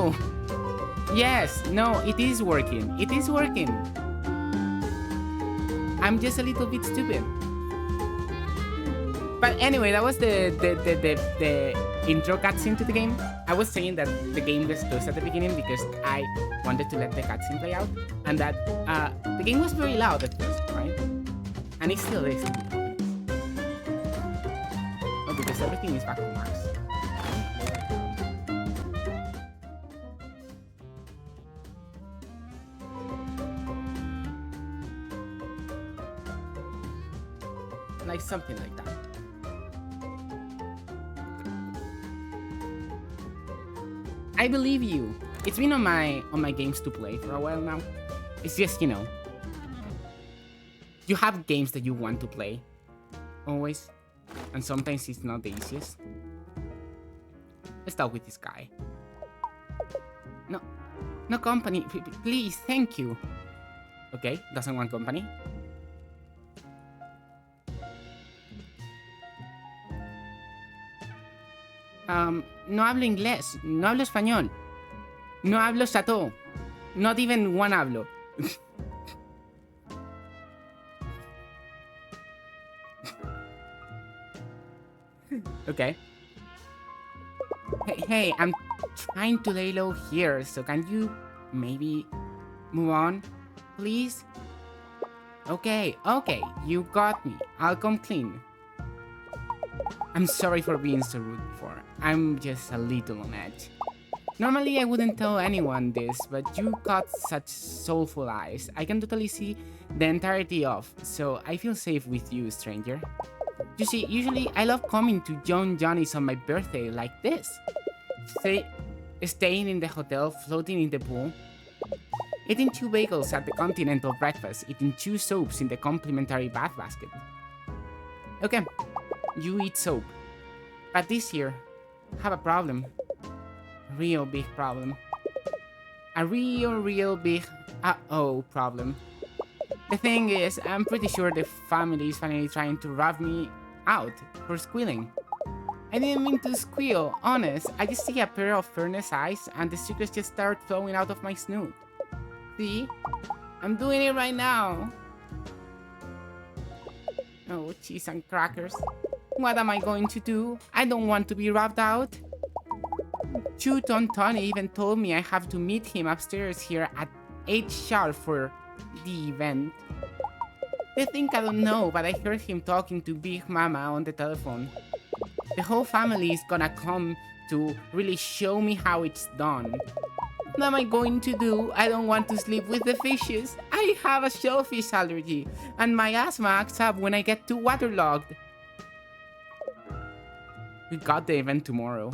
No! Yes, no, it is working. It is working. I'm just a little bit stupid. But anyway, that was the intro cutscene to the game. I was saying that the game was closed at the beginning because I wanted to let the cutscene play out, and that the game was very loud at first, right? And it still is. Oh, because everything is back to max. Like something like that. I believe you. It's been on my games to play for a while now. It's just, you know, you have games that you want to play always, and sometimes it's not the easiest. Let's talk with this guy. No company, please, thank you. Okay, doesn't want company. No hablo inglés, no hablo español, no hablo chateau, not even one hablo. Okay. Hey, I'm trying to lay low here, so can you maybe move on, please? Okay, you got me. I'll come clean. I'm sorry for being so rude before. I'm just a little on edge. Normally I wouldn't tell anyone this, but you got such soulful eyes. I can totally see the entirety of, so I feel safe with you, stranger. You see, usually I love coming to John Johnny's on my birthday like this. Staying in the hotel, floating in the pool, eating 2 bagels at the continental breakfast, eating 2 soaps in the complimentary bath basket. Okay, you eat soap. But this year, I have a problem. A real big problem. A real big uh-oh problem. The thing is, I'm pretty sure the family is finally trying to rub me out for squealing. I didn't mean to squeal, honest. I just see a pair of furnace eyes and the secrets just start flowing out of my snoot. See? I'm doing it right now. Oh, cheese and crackers. What am I going to do? I don't want to be rubbed out. Chuton Tony even told me I have to meet him upstairs here at 8 sharp for the event. They think I don't know, but I heard him talking to Big Mama on the telephone. The whole family is gonna come to really show me how it's done. What am I going to do? I don't want to sleep with the fishes. I have a shellfish allergy, and my asthma acts up when I get too waterlogged. We got the event tomorrow.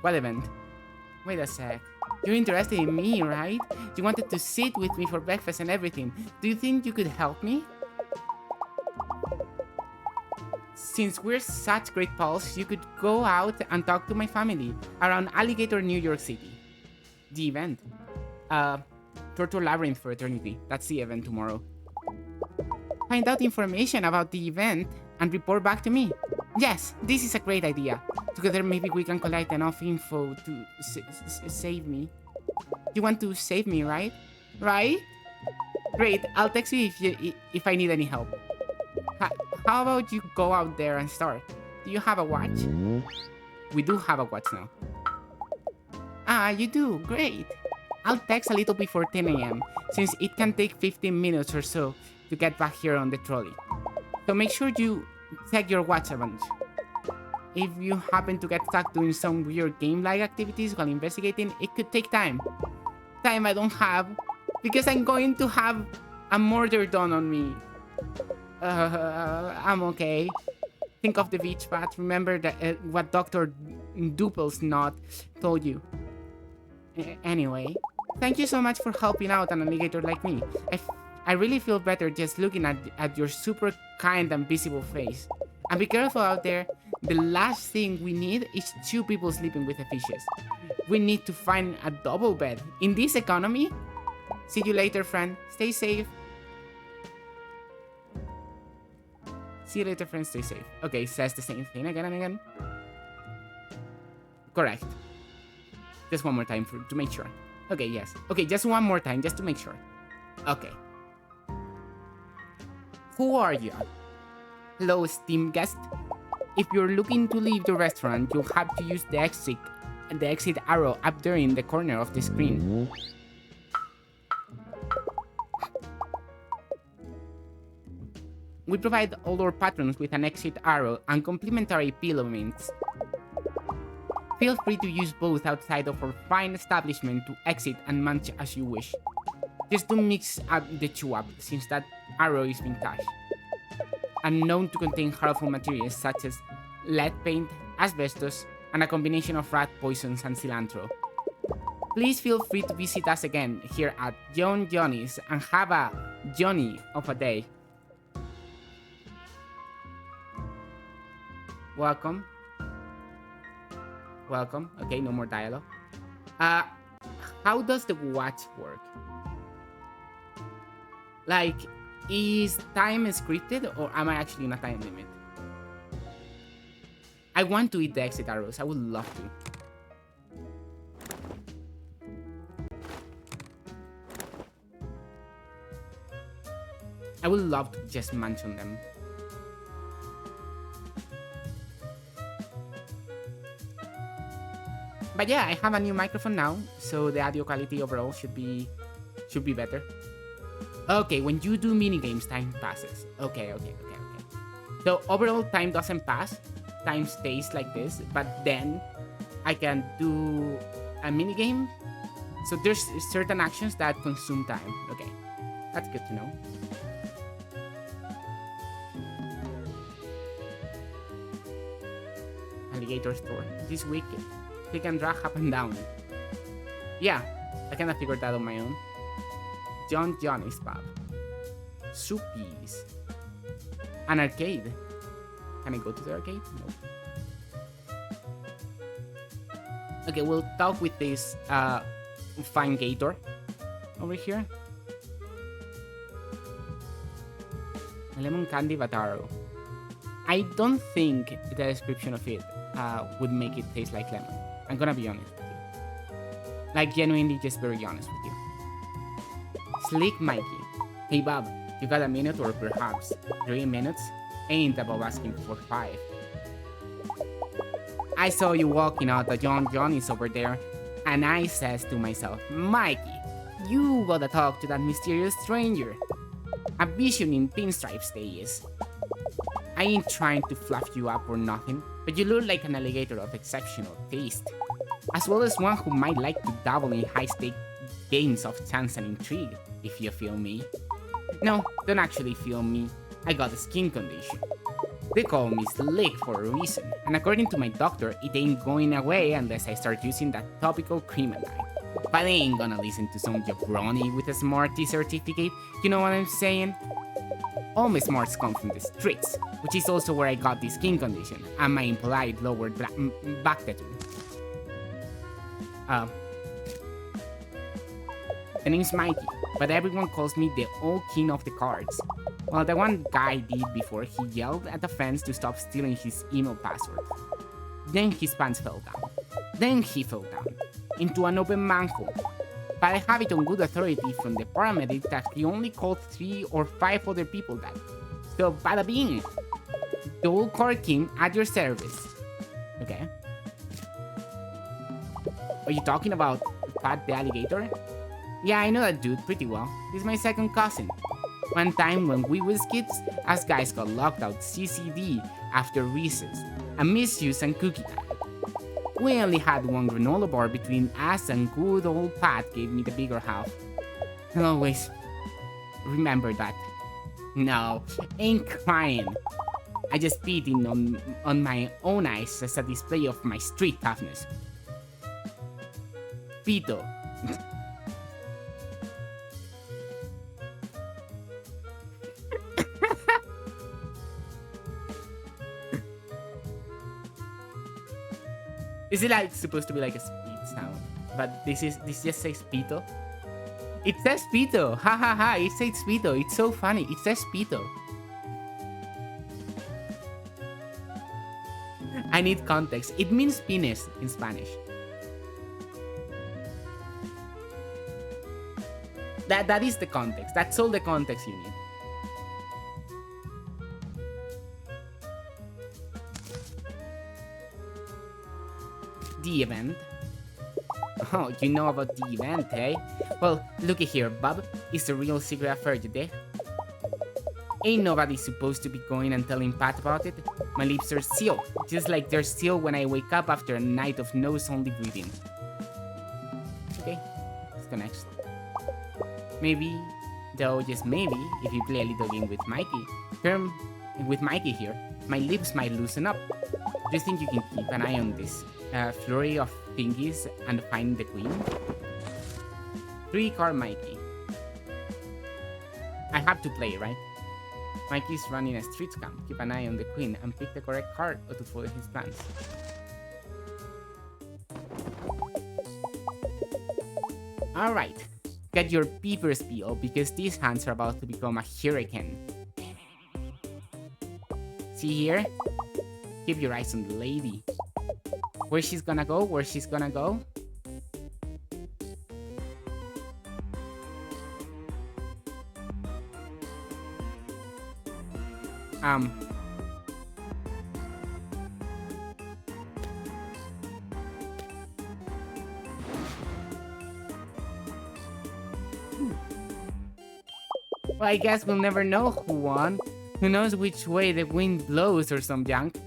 What event? Wait a sec. You're interested in me, right? You wanted to sit with me for breakfast and everything. Do you think you could help me? Since we're such great pals, you could go out and talk to my family around Alligator, New York City. The event. Torture Labyrinth for Eternity. That's the event tomorrow. Find out information about the event and report back to me. Yes, this is a great idea. Together maybe we can collect enough info to save me. You want to save me, right? Right? Great, I'll text you if I need any help. How about you go out there and start? Do you have a watch? We do have a watch now. Ah, you do? Great. I'll text a little before 10 AM, since it can take 15 minutes or so to get back here on the trolley. So make sure you check your watch a bunch. If you happen to get stuck doing some weird game-like activities while investigating, it could take time. Time I don't have, because I'm going to have a murder done on me. I'm okay. Think of the beach bath. Remember that what Dr. Duple's not told you. Anyway, thank you so much for helping out an alligator like me. I really feel better just looking at your super kind and visible face. And be careful out there. The last thing we need is 2 people sleeping with the fishes. We need to find a double bed. In this economy? See you later, friend. Stay safe. See you later, friend. Stay safe. Okay, says the same thing again and again. Correct. Just one more time to make sure. Okay, yes. Okay, just one more time, just to make sure. Okay. Who are you? Hello, esteemed guest. If you're looking to leave the restaurant, you'll have to use the exit arrow up there in the corner of the screen. We provide all our patrons with an exit arrow and complimentary pillow mints. Feel free to use both outside of our fine establishment to exit and munch as you wish. Just don't mix up the two up, since that arrow is vintage and known to contain harmful materials such as lead paint, asbestos, and a combination of rat poisons and cilantro. Please feel free to visit us again here at John Johnny's and have a Johnny of a day. Welcome. Welcome. Okay, no more dialogue. How does the watch work? Like, is time scripted or am I actually in a time limit? I want to eat the exit arrows. I would love to. I would love to just munch on them. But yeah, I have a new microphone now, so the audio quality overall should be better. Okay, when you do minigames, time passes. Okay. So overall, time doesn't pass. Time stays like this, but then I can do a minigame. So there's certain actions that consume time. Okay, that's good to know. Alligator store. This week, click and drag up and down. Yeah, I kind of figured that on my own. John Johnny's pub. Soupies. An arcade. Can I go to the arcade? No. Okay, we'll talk with this fine gator over here. A lemon candy Vataro. I don't think the description of it would make it taste like lemon. I'm gonna be honest with you. Like, genuinely just very honest with you. Slick Mikey. Hey Bob, you got a minute or perhaps 3 minutes? Ain't above asking for 5. I saw you walking out the John Johnny's over there, and I says to myself, Mikey, you gotta talk to that mysterious stranger. A vision in pinstripes they is. I ain't trying to fluff you up or nothing, but you look like an alligator of exceptional taste, as well as one who might like to dabble in high-stake games of chance and intrigue, if you feel me. No, don't actually feel me. I got a skin condition. They call me Slick for a reason, and according to my doctor, it ain't going away unless I start using that topical cream at night. But I ain't gonna listen to some jabroni with a Smarty certificate, you know what I'm saying? All my smarts come from the streets, which is also where I got this skin condition, and my impolite lower back tattoo. The name's Mikey, but everyone calls me the old king of the cards. Well, the one guy did before he yelled at the fence to stop stealing his email password. Then his pants fell down. Then he fell down into an open manhole. But I have it on good authority from the paramedic that he only called 3 or 5 other people that. So bada bing! The old card king at your service. Okay. Are you talking about Pat the Alligator? Yeah, I know that dude pretty well. He's my second cousin. One time when we was kids, us guys got locked out CCD after recess, a misuse and cookie time. We only had one granola bar between us and good old Pat gave me the bigger half. I'll always remember that. No, ain't crying. I just peed in on my own eyes as a display of my street toughness. Pito. Is it like supposed to be like a speed sound? But this just says Pito. It says Pito. Ha ha ha. It says Pito. It's so funny. It says Pito. I need context. It means penis in Spanish. That is the context. That's all the context you need. The event. Oh, you know about the event, eh? Well, looky here, Bob. It's a real secret affair, you dig? Ain't nobody supposed to be going and telling Pat about it. My lips are sealed, just like they're sealed when I wake up after a night of nose-only breathing. Okay, let's go next. Maybe, though just maybe, if you play a little game with Mikey here, my lips might loosen up. Do you think you can keep an eye on this flurry of thingies and find the queen? 3-card Mikey. I have to play, right? Mikey's running a street scam. Keep an eye on the queen and pick the correct card or to follow his plans. Alright, get your peepers peeled because these hands are about to become a hurricane. See here? Keep your eyes on the lady. Where she's gonna go, where she's gonna go. Well, I guess we'll never know who won. Who knows which way the wind blows or some junk.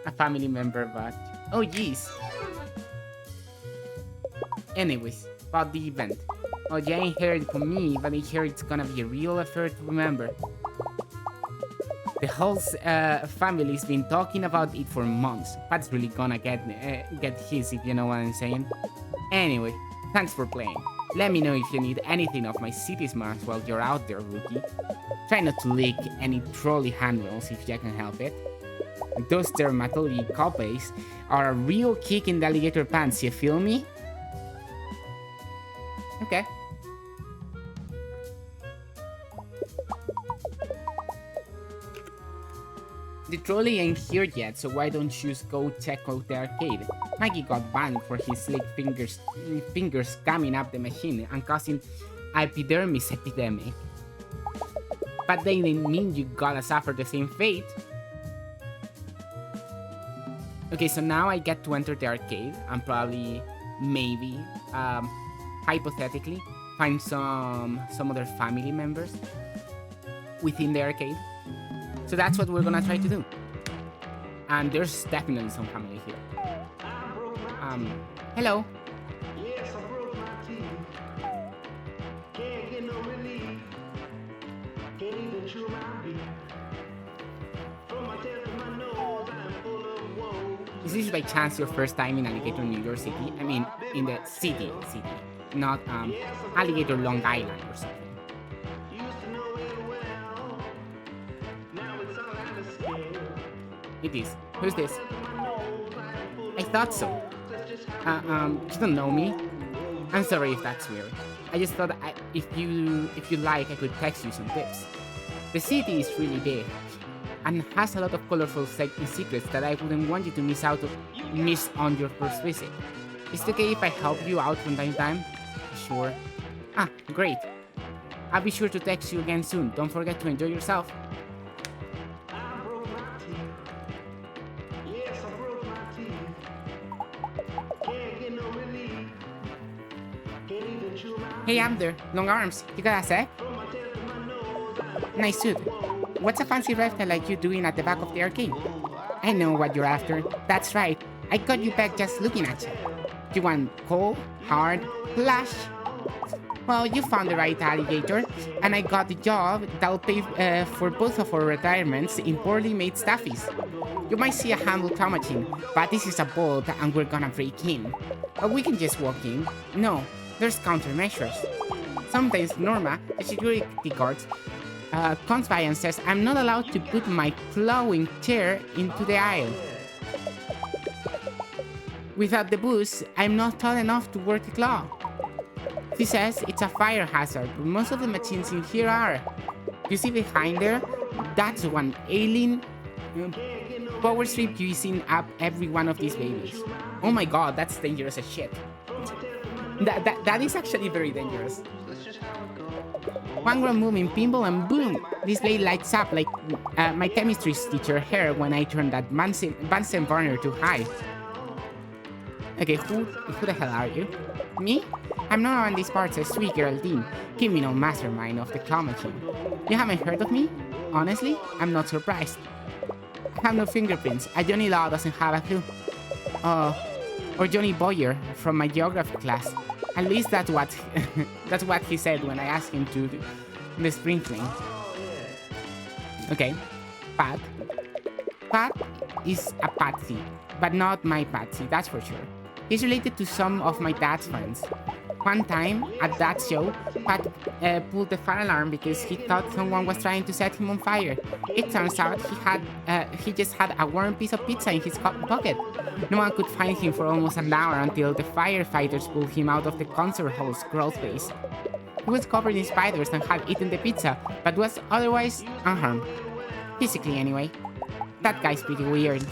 A family member badge. Oh, jeez. Anyways, about the event. Oh, you ain't heard it from me, but I hear it's gonna be a real affair to remember. The whole family's been talking about it for months. Pat's really gonna get his, if you know what I'm saying. Anyway, thanks for playing. Let me know if you need anything of my city smarts while you're out there, rookie. Try not to lick any trolley handles if you can help it. Those dermatology copies are a real kick in the alligator pants, you feel me? Okay. The trolley ain't here yet, so why don't you go check out the arcade? Mikey got banned for his slick fingers scamming up the machine and causing epidermis epidemic. But they didn't mean you gotta suffer the same fate. Okay, so now I get to enter the arcade and probably, maybe, hypothetically, find some other family members within the arcade. So that's what we're gonna try to do. And there's definitely some family here. Hello. Yes, I broke my teeth. Can't get no relief. Can't even chew my beef. From my tail to my nose, I'm full of woe. Is this by chance your first time in Alligator, New York City? I mean, in the city, not Alligator, Long Island or something. Used to know it well. Now it's all out of scale. It is. Who's this? I thought so. You don't know me? I'm sorry if that's weird. I just thought if you like, I could text you some tips. The city is really big and has a lot of colorful secrets that I wouldn't want you to miss on your first visit. Is it okay if I help you out from time to time? Sure. Ah, great. I'll be sure to text you again soon. Don't forget to enjoy yourself. Hey, I'm there. Long arms. You got a sec? Nice suit. What's a fancy rifle like you doing at the back of the arcade? I know what you're after. That's right. I got you back just looking at you. You want cold, hard, flash? Well, you found the right alligator, and I got the job that'll pay for both of our retirements in poorly made stuffies. You might see a handle claw machine, but this is a vault and we're gonna break in. But we can just walk in. No, there's countermeasures. Sometimes Norma, the security guard, comes by and says I'm not allowed to put my clawing chair into the aisle. Without the booze, I'm not tall enough to work the claw. She says it's a fire hazard, but most of the machines in here are. You see behind there? That's one alien Power strip using up every one of these babies. Oh my god, that's dangerous as shit. That is actually very dangerous. One wrong move in pinball and boom! This blade lights up like my chemistry teacher hair when I turned that Bunsen burner too high. Okay, who the hell are you? Me? I'm known around these parts as Sweet Geraldine, criminal mastermind of the claw machine. You haven't heard of me? Honestly, I'm not surprised. I have no fingerprints, and Johnny Law doesn't have a clue. Or Johnny Boyer from my geography class. At least that's what that's what he said when I asked him to do the sprinkling. Okay, Pat. Pat is a Patsy, but not my Patsy, that's for sure. He's related to some of my dad's friends. One time, at that show, Pat pulled the fire alarm because he thought someone was trying to set him on fire. It turns out he just had a warm piece of pizza in his pocket. No one could find him for almost an hour until the firefighters pulled him out of the concert hall's crawl space. He was covered in spiders and had eaten the pizza, but was otherwise unharmed. Physically, anyway. That guy's pretty weird.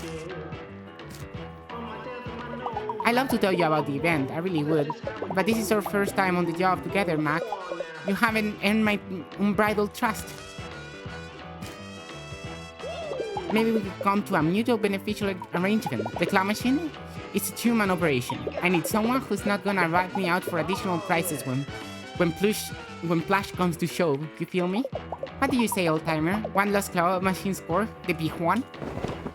I'd love to tell you about the event, I really would, but this is our first time on the job together, Mac. You haven't earned my unbridled trust. Maybe we could come to a mutual beneficial arrangement. The claw machine? It's a two-man operation. I need someone who's not gonna rat me out for additional prices when Plush comes to show. You feel me? What do you say, old-timer? One last claw machine score? The big one?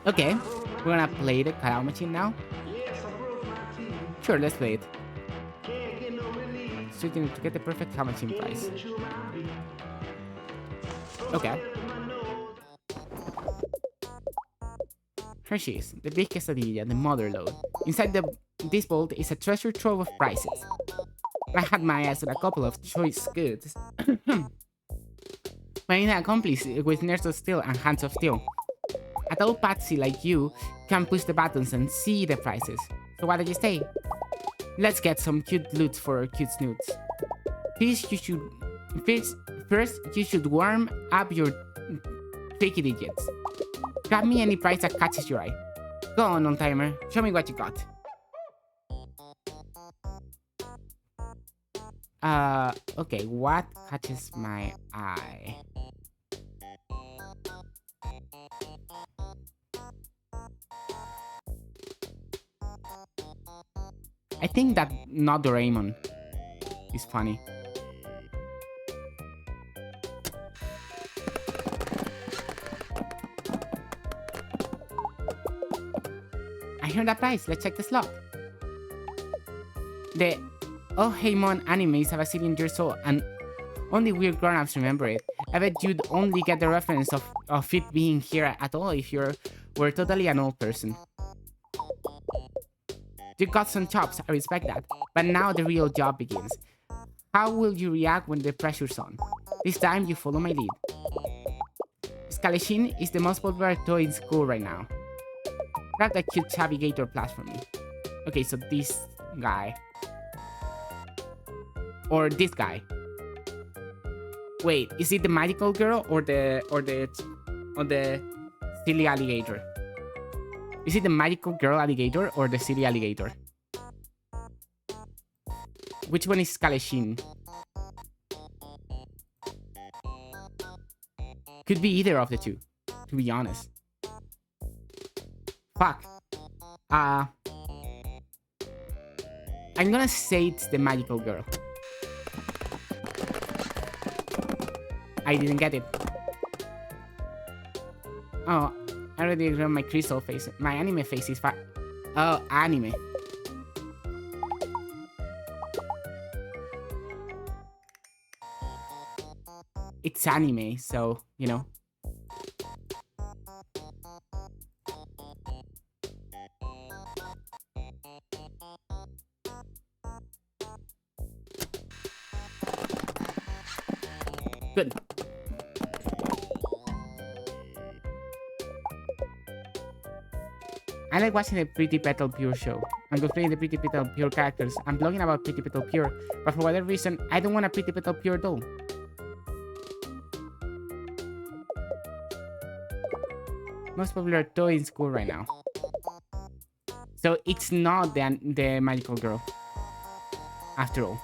Okay, we're gonna play the claw machine now. Sure, let's play it. Switching to get the perfect claw machine price. Okay. Here she is, the big quesadilla, the mother load. Inside this vault is a treasure trove of prizes. I had my eyes on a couple of choice goods. But I need an accomplice with nerves of steel and hands of steel. A tall patsy like you can push the buttons and see the prices. So what did you say? Let's get some cute loot for our cute snoots. First, you should warm up your tricky digits. Grab me any prize that catches your eye. Go on, old-timer. Show me what you got. Okay, what catches my eye? I think that not Doraemon is funny. I heard that price. Let's check the slot. The Oh Hey Mon anime is a bazillion years old and only weird grown-ups remember it. I bet you'd only get the reference of it being here at all if you were totally an old person. You got some chops, I respect that. But now the real job begins. How will you react when the pressure's on? This time you follow my lead. Skaleshin is the most popular toy in school right now. Grab that cute Alligator Plus for me. Okay, so this guy. Or this guy. Wait, is it the magical girl or the silly alligator? Is it the magical girl alligator or the silly alligator? Which one is Skaleshin? Could be either of the two, to be honest. Fuck. I'm gonna say it's the magical girl. I didn't get it. Oh, I already drew my crystal face. My anime face is fine. Oh, anime. It's anime, so, you know. Good. I like watching the Pretty Petal Pure show. I'm cosplaying the Pretty Petal Pure characters. I'm blogging about Pretty Petal Pure, but for whatever reason, I don't want a Pretty Petal Pure doll. Most popular toy in school right now. So it's not the magical girl, after all.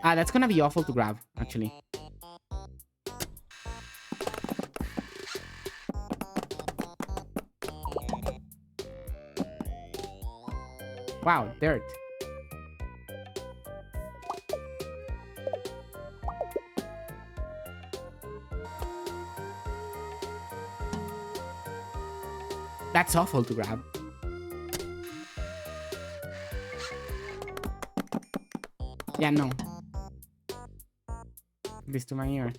That's gonna be awful to grab, actually. Wow, dirt. That's awful to grab. Yeah, no. This to my ear.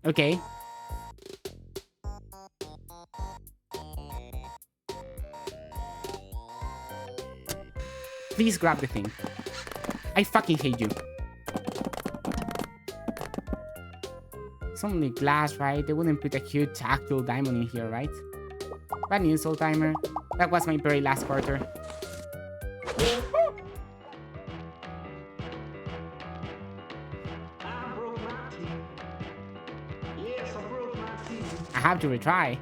Okay. Please grab the thing. I fucking hate you. It's only glass, right? They wouldn't put a huge actual diamond in here, right? Bad news, old timer. That was my very last quarter. I have to retry.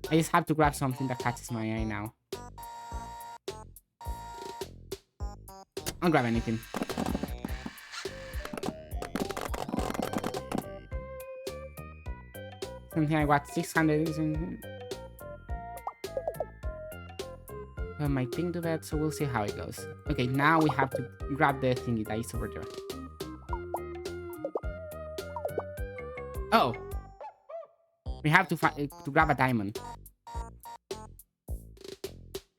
I just have to grab something that catches my eye now. I'll grab anything. Something like what, 600 isn't... I might think to that, so we'll see how it goes. Okay, now we have to grab the thingy that is over there. Oh! We have to grab a diamond.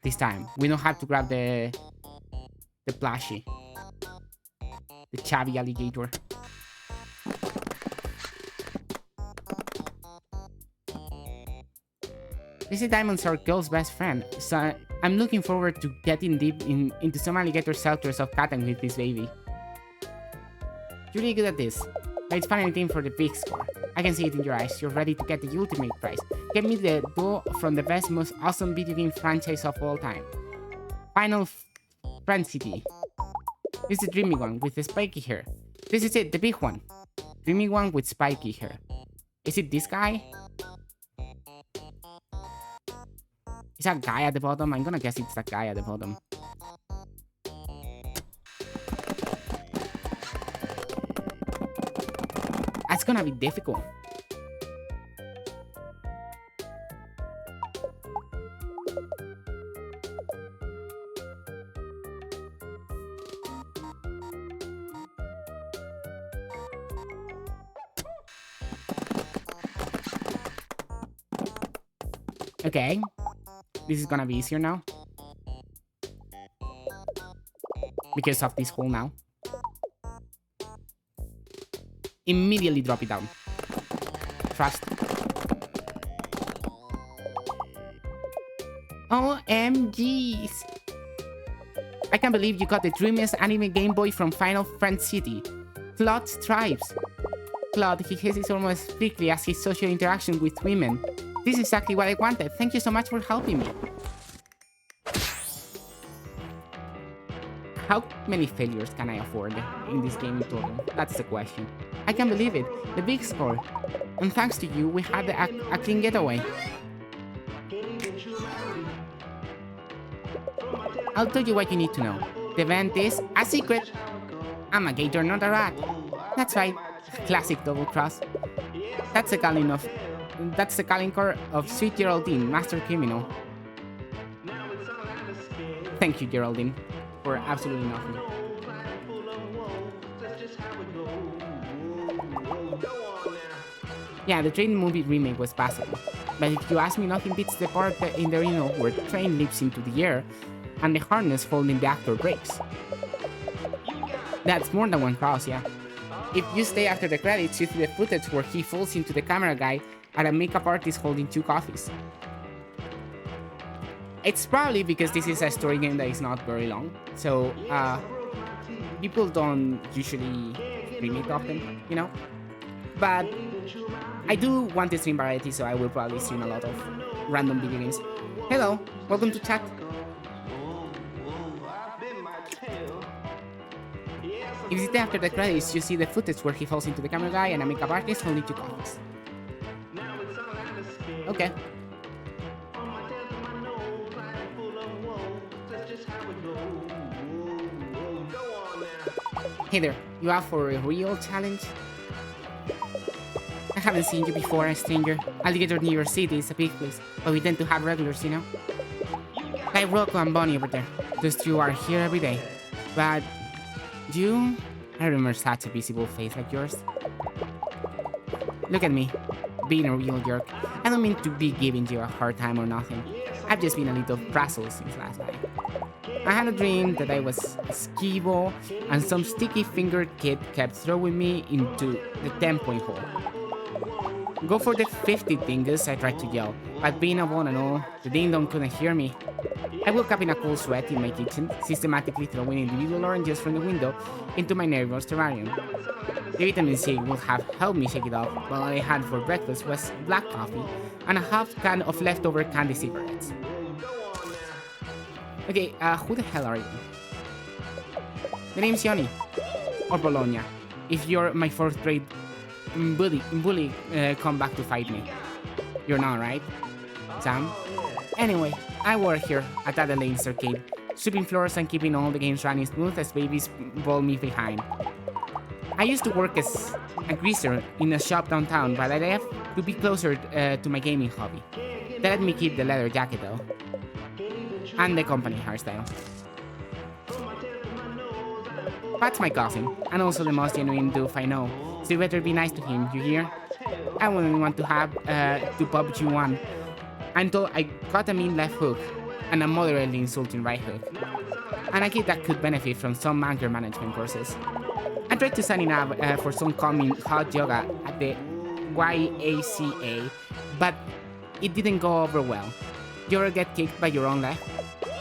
This time. We don't have to grab the plushie. The chubby alligator. These diamonds are girl's best friend, so I'm looking forward to getting deep into some alligator shelters of cotton with this baby. You're really good at this. But it's finally time for the big score. I can see it in your eyes. You're ready to get the ultimate prize. Get me the duo from the best, most awesome video game franchise of all time. Final Frenzy. This is the dreamy one with the spiky hair. This is it, the big one. Dreamy one with spiky hair. Is it this guy? Is that guy at the bottom? I'm gonna guess it's that guy at the bottom. That's gonna be difficult. Okay. This is gonna be easier now. Because of this hole now. Immediately drop it down. Trust. OMGs! I can't believe you got the dreamiest anime Game Boy from Final Frenzy. Claude Stripes. Claude, he hisses almost quickly as his social interaction with women. This is exactly what I wanted. Thank you so much for helping me. How many failures can I afford in this game in total? That's the question. I can't believe it. The big score. And thanks to you, we had a clean getaway. I'll tell you what you need to know. The event is a secret. I'm a gator, not a rat. That's right. Classic double cross. That's the calling card of Sweet Geraldine, Master Criminal. Thank you, Geraldine, for absolutely nothing. Yeah, the train movie remake was passable, but if you ask me, nothing beats the part in the original where the train leaps into the air and the harness holding the actor breaks. That's more than one cross, yeah. If you stay after the credits, you see the footage where he falls into the camera guy and a makeup artist holding 2 coffees. It's probably because this is a story game that is not very long, so people don't usually remake often, you know? But I do want to stream variety, so I will probably stream a lot of random video games. Hello, welcome to chat. If you see after the credits, you see the footage where he falls into the camera guy and a makeup artist holding 2 coffees. Okay. Hey there, you up for a real challenge? I haven't seen you before, stranger. Alligator, New York City is a big place, but we tend to have regulars, you know? Like Rocco and Bonnie over there. Those two are here every day. But you? I remember such a visible face like yours. Look at me, being a real jerk. I don't mean to be giving you a hard time or nothing. I've just been a little frazzled since last night. I had a dream that I was a ski ball and some sticky-fingered kid kept throwing me into the 10-point hole. Go for the 50 dingus, I tried to yell, but being a one and all, the ding-dong couldn't hear me. I woke up in a cold sweat in my kitchen, systematically throwing individual oranges from the window into my neighbor's terrarium. The vitamin C would have helped me shake it off, but all I had for breakfast was black coffee and a half can of leftover candy cigarettes. Okay, who the hell are you? The name's Johnny, or Bologna. If you're my 4th grade bully, come back to fight me. You're not, right? Sam? Anyway, I work here at Adelaide's arcade, sweeping floors and keeping all the games running smooth as babies roll me behind. I used to work as a greaser in a shop downtown, but I left to be closer to my gaming hobby. They let me keep the leather jacket though. And the company hairstyle. Pat's my cousin, and also the most genuine doof I know, so you better be nice to him, you hear? I wouldn't want to have to pop you one until I got a mean left hook and a moderately insulting right hook. And a kid that could benefit from some anger management courses. I tried to sign up for some calming hot yoga at the YACA, but it didn't go over well. You ever get kicked by your own leg?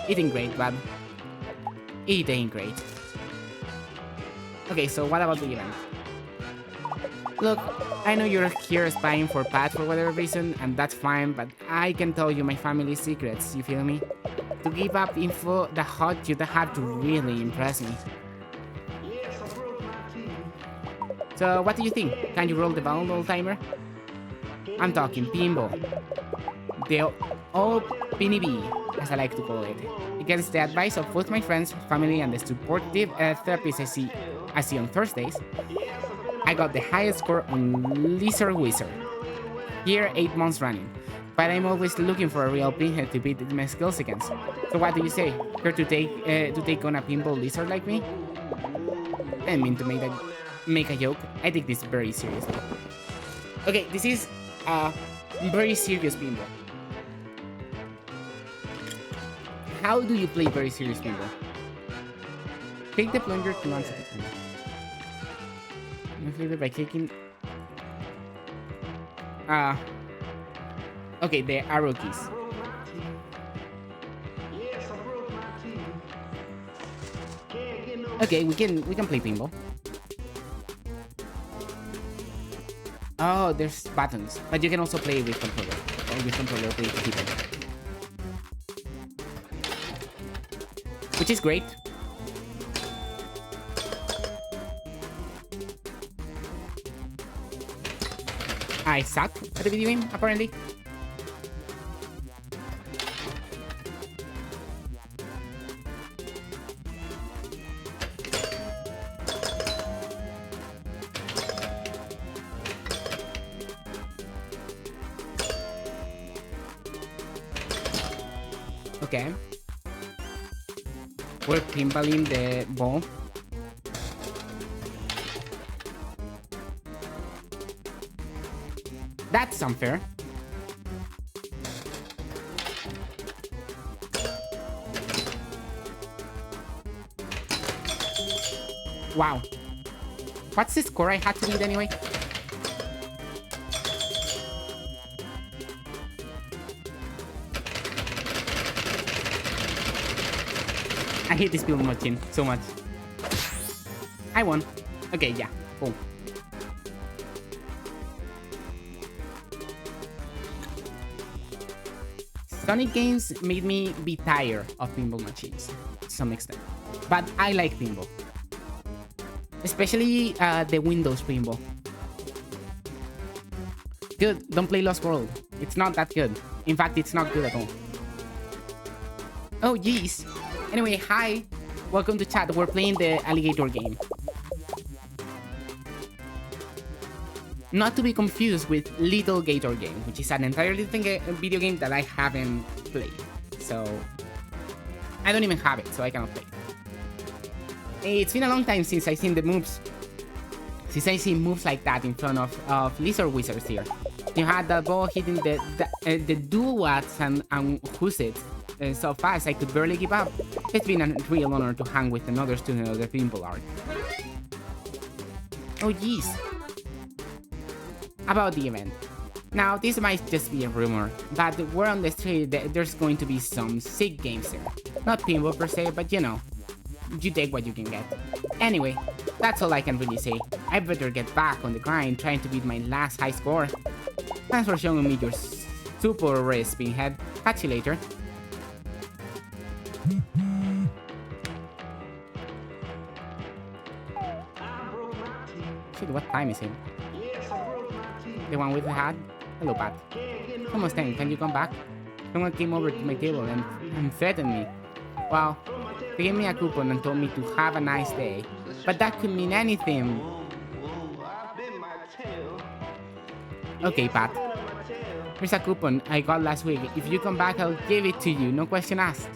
It ain't great, but it ain't great. Okay, so what about the event? Look, I know you're here spying for Pat for whatever reason, and that's fine, but I can tell you my family's secrets, you feel me? To give up info that hot, you'd have to really impress me. So what do you think? Can you roll the ball timer? I'm talking pinball. The old Pinny B, as I like to call it. Against the advice of both my friends, family, and the supportive therapists I see on Thursdays, I got the highest score on Lizard Wizard. Here 8 months running, but I'm always looking for a real pinhead to beat my skills against. So what do you say? Here to take on a pinball lizard like me? I didn't mean to make a joke. I take this very seriously. Okay, this is a very serious pinball. How do you play very serious pinball? Take the plunger to launch it. Inflated by kicking. Okay, the arrow keys. Okay, we can play pinball. Oh, there's buttons, but you can also play with controller. Or with controller with the keyboard, which is great. I suck at the video game, apparently. Okay. We're pinballing the ball. That's unfair. Wow. What's the score I had to beat anyway? I hate this build machine so much. I won. Okay, yeah, cool. Sonic games made me be tired of pinball machines to some extent. But I like pinball. Especially the Windows pinball. Dude, don't play Lost World. It's not that good. In fact, it's not good at all. Oh, jeez. Anyway, hi. Welcome to chat. We're playing the Alligator game. Not to be confused with Little Gator game, which is an entirely different video game that I haven't played. So, I don't even have it, so I cannot play it. It's been a long time since I've seen the moves. Since I see moves like that in front of Lizard Wizards here. You had the ball hitting the duets and who's it so fast I could barely give up. It's been a real honor to hang with another student of the pinball art. Oh jeez. About the event. Now this might just be a rumor, but word on the street that there's going to be some sick games there. Not pinball per se, but you know, you take what you can get. Anyway, that's all I can really say. I better get back on the grind trying to beat my last high score. Thanks for showing me your super rare spin head. Catch you later. Shit, what time is it? The one with the hat? Hello, Pat. Almost time, can you come back? Someone came over to my table and threatened me. Well, they gave me a coupon and told me to have a nice day. But that could mean anything. Okay, Pat. Here's a coupon I got last week. If you come back, I'll give it to you. No question asked.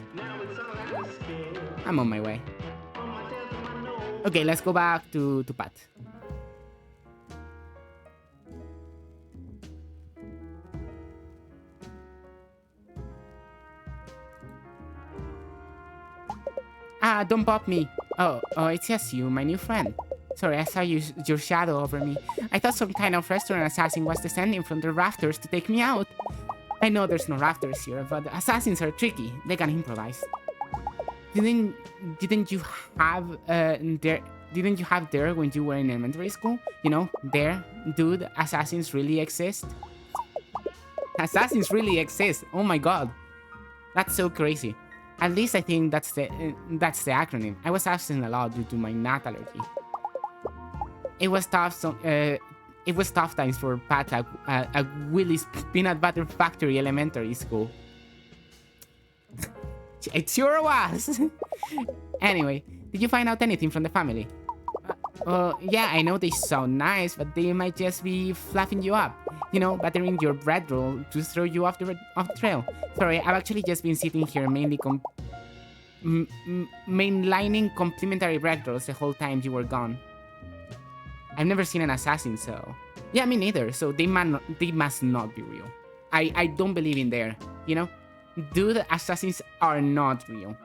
I'm on my way. Okay, let's go back to Pat. Ah, don't pop me. Oh, it's just you, my new friend. Sorry, I saw your shadow over me. I thought some kind of restaurant assassin was descending from the rafters to take me out. I know there's no rafters here, but assassins are tricky. They can improvise. Didn't you have there when you were in elementary school? You know, there, dude, assassins really exist. Assassins really exist. Oh my god, that's so crazy. At least I think that's the acronym. I was absent a lot due to my nut allergy. It was tough. It was tough times for Pat at Willie's Peanut Butter Factory Elementary School. It sure was. Anyway, did you find out anything from the family? Yeah, I know they sound nice, but they might just be fluffing you up. You know, buttering your bread roll to throw you off the trail. Sorry, I've actually just been sitting here mainly mainlining complimentary bread rolls the whole time you were gone. I've never seen an assassin, so... Yeah, me neither, so they must not be real. I don't believe in there, you know? Dude, assassins are not real.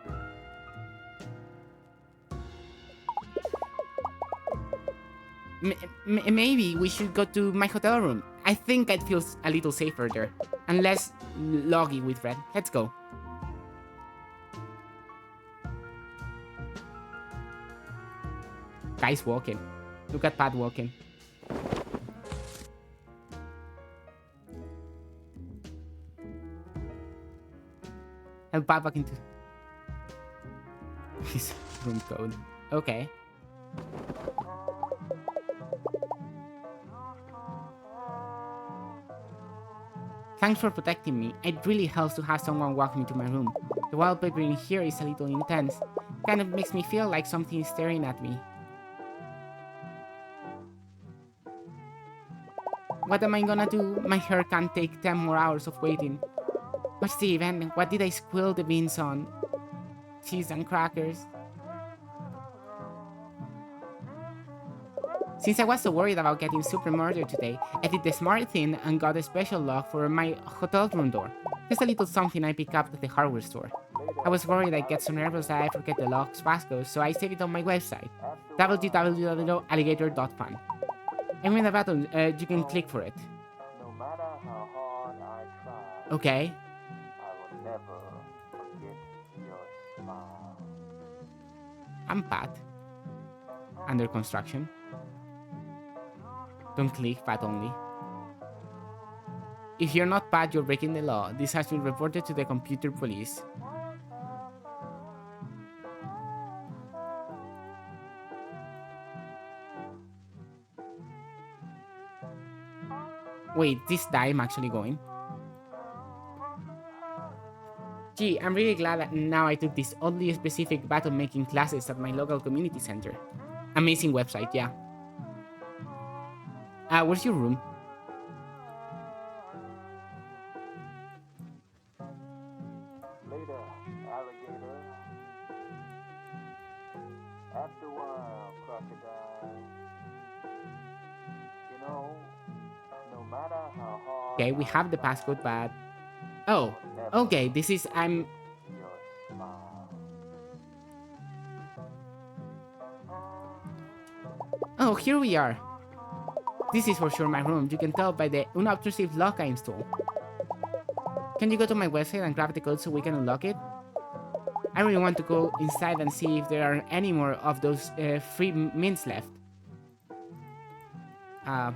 Maybe we should go to my hotel room. I think I'd feel a little safer there. And less loggy with Red. Let's go. Guys walking. Look at Pat walking. Help Pat back into his room code. Okay. Thanks for protecting me. It really helps to have someone walk me to my room. The wallpaper in here is a little intense. Kind of makes me feel like something is staring at me. What am I gonna do? My hair can't take 10 more hours of waiting. What's the event? What did I squill the beans on? Cheese and crackers. Since I was so worried about getting super murdered today, I did the smart thing and got a special lock for my hotel room door. Just a little something I picked up at the hardware store. I was worried I'd get so nervous that I forget the lock's passcode, so I saved it on my website, www.alligator.fun. I'm in the button, you can click for it. No matter how hard I try, Okay. I will never forget your smile. I'm Pat. Under construction. Don't click, Pat only. If you're not bad, you're breaking the law. This has been reported to the computer police. Wait, this time actually going? Gee, I'm really glad that now I took these oddly specific battle-making classes at my local community center. Amazing website, yeah. Where's your room? Later, alligator. After a while, crocodile. You know, no matter how hard Okay, we have the passcode, but... Oh, okay, this is... your smile. Oh, here we are. This is for sure my room. You can tell by the unobtrusive lock I installed. Can you go to my website and grab the code so we can unlock it? I really want to go inside and see if there are any more of those free mints left. I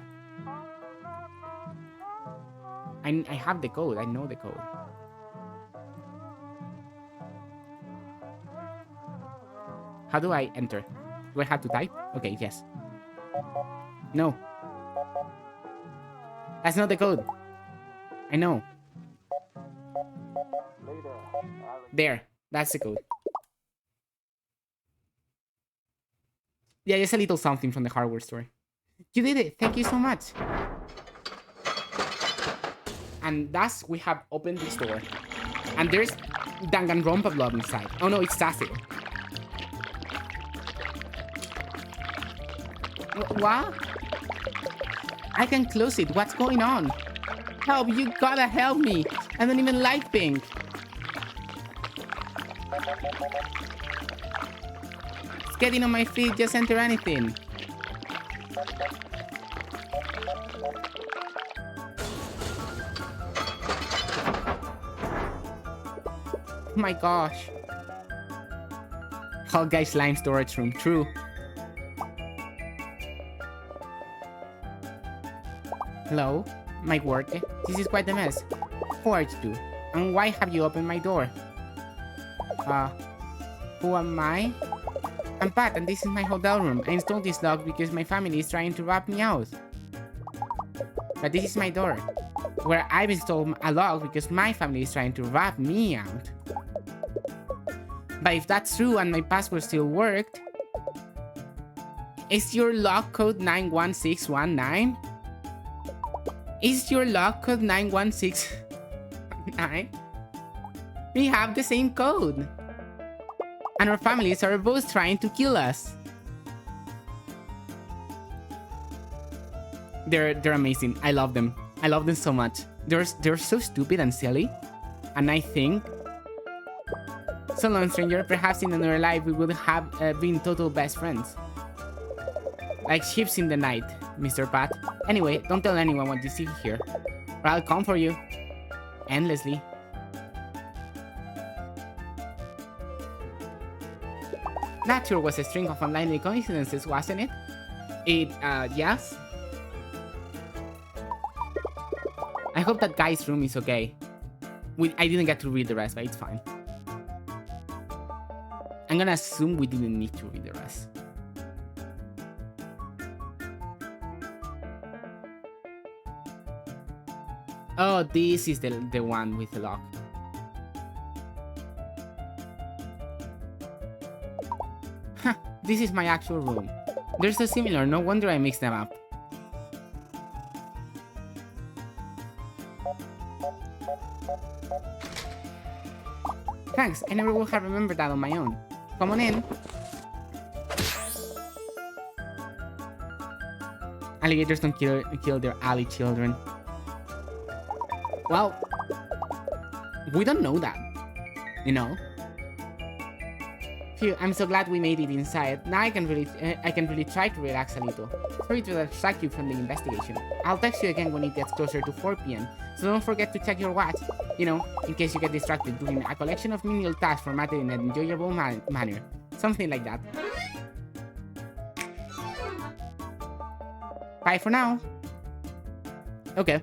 have the code. I know the code. How do I enter? Do I have to type? Okay, yes. No. That's not the code. I know. Later, There. That's the code. Yeah, just a little something from the hardware store. You did it. Thank you so much. And thus, we have opened this door. And there's Danganronpa blood inside. Oh no, it's Sassy. What? I can close it. What's going on? Help, you gotta help me. I don't even like pink. It's getting on my feet. Just enter anything. Oh my gosh. Hall Guy Slime storage room. True. Hello? My work? This is quite a mess. Who are you? And why have you opened my door? Who am I? I'm Pat, and this is my hotel room. I installed this lock because my family is trying to rat me out. But this is my door, where I've installed a lock because my family is trying to rat me out. But if that's true and my password still worked, is your lock code 91619? Is your lock code 91619? We have the same code. And our families are both trying to kill us. They're amazing. I love them. I love them so much. They're so stupid and silly. And I think, so long, stranger, perhaps in another life we would have been total best friends. Like ships in the night, Mr. Pat. Anyway, don't tell anyone what you see here, or I'll come for you. Endlessly. That sure was a string of unlikely coincidences, wasn't it? Yes. I hope that guy's room is okay. I didn't get to read the rest, but it's fine. I'm gonna assume we didn't need to read the rest. Oh, this is the one with the lock. Huh, this is my actual room. They're so similar, no wonder I mixed them up. Thanks, I never would have remembered that on my own. Come on in. Alligators don't kill their alley children. Well, we don't know that, you know. Phew, I'm so glad we made it inside. Now I can really try to relax a little. Sorry to distract you from the investigation. I'll text you again when it gets closer to 4 p.m. So don't forget to check your watch, you know, in case you get distracted doing a collection of menial tasks formatted in an enjoyable manner. Something like that. Bye for now. Okay.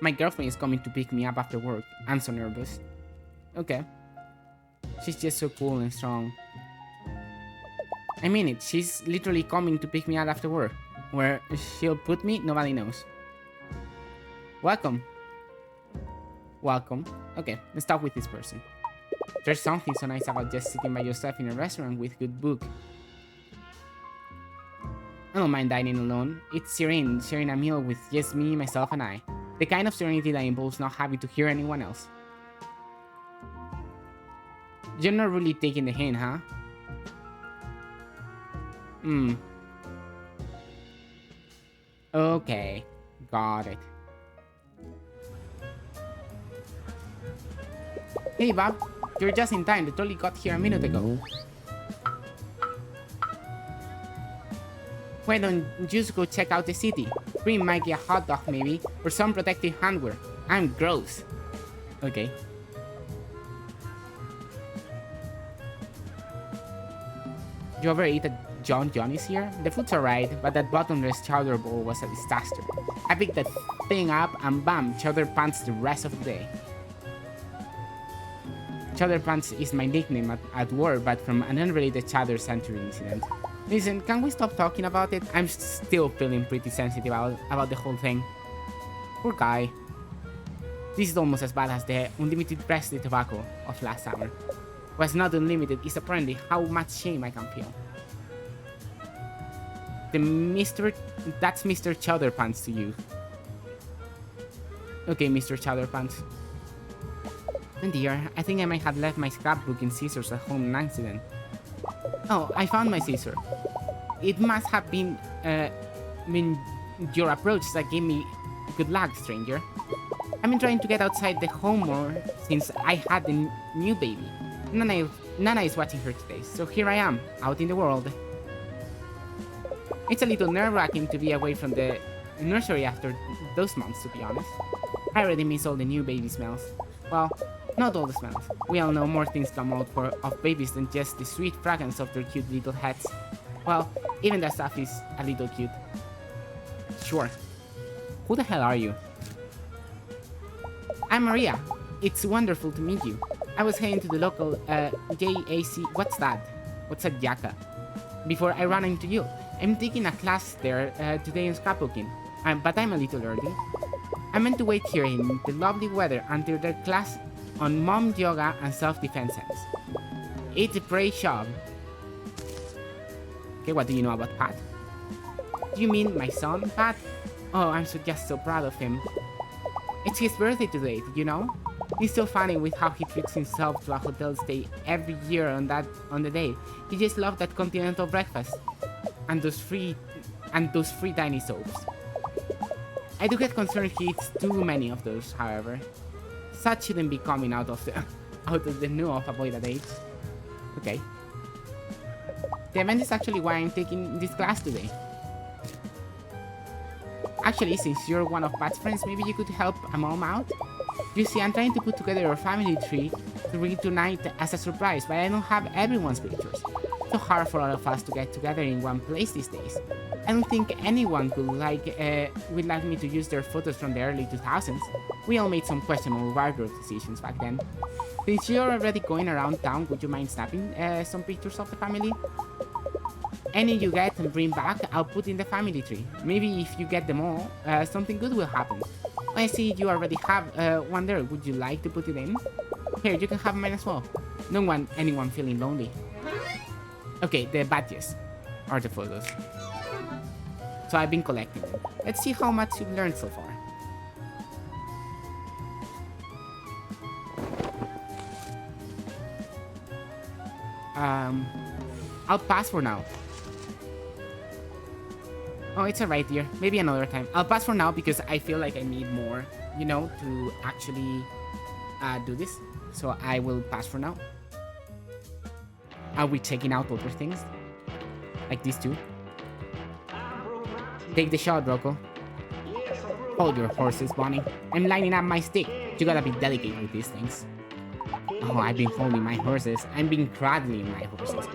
My girlfriend is coming to pick me up after work. I'm so nervous. Okay. She's just so cool and strong. I mean it, she's literally coming to pick me up after work. Where she'll put me, nobody knows. Welcome. Welcome. Okay, let's talk with this person. There's something so nice about just sitting by yourself in a restaurant with good book. I don't mind dining alone. It's serene, sharing a meal with just me, myself, and I. The kind of serenity that involves not having to hear anyone else. You're not really taking the hint, huh? Okay, got it. Hey Bob, you're just in time. The trolley got here a minute ago. Why don't you just go check out the city? Bring Mikey a hot dog maybe, or some protective handwear. I'm gross. Okay. You ever eat at John Johnny's here? The food's alright, but that bottomless chowder bowl was a disaster. I picked that thing up and bam, chowder pants the rest of the day. Chowder pants is my nickname at work, but from an unrelated chowder century incident. Listen, can we stop talking about it? I'm still feeling pretty sensitive about the whole thing. Poor guy. This is almost as bad as the unlimited Presley tobacco of last summer. What's not unlimited is apparently how much shame I can feel. That's Mr. Chowder Pants to you. Okay, Mr. Chowder Pants. Oh dear, I think I might have left my scrapbook and scissors at home in an accident. Oh, I found my scissor. It must have been, your approach that gave me good luck, stranger. I've been trying to get outside the home more since I had the new baby. Nana is watching her today, so here I am, out in the world. It's a little nerve-wracking to be away from the nursery after those months, to be honest. I already miss all the new baby smells. Well, not all the smells. We all know more things come out of babies than just the sweet fragrance of their cute little heads. Well, even that stuff is a little cute. Sure. Who the hell are you? I'm Maria. It's wonderful to meet you. I was heading to the local JAC. What's that? What's a Jaka? Before I ran into you. I'm taking a class there today in scrapbooking, but I'm a little early. I meant to wait here in the lovely weather until their class on mom yoga and self-defense ends. It's a great job. Okay, what do you know about Pat? Do you mean my son, Pat? Oh, I'm just so proud of him. It's his birthday today, did you know? He's so funny with how he treats himself to a hotel stay every year on the day. He just loved that continental breakfast and those free tiny soaps. I do get concerned he eats too many of those, however. Such shouldn't be coming out of the new of a boy that age. Okay. The event is actually why I'm taking this class today. Actually, since you're one of Pat's friends, maybe you could help a mom out? You see, I'm trying to put together a family tree to read tonight as a surprise, but I don't have everyone's pictures. It's so hard for all of us to get together in one place these days. I don't think anyone would like me to use their photos from the early 2000s. We all made some questionable wardrobe decisions back then. Since you're already going around town, would you mind snapping some pictures of the family? Any you get and bring back, I'll put in the family tree. Maybe if you get them all, something good will happen. I see you already have one there. Would you like to put it in? Here, you can have mine as well. Don't want anyone feeling lonely. Okay, the badges are the photos. So I've been collecting them. Let's see how much you've learned so far. I'll pass for now. Oh, it's alright, dear. Maybe another time. I'll pass for now because I feel like I need more, you know, to actually do this. So I will pass for now. Are we checking out other things? Like these two? Take the shot, Rocco. Hold your horses, Bonnie. I'm lining up my stick. You gotta be delicate with these things. Oh, I've been holding my horses. I've been cradling my horses.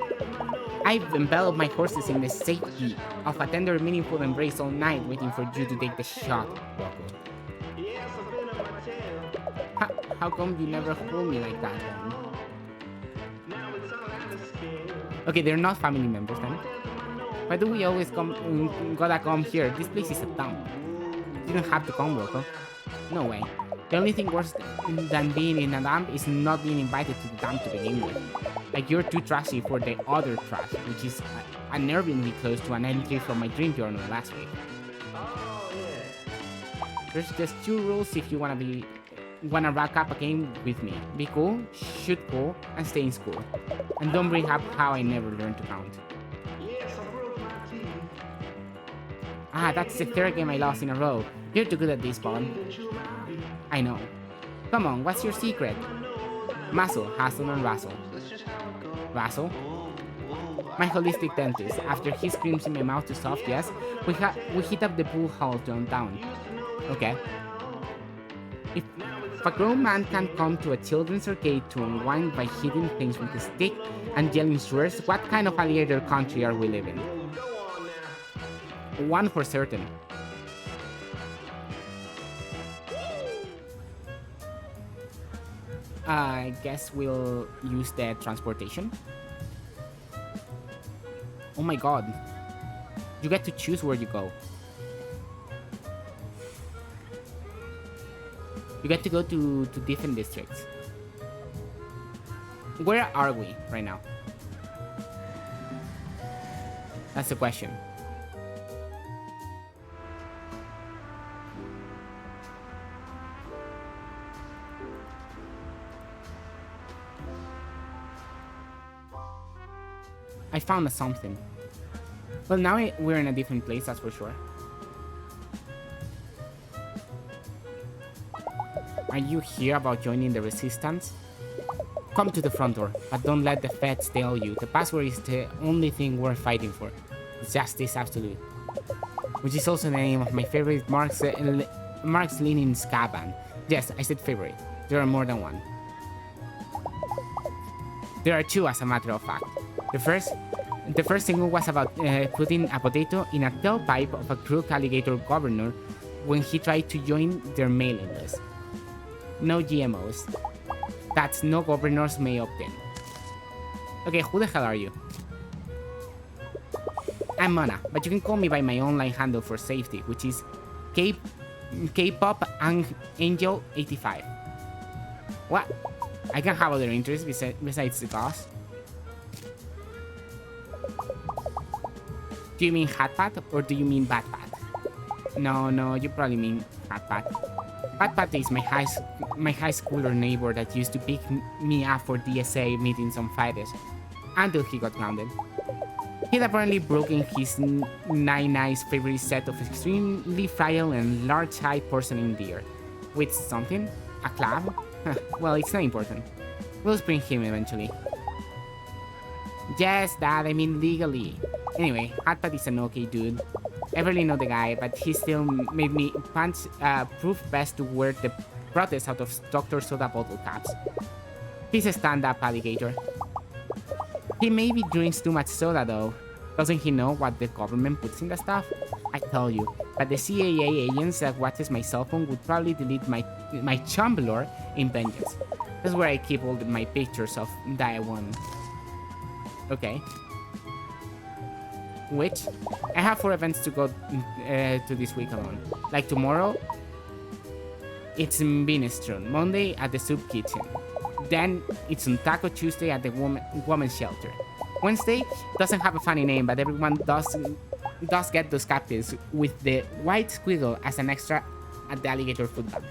I've enveloped my horses in the safety of a tender, meaningful embrace all night, waiting for you to take the shot, Rocco. how come you never hold me like that then? Okay, they're not family members then. Why do we always gotta come here? This place is a dump. You don't have to come, Rocco. No way. The only thing worse than being in a dump is not being invited to the dump to begin with. Like, you're too trashy for the other trash, which is unnervingly close to an entry from my dream journal last week. There's just 2 rules if you wanna rack up a game with me. Be cool, shoot cool, and stay in school. And don't bring up how I never learned to count. Ah, that's the 3rd game I lost in a row. You're too good at this, Bond. I know. Come on, what's your secret? Muscle, hustle, and rustle. Rustle? My holistic dentist. After he screams in my mouth to soft yes, we hit up the pool hall downtown. Okay. If a grown man can come to a children's arcade to unwind by hitting things with a stick and yelling swears, what kind of alligator country are we living? One for certain. I guess we'll use the transportation. Oh my god. You get to choose where you go. You get to go to different districts. Where are we right now? That's the question. I found something. Well, now we're in a different place, that's for sure. Are you here about joining the resistance? Come to the front door, but don't let the feds tell you. The password is the only thing worth fighting for. Justice absolute. Which is also the name of my favorite Marx Lenin ska band. Yes, I said favorite. There are more than one. There are 2, as a matter of fact. The first single was about putting a potato in a tailpipe of a crook alligator governor when he tried to join their mailing list. No GMOs. That's no governors may opt in. Okay, who the hell are you? I'm Mona, but you can call me by my online handle for safety, which is K-pop Angel 85. What? I can have other interests besides the cause. Do you mean Hat Pat or do you mean Bat Pat? No, you probably mean Hat Pat. Bat Pat is my high schooler neighbor that used to pick me up for DSA meetings on Fridays, until he got grounded. He'd apparently broken his Nine-Eyes favorite set of extremely frail and large-eyed porcelain deer. With something? A club? Well, it's not important. We'll bring him eventually. Yes, Dad, I mean legally. Anyway, Hatpat is an okay dude. I barely know the guy, but he still made me proof best to wear the protest out of Dr. Soda bottle caps. He's a stand-up alligator. He maybe drinks too much soda though. Doesn't he know what the government puts in the stuff? I tell you, but the CIA agents that watches my cell phone would probably delete my Tumblr in vengeance. That's where I keep all my pictures of that I won. Okay. Which? I have 4 events to go to this week alone. Like tomorrow, it's in Minestrone. Monday at the soup kitchen. Then it's on Taco Tuesday at the women's shelter. Wednesday doesn't have a funny name, but everyone does get those captives with the white squiggle as an extra at the alligator food bank.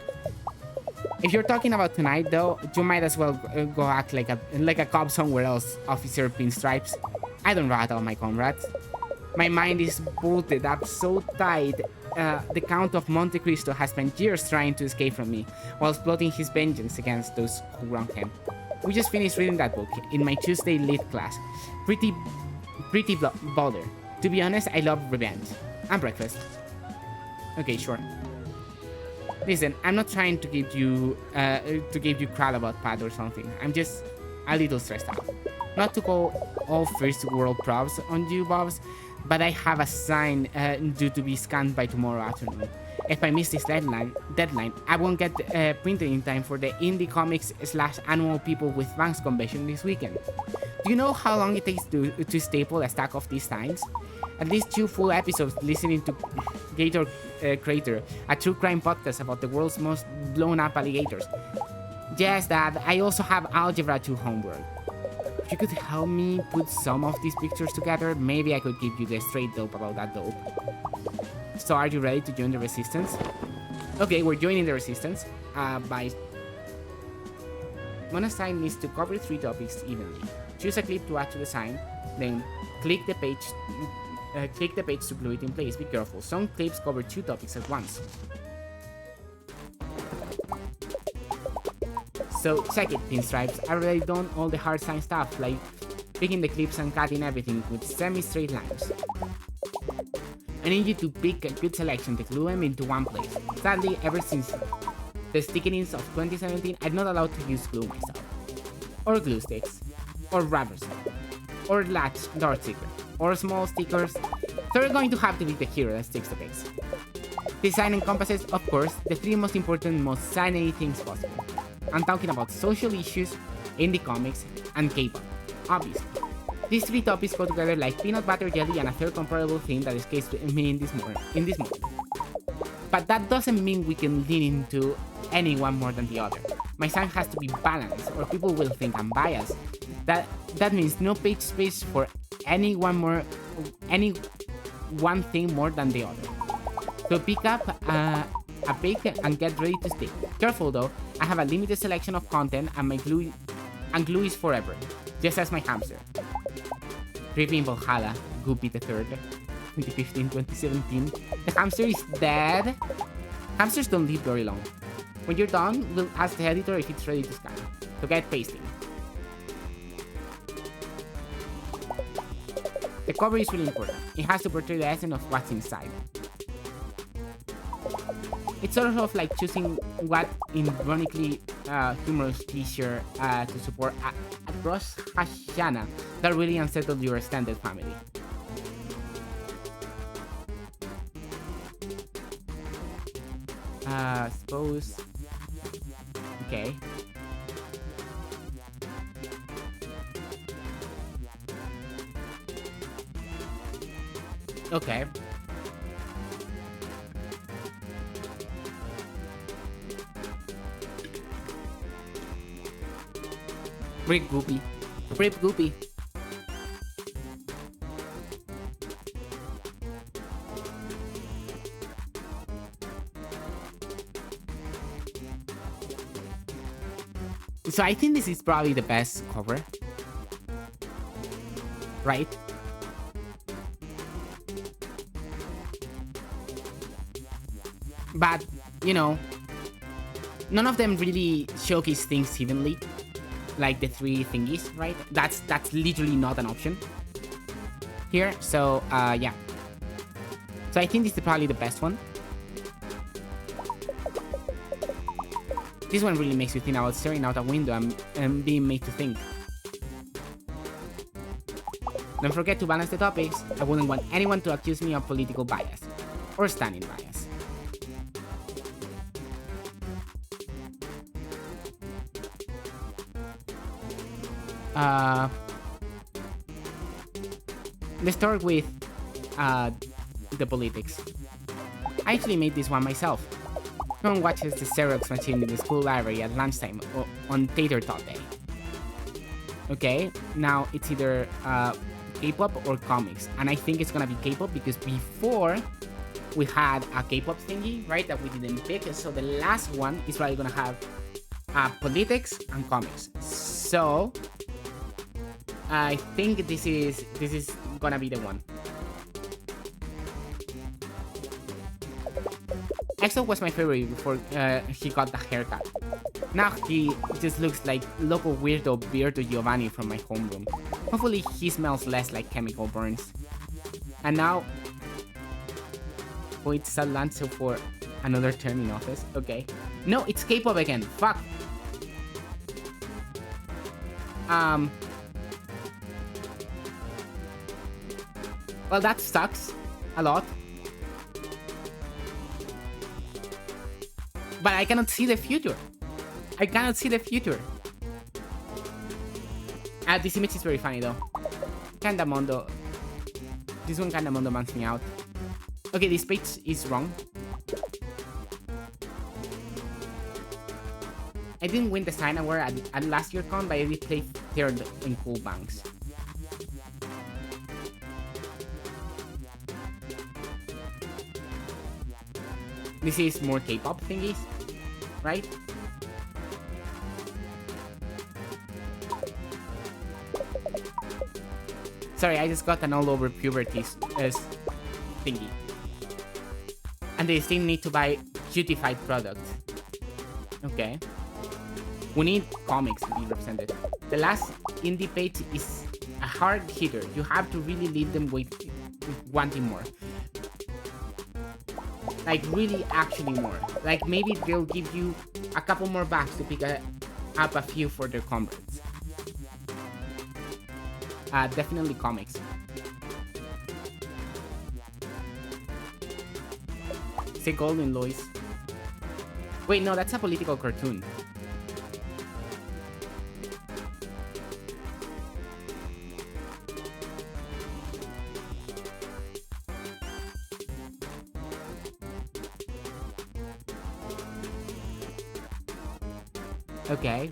If you're talking about tonight, though, you might as well go act like a cop somewhere else, Officer Pinstripes. I don't rat all my comrades. My mind is bolted up so tight. The Count of Monte Cristo has spent years trying to escape from me, while plotting his vengeance against those who wronged him. We just finished reading that book in my Tuesday lit class. Pretty bother. To be honest, I love revenge. And breakfast. Okay, sure. Listen, I'm not trying to give you crap about Pat or something. I'm just a little stressed out. Not to go all first world props on you, Bobs, but I have a sign due to be scanned by tomorrow afternoon. If I miss this deadline, I won't get printed in time for the Indie Comics / Annual People with Banks convention this weekend. Do you know how long it takes to staple a stack of these signs? At least 2 full episodes listening to Gator Crater, a true crime podcast about the world's most blown up alligators. Yes, Dad, I also have Algebra 2 homework. If you could help me put some of these pictures together, maybe I could give you the straight dope about that dope. So are you ready to join the resistance? Okay, we're joining the resistance by... One sign needs to cover 3 topics evenly. Choose a clip to add to the sign, then click the page to glue it in place. Be careful, some clips cover 2 topics at once. So check it, pinstripes. I already done all the hard sign stuff, like picking the clips and cutting everything with semi-straight lines. I need you to pick a good selection to glue them into one place. Sadly, ever since the stickiness of 2017, I'm not allowed to use glue myself. Or glue sticks. Or rubbers. Or dart stickers. Or small stickers. So we're going to have to be the hero that sticks the base. Design encompasses, of course, the 3 most important, most sanity things possible. I'm talking about social issues, indie comics, and K-pop, obviously. These 3 topics go together like peanut butter jelly and a third comparable thing that escapes me in this moment. But that doesn't mean we can lean into any one more than the other. My sign has to be balanced, or people will think I'm biased. That means no page space for any one thing more than the other. So pick up a pick and get ready to stick. Careful though, I have a limited selection of content and my glue is forever, just as my hamster. Creeping Valhalla, Goopy the Third, 2015-2017. The hamster is dead. Hamsters don't live very long. When you're done, we'll ask the editor if it's ready to scan. So get pasting. The cover is really important. It has to portray the essence of what's inside. It's sort of like choosing what ironically humorous t-shirt to support a Rosh Hashanah that really unsettled your extended family. Suppose... Okay. Okay. Rip Goopy. Rip Goopy. So I think this is probably the best cover. Right? But, you know, none of them really showcase things evenly. Like the 3 thingies, right? That's literally not an option here. So, yeah. So I think this is probably the best one. This one really makes you think about staring out a window and being made to think. Don't forget to balance the topics. I wouldn't want anyone to accuse me of political bias or standing bias. Let's start with the politics. I actually made this one myself. No one watches the Xerox machine in the school library at lunchtime on Tater Tot Day. Okay, now it's either K-pop or comics, and I think it's gonna be K-pop because before we had a K-pop thingy, right, that we didn't pick, so the last one is probably gonna have politics and comics. So I think this is gonna be the one. EXO was my favorite before he got the haircut. Now he just looks like local weirdo Beardo Giovanni from my homeroom. Hopefully he smells less like chemical burns. And now... Oh, it's Salanzo for another term in office. Okay. No, it's K-pop again. Fuck. Well, that sucks a lot. But I cannot see the future. I cannot see the future. This image is very funny though. Kinda mondo. This one kinda mondo bans me out. Okay, this page is wrong. I didn't win the sign award at last year's con, but I did play third in Cool Banks. This is more K-pop thingies, right? Sorry, I just got an all over puberty thingy. And they still need to buy cutified products. Okay. We need comics to be represented. The last indie page is a hard hitter. You have to really leave them with wanting more. Like really actually more. Like maybe they'll give you a couple more bucks to pick up a few for their comrades. Definitely comics. Say Golden Lois. Wait, no, that's a political cartoon. Okay.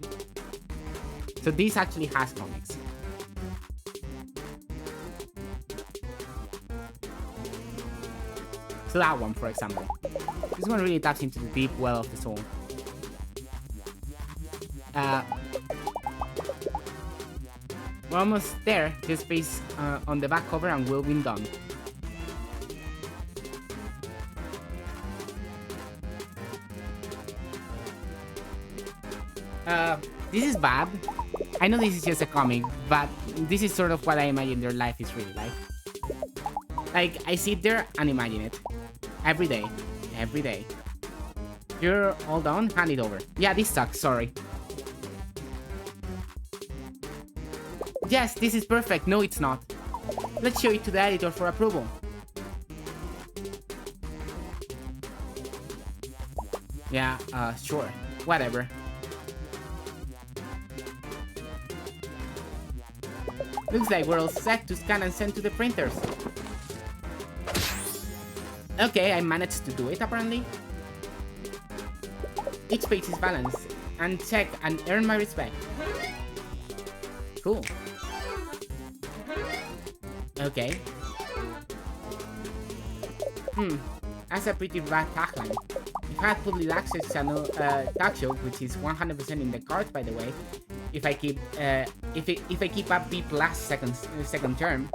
So this actually has comics. So that one, for example. This one really taps into the deep well of the soul. We're almost there. Just space on the back cover and we'll be done. This is bad. I know this is just a comic, but this is sort of what I imagine their life is really like. Like, I sit there and imagine it. Every day. Every day. You're all done? Hand it over. Yeah, this sucks, sorry. Yes, this is perfect. No, it's not. Let's show it to the editor for approval. Yeah, sure. Whatever. Looks like we're all set to scan and send to the printers. Okay, I managed to do it apparently. Each page is balanced. And check and earn my respect. Cool. Okay. That's a pretty bad tagline. If I had public access channel talk show, which is 100% in the cards by the way, if I keep up B+ second term,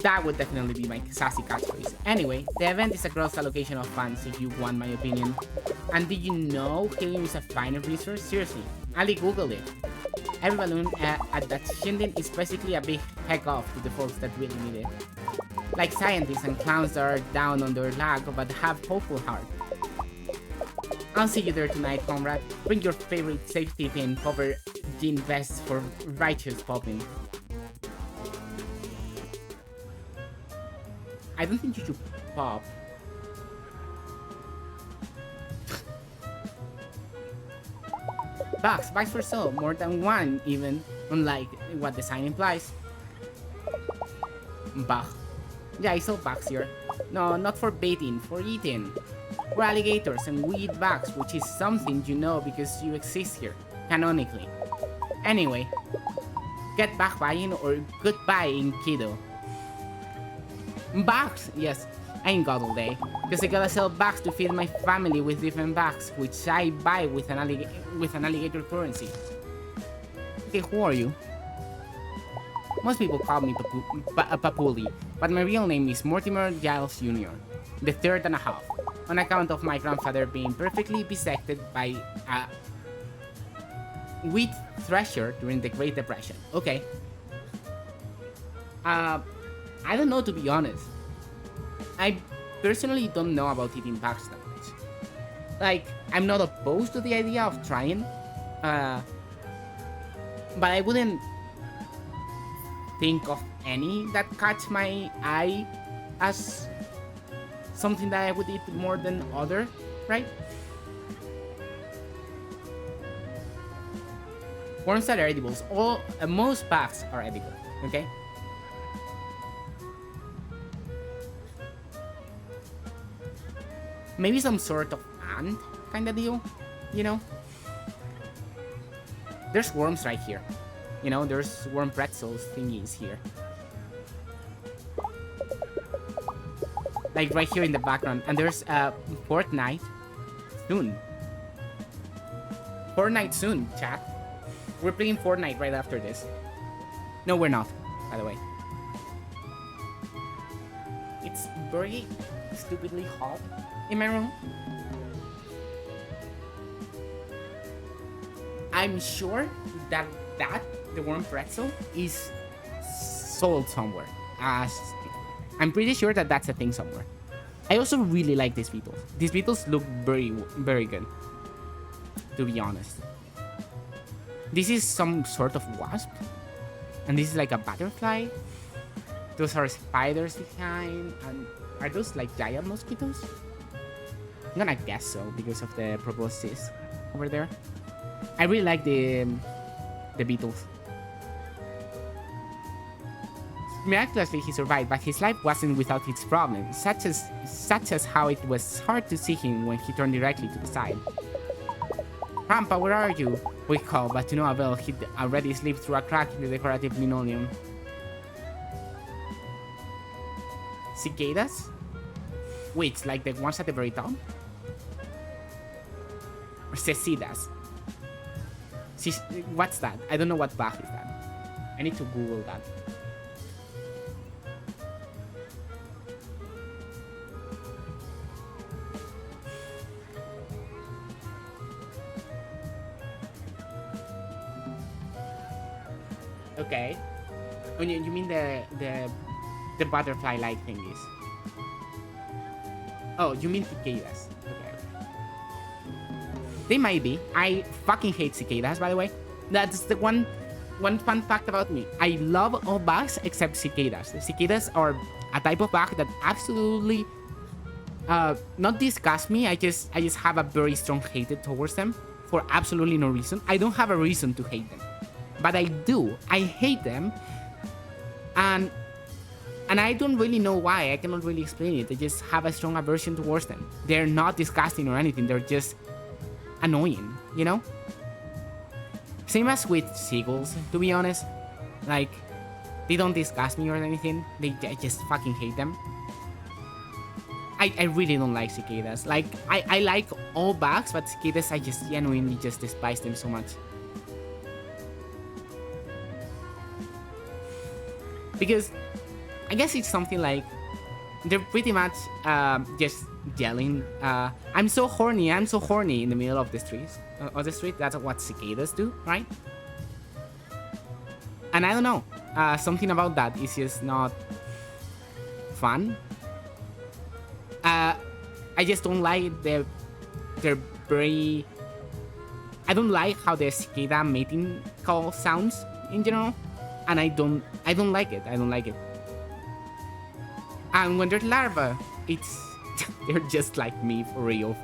that would definitely be my sassy catchphrase. Anyway, the event is a gross allocation of funds if you want my opinion. And did you know helium is a finer resource? Seriously, Ali googled it. Every balloon at that shindig is basically a big heck off to the folks that really need it. Like scientists and clowns that are down on their luck but have hopeful heart. I'll see you there tonight, comrade. Bring your favorite safety pin, cover jean vests for righteous popping. I don't think you should pop. Bucks for sale, more than one even, unlike what the sign implies. Bug. Yeah, I saw bugs here. No, not for baiting, for eating. We're alligators and we eat bugs, which is something you know because you exist here, canonically. Anyway, get back buying or goodbye in kiddo. Bugs! Yes, I ain't got all day, because I gotta sell bugs to feed my family with different bugs, which I buy with an alligator currency. Okay, who are you? Most people call me Papuli, but my real name is Mortimer Giles Jr., the third and a half, on account of my grandfather being perfectly bisected by a wheat thresher during the Great Depression. Okay. I don't know, to be honest. I personally don't know about eating bugs that much. Like, I'm not opposed to the idea of trying, but I wouldn't think of any that catch my eye as something that I would eat more than other, right? Worms are edibles. Most bugs are edible. Okay. Maybe some sort of ant kind of deal, you know? There's worms right here. You know, there's worm pretzels thingies here. Like right here in the background. And there's Fortnite soon. Fortnite soon, chat. We're playing Fortnite right after this. No, we're not, by the way. It's very stupidly hot in my room. I'm sure that the worm pretzel is sold somewhere. I'm pretty sure that that's a thing somewhere. I also really like these beetles. These beetles look very, very good, to be honest. This is some sort of wasp, and this is like a butterfly. Those are spiders behind, and are those like giant mosquitoes? I'm gonna guess so because of the proboscis over there. I really like the beetles. Miraculously, he survived, but his life wasn't without its problems, such as how it was hard to see him when he turned directly to the side. Grandpa, where are you? We called, but to no avail. He'd already slipped through a crack in the decorative linoleum. Cicadas? Wait, like the ones at the very top? Or cecidas? What's that? I don't know what bug is that. I need to Google that. Okay. Oh, you mean the butterfly-like thingies? Oh, you mean cicadas. Okay. They might be. I fucking hate cicadas, by the way. That's the one fun fact about me. I love all bugs except cicadas. The cicadas are a type of bug that absolutely not disgust me. I just have a very strong hatred towards them for absolutely no reason. I don't have a reason to hate them, but I do. I hate them, and I don't really know why. I cannot really explain it. I just have a strong aversion towards them. They're not disgusting or anything. They're just annoying, you know? Same as with seagulls, to be honest. Like, they don't disgust me or anything. I just fucking hate them. I really don't like cicadas. Like, I like all bugs, but cicadas, I just genuinely just despise them so much. Because I guess it's something like they're pretty much just yelling, I'm so horny in the middle of the street. That's what cicadas do, right? And I don't know, something about that is just not fun. I just don't like they're very... I don't like how the cicada mating call sounds in general, and I don't like it. I don't like it. And when they're larvae, it's they're just like me, for real.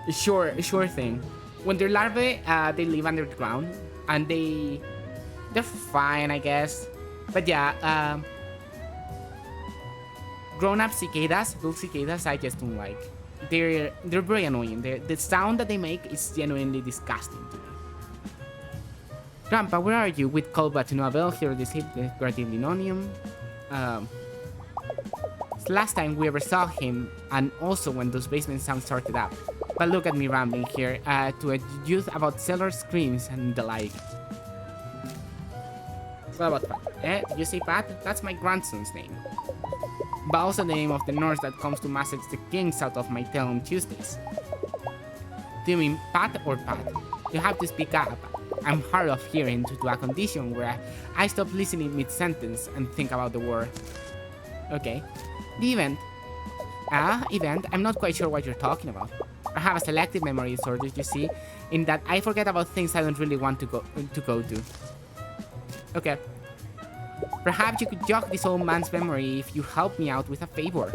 Sure thing. When they're larvae, they live underground, and they're fine, I guess. But yeah, grown-up cicadas, those cicadas, I just don't like. They're very annoying. The sound that they make is genuinely disgusting to me. Grandpa, where are you? With call but to no avail. Here this hit the decorative linoleum. It's the last time we ever saw him, and also when those basement sounds started up. But look at me rambling here to a youth about cellar screams and the like. What about Pat? Did you say Pat? That's my grandson's name. But also the name of the nurse that comes to massage the kinks out of my tail on Tuesdays. Do you mean Pat or Pat? You have to speak up. I'm hard of hearing due to a condition where I stop listening mid-sentence and think about the word. Okay. The event. Event? I'm not quite sure what you're talking about. I have a selective memory disorder, you see, in that I forget about things I don't really want to go to. Okay. Perhaps you could jog this old man's memory if you help me out with a favor.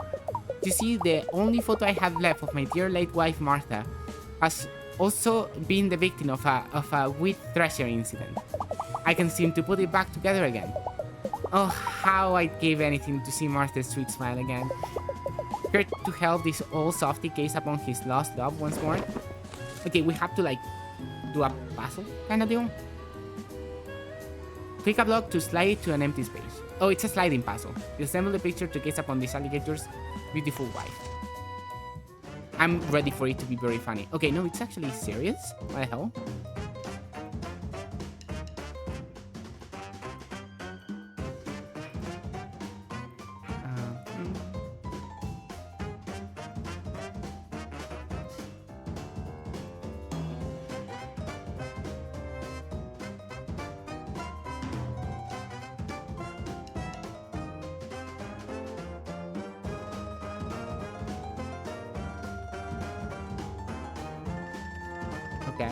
You see, the only photo I have left of my dear late wife Martha also being the victim of a wheat thresher incident. I can seem to put it back together again. Oh, how I'd give anything to see Martha's sweet smile again. Here to help this old softy gaze upon his lost love once more. Okay, we have to like do a puzzle kind of deal. Click a block to slide it to an empty space. Oh, it's a sliding puzzle. You assemble the picture to gaze upon this alligator's beautiful wife. I'm ready for it to be very funny. Okay, no, it's actually serious. What the hell? Okay.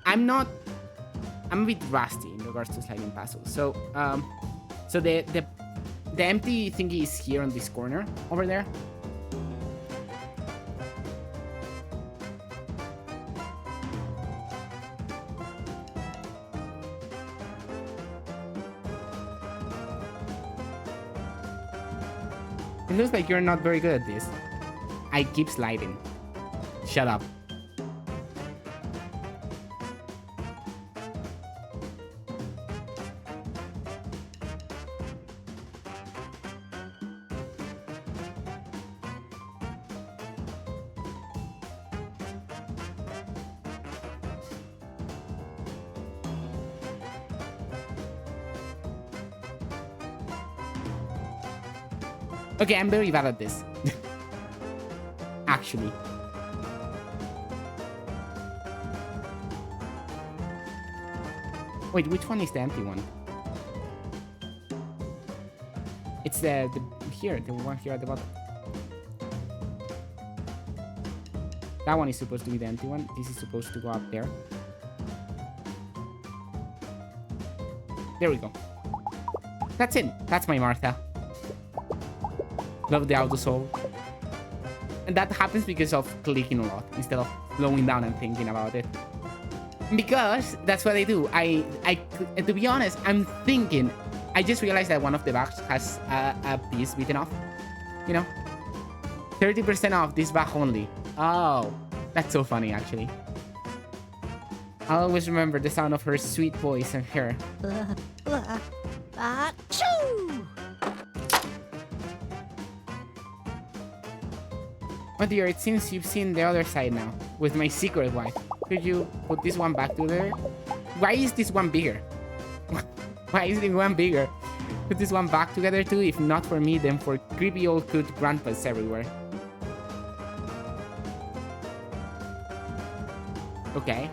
I'm a bit rusty in regards to sliding puzzles. So so the empty thingy is here on this corner over there. It looks like you're not very good at this. I keep sliding. Shut up. Okay, I'm very bad at this. Actually. Wait, which one is the empty one? It's the here, the one here at the bottom. That one is supposed to be the empty one. This is supposed to go up there. There we go. That's it. That's my Martha. Love the auto solve. And that happens because of clicking a lot instead of slowing down and thinking about it. Because that's what I do. I to be honest, I'm thinking. I just realized that one of the bags has a piece bitten off. You know, 30% off this bag only. Oh, that's so funny actually. I'll always remember the sound of her sweet voice and her. Oh dear, it seems you've seen the other side now, with my secret wife. Could you put this one back together? Why is this one bigger? Why is this one bigger? Put this one back together too, if not for me, then for creepy old cute grandpas everywhere. Okay.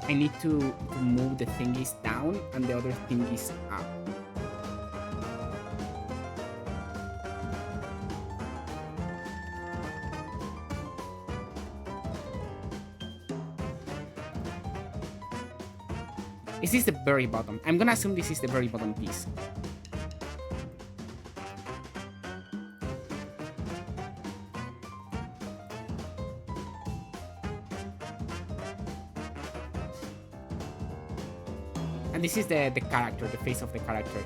I need to move the thingies down and the other thingies up. Is this the very bottom? I'm gonna assume this is the very bottom piece. And this is the character, the face of the character.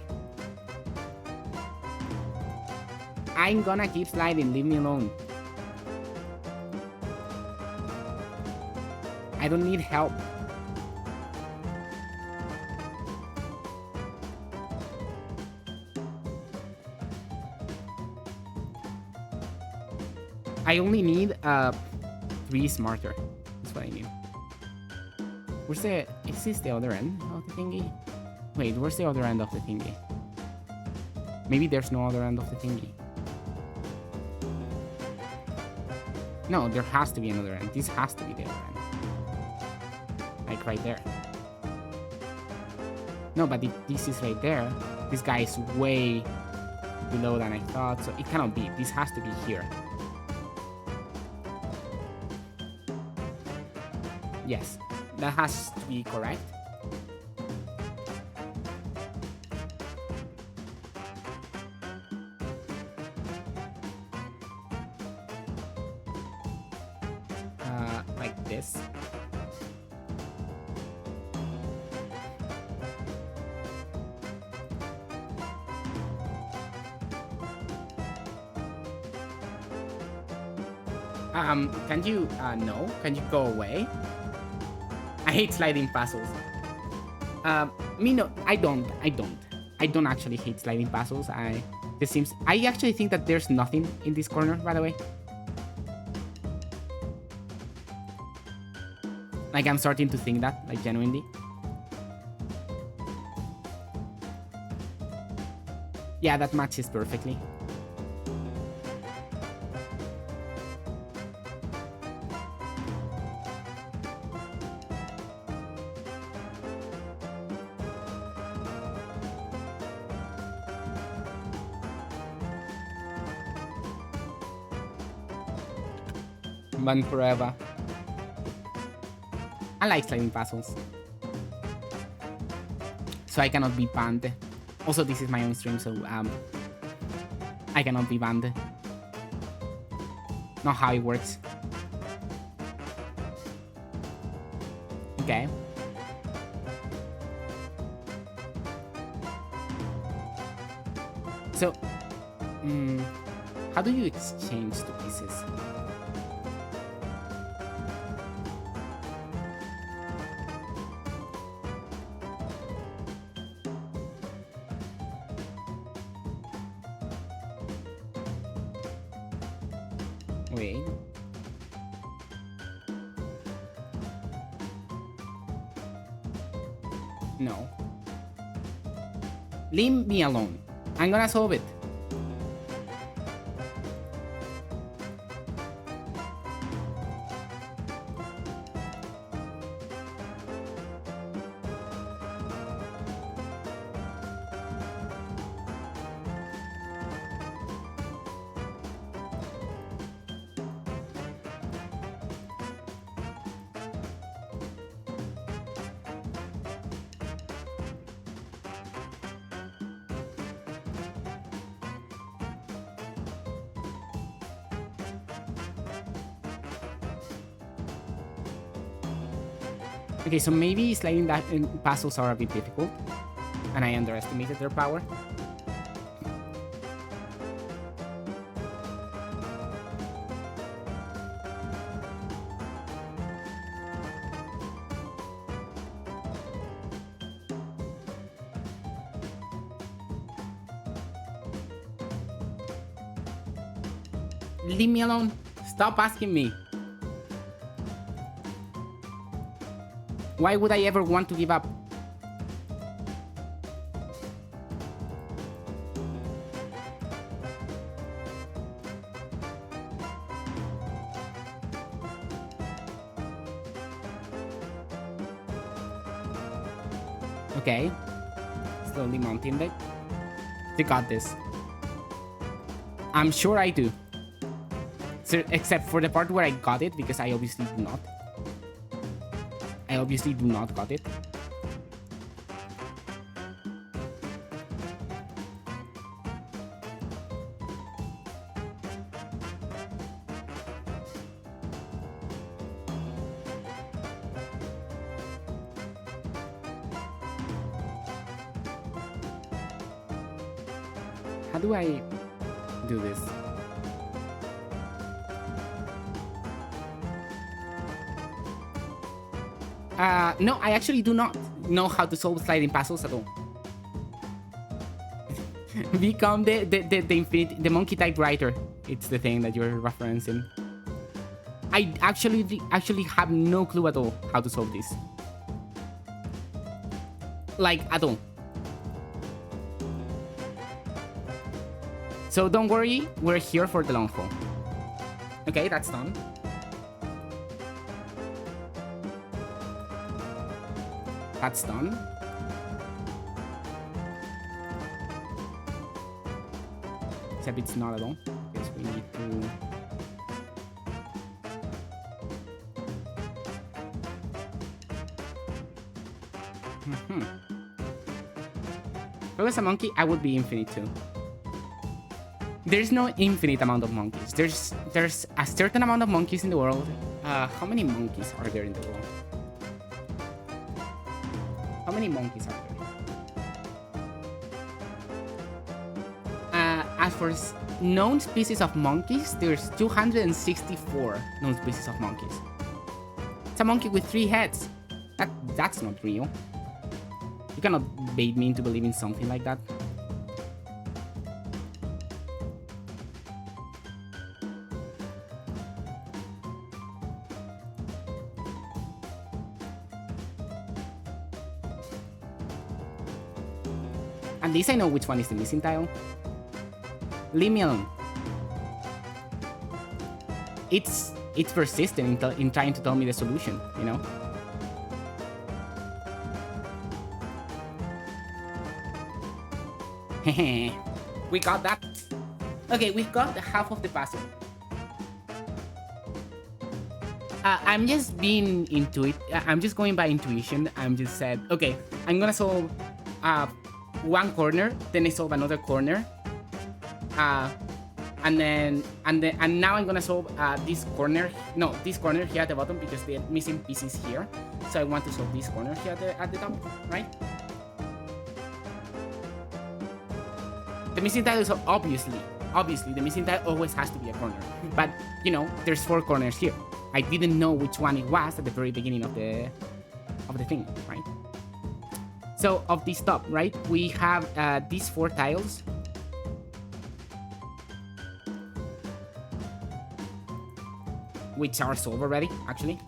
I'm gonna keep sliding, leave me alone. I don't need help. I only need 3 smarter. That's what I need. Where's the... Is this the other end of the thingy? Wait, where's the other end of the thingy? Maybe there's no other end of the thingy. No, there has to be another end. This has to be the other end. Like right there. No, but if this is right there, this guy is way below than I thought, so it cannot be. This has to be here. Yes, that has to be correct. Like this. Can you, no? Can you go away? I hate sliding puzzles. Me no, I don't actually hate sliding puzzles. I actually think that there's nothing in this corner, by the way. Like, I'm starting to think that, like, genuinely. Yeah, that matches perfectly. Banned forever. I like sliding puzzles. So I cannot be banned. Also, this is my own stream, so I cannot be banned. Not how it works. Okay. So, how do you exchange two pieces? Wait. No. Leave me alone. I'm gonna solve it. Okay, so maybe sliding that puzzles are a bit difficult, and I underestimated their power. Leave me alone. Stop asking me. Why would I ever want to give up? Okay. Slowly mounting it. They got this. I'm sure I do. So, except for the part where I got it, because I obviously do not. I obviously do not got it. How do I do this? No, I actually do not know how to solve sliding puzzles at all. Become the monkey typewriter. It's the thing that you're referencing. I actually have no clue at all how to solve this. Like, at all. So don't worry, we're here for the long haul. Okay, that's done. That's done. Except it's not at all. Because we need to... If I was a monkey, I would be infinite too. There's no infinite amount of monkeys. There's a certain amount of monkeys in the world. How many monkeys are there in the world? How many monkeys are there? As for known species of monkeys, there's 264 known species of monkeys. It's a monkey with 3 heads. That's not real. You cannot bait me into believing something like that. At least I know which one is the missing tile. Leave me alone. It's persistent in trying to tell me the solution, you know? We got that. Okay, we got half of the puzzle. I'm just being I'm just going by intuition. I'm just said, okay, I'm gonna solve one corner, then I solve another corner, and now I'm gonna solve this corner. No, this corner here at the bottom because the missing piece is here. So I want to solve this corner here at the top, right? The missing tile is obviously the missing tile always has to be a corner. But you know, there's 4 corners here. I didn't know which one it was at the very beginning of the thing, right? So of this top, right, we have these 4 tiles. Which are solved already, actually.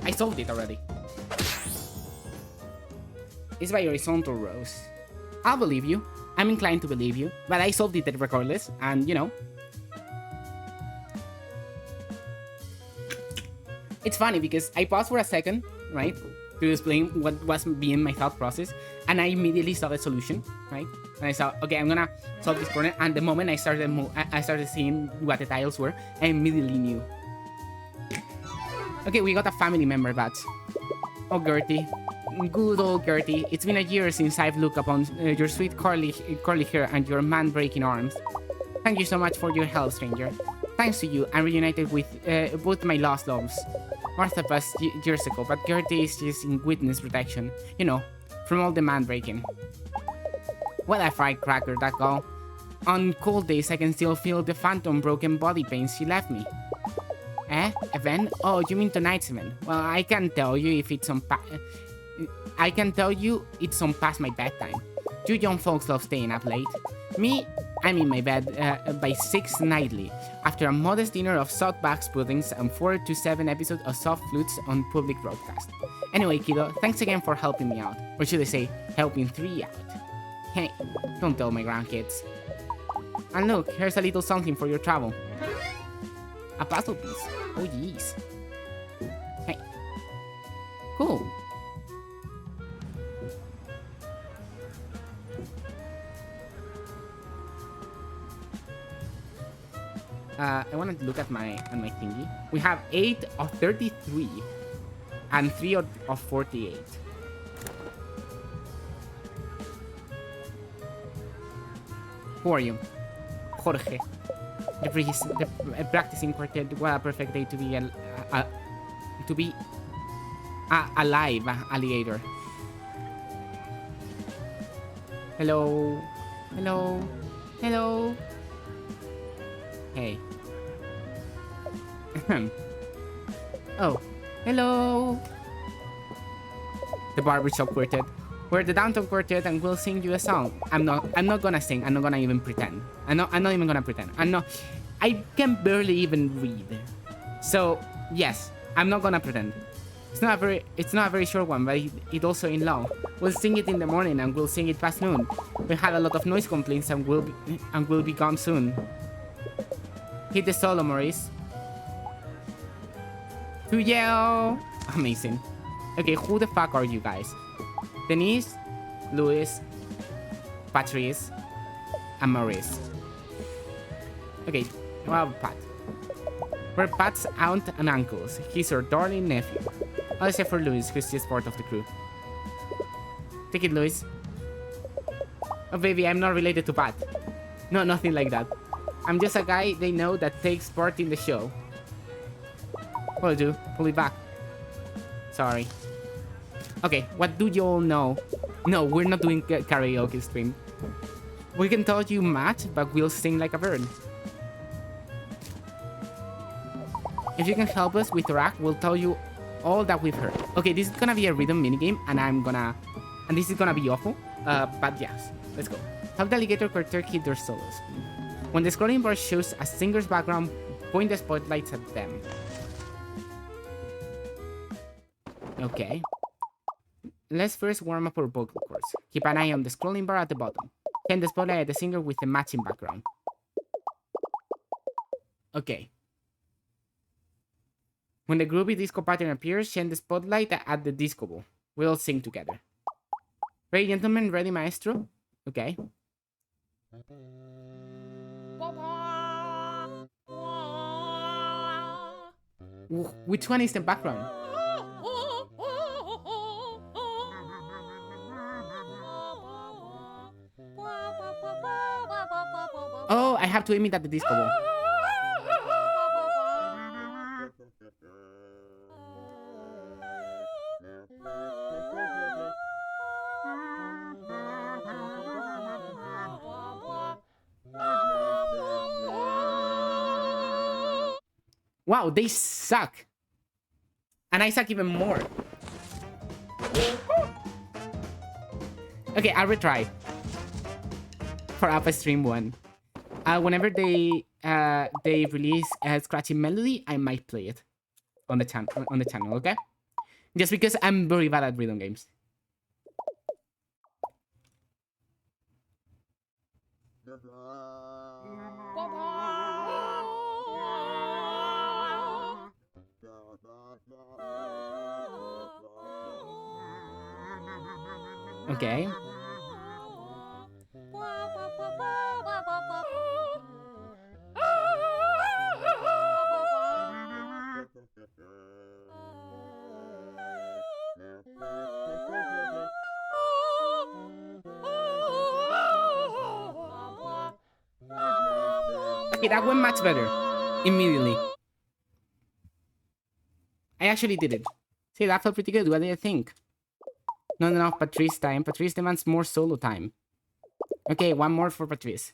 I solved it already. It's by horizontal rows. I'll believe you. I'm inclined to believe you, but I solved it regardless, and you know. It's funny because I paused for a second, right, to explain what was being my thought process, and I immediately saw the solution, right? And I saw, okay, I'm gonna solve this corner, and the moment I started seeing what the tiles were, I immediately knew. Okay, we got a family member badge. Oh, Gertie. Good old Gertie. It's been a year since I've looked upon your sweet curly hair and your man-breaking arms. Thank you so much for your help, stranger. Thanks to you, I'm reunited with both my lost loves. Martha passed years ago, but Gertie is just in witness protection. You know, from all the man-breaking. What a firecracker, that girl. On cold days, I can still feel the phantom broken body pains she left me. Eh? Event? Oh, you mean tonight's event? Well, I can tell you if it's on past my bedtime. You young folks love staying up late. Me, I'm in my bed by 6 nightly, after a modest dinner of saltback puddings and 4 to 7 episodes of soft flutes on public broadcast. Anyway, kiddo, thanks again for helping me out. Or should I say, helping 3 out. Hey, don't tell my grandkids. And look, here's a little something for your travel. A puzzle piece. Oh, jeez. Hey. Cool. I wanted to look at my thingy. We have 8 of 33 and 3 of 48. Who are you? Jorge. The practicing quartet. What a perfect day to be alive, alligator. Hello. Hello. Hello. Hey. Oh, hello. The barbershop quartet. We're the downtown quartet and we'll sing you a song. I'm not gonna sing. I'm not gonna even pretend. I'm not even gonna pretend. I can barely even read. So yes, I'm not gonna pretend. It's not a very short one, but it also ain't long. We'll sing it in the morning and we'll sing it past noon. We had a lot of noise complaints and we'll be gone soon. Hit the solo, Maurice. To yell. Amazing. Okay, who the fuck are you guys? Denise, Luis, Patrice, and Maurice. Okay, well, Pat. We're Pat's aunt and uncles. He's her darling nephew. All except for Luis, who's just part of the crew. Take it, Luis. Oh, baby, I'm not related to Pat. No, nothing like that. I'm just a guy they know that takes part in the show. Will do. Pull it back. Sorry. Okay, what do you all know? No, we're not doing karaoke stream. We can tell you Matt, but we'll sing like a bird. If you can help us with Rack, we'll tell you all that we've heard. Okay, this is gonna be a rhythm minigame, and this is gonna be awful. But yes, let's go. Help the alligator quartet hit their solos. When the scrolling bar shows a singer's background, point the spotlights at them. Okay. Let's first warm up our vocal cords. Keep an eye on the scrolling bar at the bottom. Shine the spotlight at the singer with the matching background. Okay. When the groovy disco pattern appears, shine the spotlight at the disco ball. We'll sing together. Ready, gentlemen? Ready, maestro? Okay. Which one is the background? Oh, I have to aim it at the disco ball. Wow, they suck. And I suck even more. Okay, I'll retry. For Alpha Stream 1. Whenever they release a scratchy melody, I might play it on the channel, okay? Just because I'm very bad at rhythm games. Okay. Okay, that went much better. Immediately. I actually did it. See, that felt pretty good. What do you think? No, Patrice time. Patrice demands more solo time. Okay, one more for Patrice.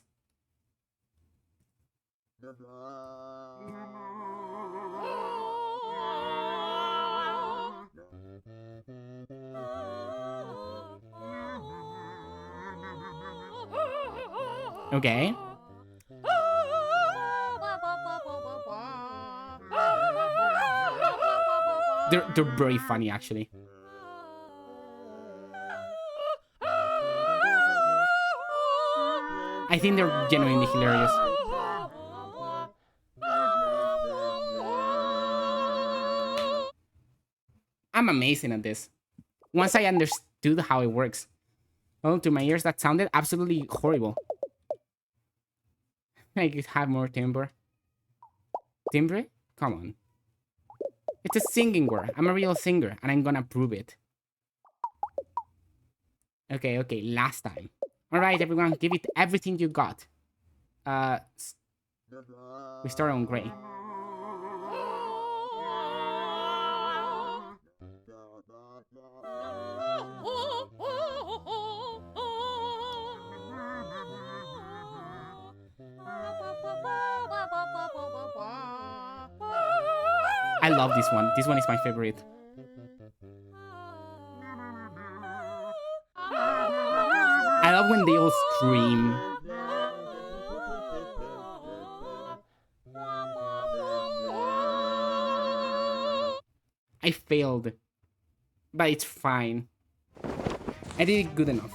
Okay. They're very funny, actually. I think they're genuinely hilarious. I'm amazing at this. Once I understood how it works. Well, to my ears, that sounded absolutely horrible. I could have more timbre. Timbre? Come on. It's a singing word. I'm a real singer, and I'm gonna prove it. Okay, last time. Alright, everyone, give it everything you got. We start on Gray. I love this one. This one is my favorite. I love when they all scream. I failed. But it's fine. I did it good enough.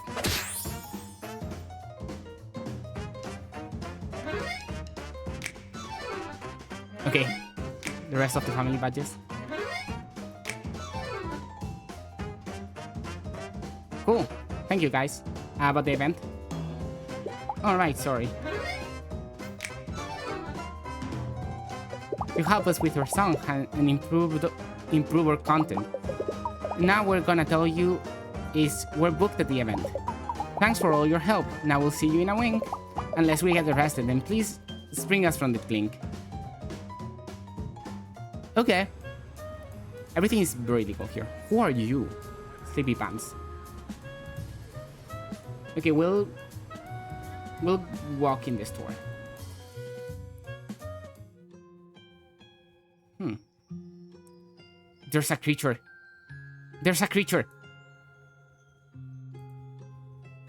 Okay, the rest of the family badges. Cool. Thank you guys. About the event. Alright, sorry. You help us with our song and improve our content. Now we're gonna tell you is we're booked at the event. Thanks for all your help. Now we'll see you in a wink. Unless we get arrested, then please spring us from the clink. Okay. Everything is very legal here. Who are you? Sleepy Pants. Okay, we'll walk in the store. There's a creature. There's a creature.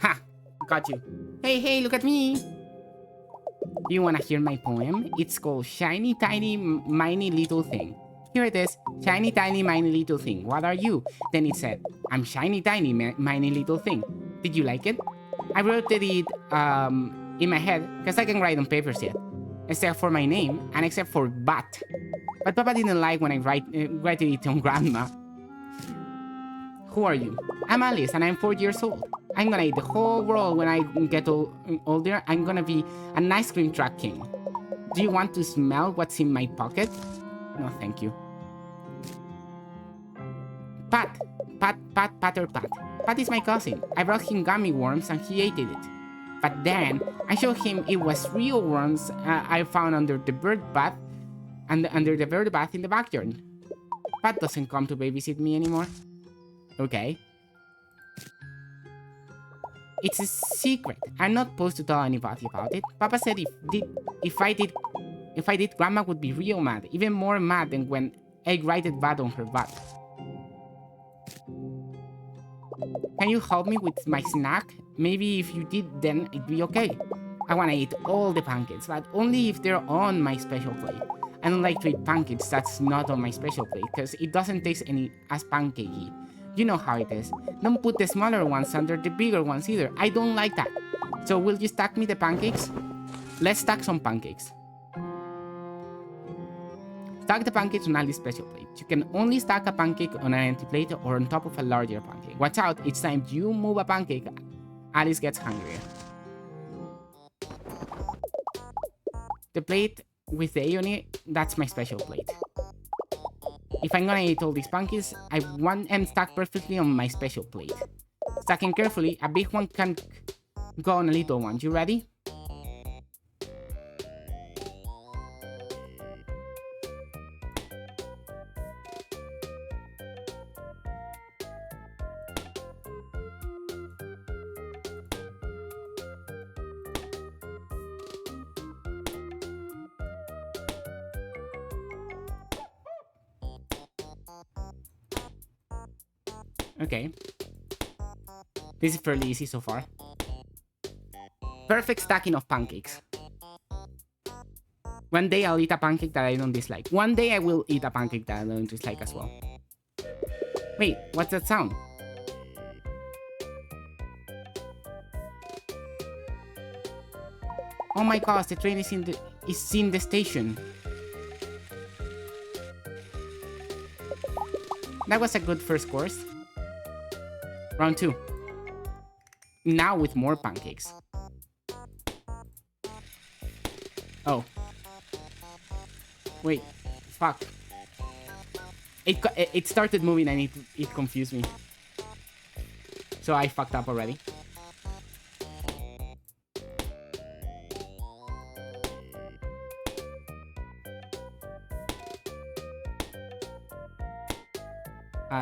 Ha! Got you. Hey, hey, look at me. Do you want to hear my poem? It's called Shiny Tiny Miny Little Thing. Here it is. Shiny Tiny Miny Little Thing. What are you? Then it said, I'm Shiny Tiny Miny Little Thing. Did you like it? I wrote it in my head because I can write on papers yet. Except for my name and except for Bat. But Papa didn't like when I write it on Grandma. Who are you? I'm Alice and I'm 4 years old. I'm gonna eat the whole world when I get older. I'm gonna be an ice cream truck king. Do you want to smell what's in my pocket? No, thank you. Pat. Pat is my cousin. I brought him gummy worms and he ate it. But then I showed him it was real worms I found under the bird bath and under the bird bath in the backyard. Pat doesn't come to babysit me anymore. Okay. It's a secret. I'm not supposed to tell anybody about it. Papa said if I did, Grandma would be real mad, even more mad than when egg righted Bat on her butt. Can you help me with my snack? Maybe if you did, then it'd be okay. I wanna eat all the pancakes, but only if they're on my special plate. I don't like to eat pancakes that's not on my special plate, because it doesn't taste any as pancakey. You know how it is. Don't put the smaller ones under the bigger ones either. I don't like that. So will you stack me the pancakes? Let's stack some pancakes. Stack the pancakes on Alice's special plate. You can only stack a pancake on an empty plate or on top of a larger pancake. Watch out, each time you move a pancake, Alice gets hungrier. The plate with the A on it, that's my special plate. If I'm gonna eat all these pancakes, I want them stacked perfectly on my special plate. Stacking carefully, a big one can go on a little one. You ready? Okay. This is fairly easy so far. Perfect stacking of pancakes. One day I'll eat a pancake that I don't dislike. One day I will eat a pancake that I don't dislike as well. Wait, what's that sound? Oh my gosh, the train is in the station. That was a good first course. Round 2. Now with more pancakes. Oh. Wait. Fuck. It started moving and it confused me. So I fucked up already.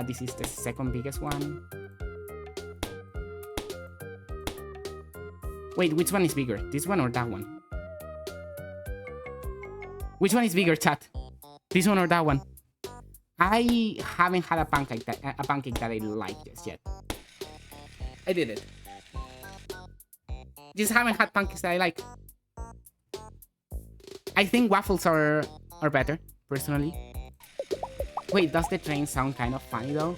This is the second biggest one. Wait, which one is bigger? This one or that one? Which one is bigger, chat? This one or that one? I haven't had a pancake that I like just yet. I did it. Just haven't had pancakes that I like. I think waffles are better, personally. Wait, does the train sound kind of funny though?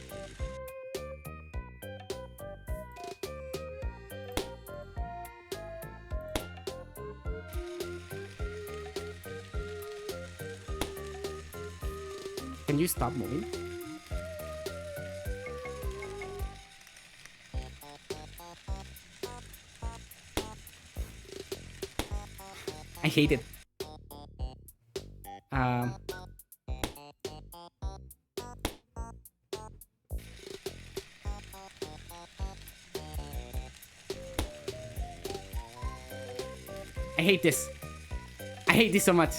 Can you stop moving? I hate it. I hate this. I hate this so much.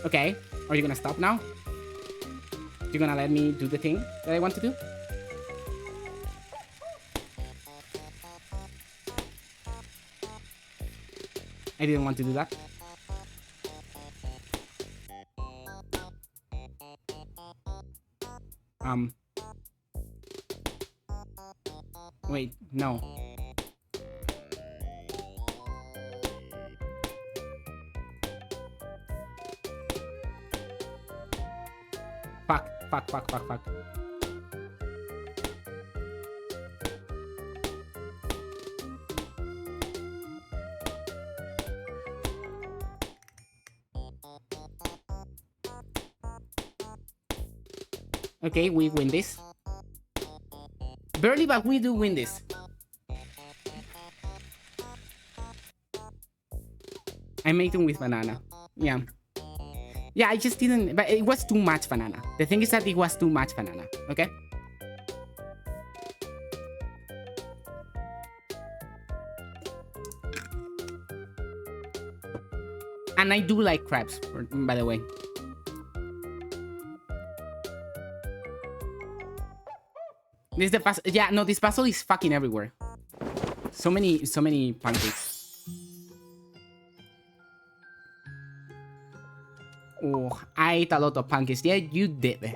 Okay, are you gonna stop now? You gonna let me do the thing that I want to do? I didn't want to do that. Wait, no. Fuck. Okay, we win this. Barely, but we do win this. I made them with banana. Yeah. Yeah, I just didn't... But it was too much banana. The thing is that it was too much banana. Okay? And I do like crabs, by the way. This is the puzzle. Yeah, no, this puzzle is fucking everywhere. So many pancakes. Oh, I ate a lot of pancakes. Yeah, you did.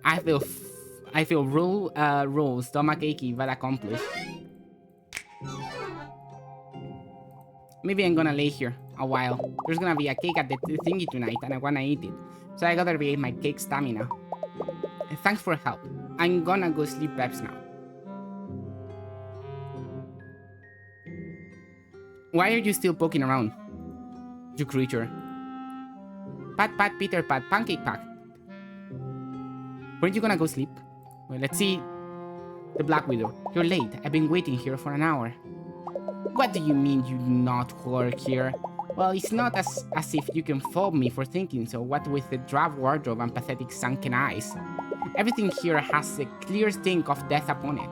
I feel roll, stomach achy, but accomplished. Maybe I'm gonna lay here a while. There's gonna be a cake at the thingy tonight, and I wanna eat it. So I gotta regain my cake stamina. Thanks for help. I'm gonna go sleep peps now. Why are you still poking around, you creature? Pat, Peter, Pat, pancake pack. Weren't you gonna go sleep? Well, let's see. The Black Widow. You're late. I've been waiting here for an hour. What do you mean you do not work here? Well, it's not as if you can fault me for thinking so, what with the drab wardrobe and pathetic sunken eyes. Everything here has a clear stink of death upon it.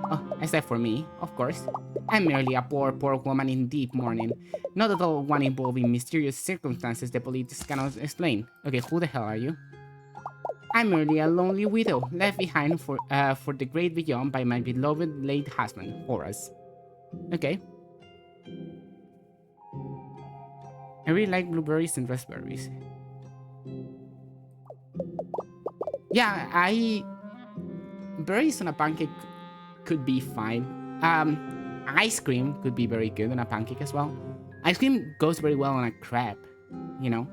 Oh, except for me, of course. I'm merely a poor woman in deep mourning. Not at all one involving mysterious circumstances the police cannot explain. Okay, who the hell are you? I'm merely a lonely widow, left behind for the great beyond by my beloved late husband, Horace. Okay. I really like blueberries and raspberries. Yeah, berries on a pancake could be fine. Ice cream could be very good on a pancake as well. Ice cream goes very well on a crepe, you know.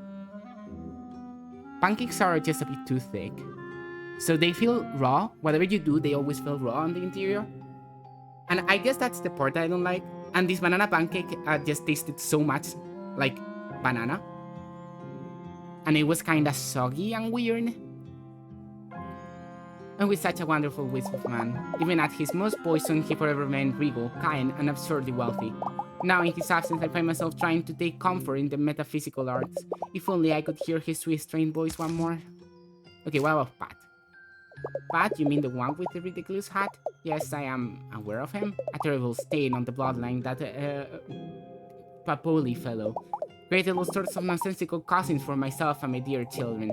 Pancakes are just a bit too thick. So they feel raw. Whatever you do, they always feel raw on the interior. And I guess that's the part I don't like. And this banana pancake just tasted so much like banana. And it was kind of soggy and weird. And with such a wonderful wistful man, even at his most poisoned, he forever remained regal, kind, and absurdly wealthy. Now in his absence, I find myself trying to take comfort in the metaphysical arts. If only I could hear his sweet, strained voice one more. Okay, what about Pat? Pat, you mean the one with the ridiculous hat? Yes, I am aware of him. A terrible stain on the bloodline, that Papoli fellow. Created all sorts of nonsensical cousins for myself and my dear children.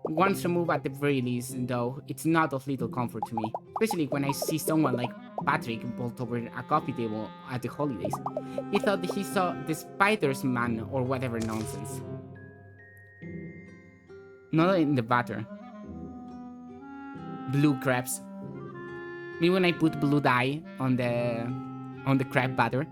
Once removed at the very least, though, it's not of little comfort to me. Especially when I see someone like Patrick bolt over a coffee table at the holidays. He thought that he saw the Spider's Man or whatever nonsense. Not in the batter. Blue crepes. Maybe when I put blue dye on the crepe batter.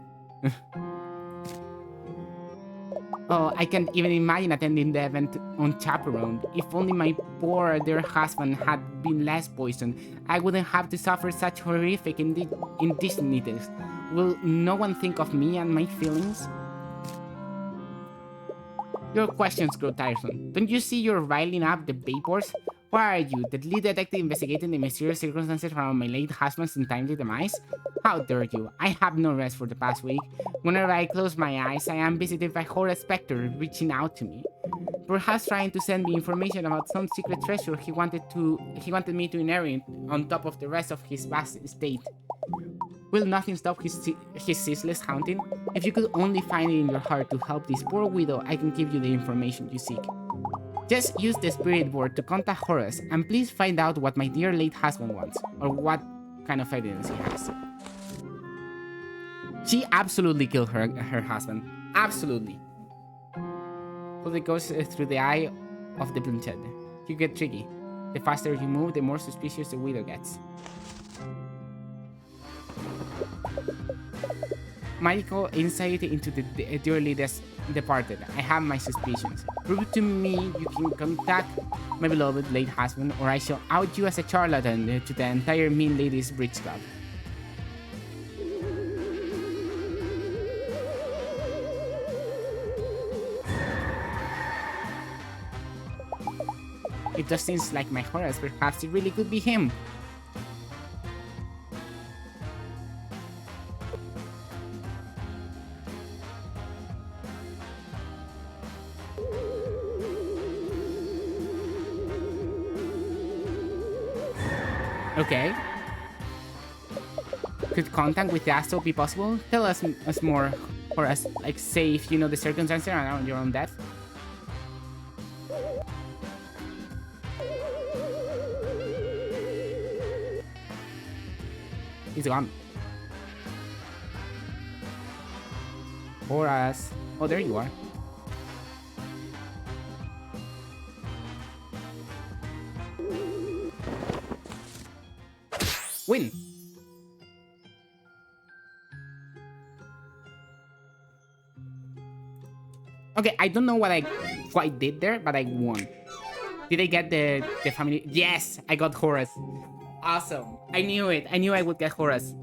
Oh, I can't even imagine attending the event unchaperoned. If only my poor dear husband had been less poisoned, I wouldn't have to suffer such horrific indignities. Will no one think of me and my feelings? Your questions grow tiresome. Don't you see you're riling up the vapors? Why are you, the lead detective investigating the mysterious circumstances around my late husband's untimely demise? How dare you? I have no rest for the past week. Whenever I close my eyes, I am visited by horror specter reaching out to me. Perhaps trying to send me information about some secret treasure he wanted me to inherit on top of the rest of his vast estate. Will nothing stop his ceaseless haunting? If you could only find it in your heart to help this poor widow, I can give you the information you seek. Just use the spirit board to contact Horace, and please find out what my dear late husband wants, or what kind of evidence he has. She absolutely killed her husband. Absolutely. But it goes through the eye of the bloodshed. You get tricky. The faster you move, the more suspicious the widow gets. Magical insight into the dearly departed. I have my suspicions. Prove to me you can contact my beloved late husband, or I shall out you as a charlatan to the entire Mean Ladies Bridge Club. It just seems like my Horace. Perhaps it really could be him. Okay. Could contact with the Astro be possible? Tell us more, Horace. Like, say if you know the circumstances around your own death. He's gone. Horace. Oh, there you are. Win. Okay, I don't know what I quite did there, but I won. Did I get the family? Yes, I got Horace. Awesome. I knew it. I knew I would get Horace.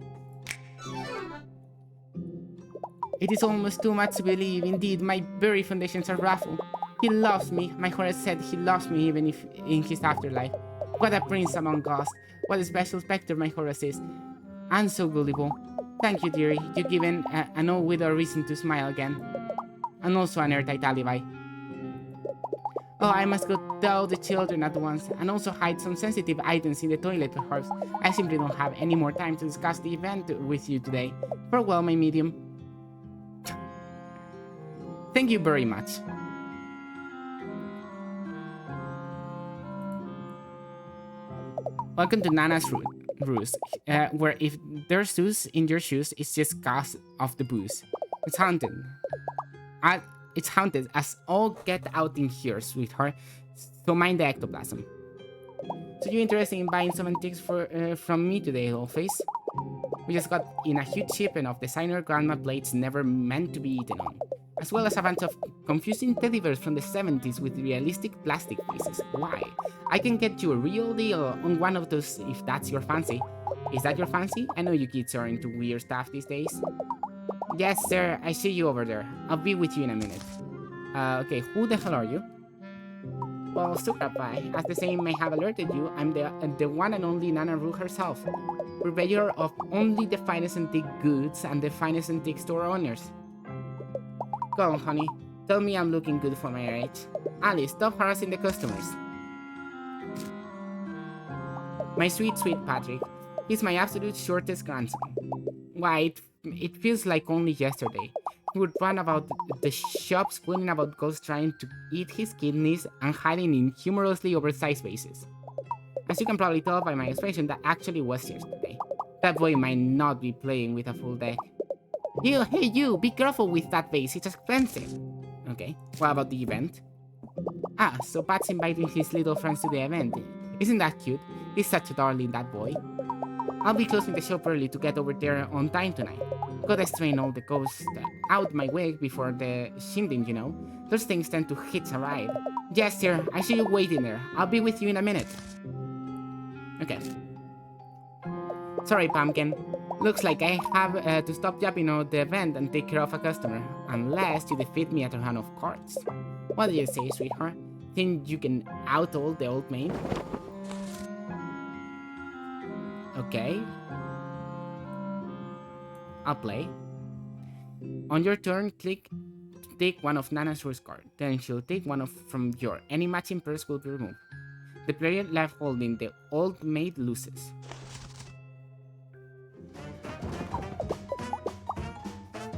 It is almost too much to believe. Indeed, my very foundations are ruffled. He loves me. My Horace said he loves me even if in his afterlife. What a prince among ghosts. What a special specter my Horace is. I'm so gullible. Thank you, dearie. You've given an old widow a reason to smile again. And also an airtight alibi. Oh, I must go tell the children at once, and also hide some sensitive items in the toilet perhaps. I simply don't have any more time to discuss the event with you today. Farewell, my medium. Thank you very much. Welcome to Nana's Roost, where if there's shoes in your shoes, it's just cause of the booze. It's haunted. It's haunted as all get out in here, sweetheart. So mind the ectoplasm. So you interested in buying some antiques from me today, Dollface? We just got in a huge shipment of designer grandma plates never meant to be eaten on, as well as a bunch of confusing teddy bears from the 70s with realistic plastic faces. Why? I can get you a real deal on one of those if that's your fancy. Is that your fancy? I know you kids are into weird stuff these days. Yes, sir. I see you over there. I'll be with you in a minute. Okay, who the hell are you? Well, Super Pie, as the saying may have alerted you, I'm the one and only Nana Roo herself, purveyor of only the finest antique goods and the finest antique store owners. Go on, honey. Tell me I'm looking good for my age. Alice, stop harassing the customers. My sweet, sweet Patrick. He's my absolute shortest grandson. Why, it feels like only yesterday. He would run about the shop squealing about ghosts trying to eat his kidneys and hiding in humorously oversized vases. As you can probably tell by my expression, that actually was yesterday. That boy might not be playing with a full deck. You, hey you, be careful with that vase, it's expensive. Okay, what about the event? Ah, so Pat's inviting his little friends to the event. Isn't that cute? He's such a darling, that boy. I'll be closing the shop early to get over there on time tonight. Gotta strain all the ghosts out my way before the shindig, you know. Those things tend to hitch a ride. Yes, sir, I see you waiting there. I'll be with you in a minute. Okay. Sorry, Pumpkin. Looks like I have to stop yapping at the event and take care of a customer. Unless you defeat me at a round of cards. What do you say, sweetheart? Think you can out-old the old maid? Okay. I'll play. On your turn, click to take one of Nana's rose card. Then she'll take one from your. Any matching pairs will be removed. The player left holding the old maid loses.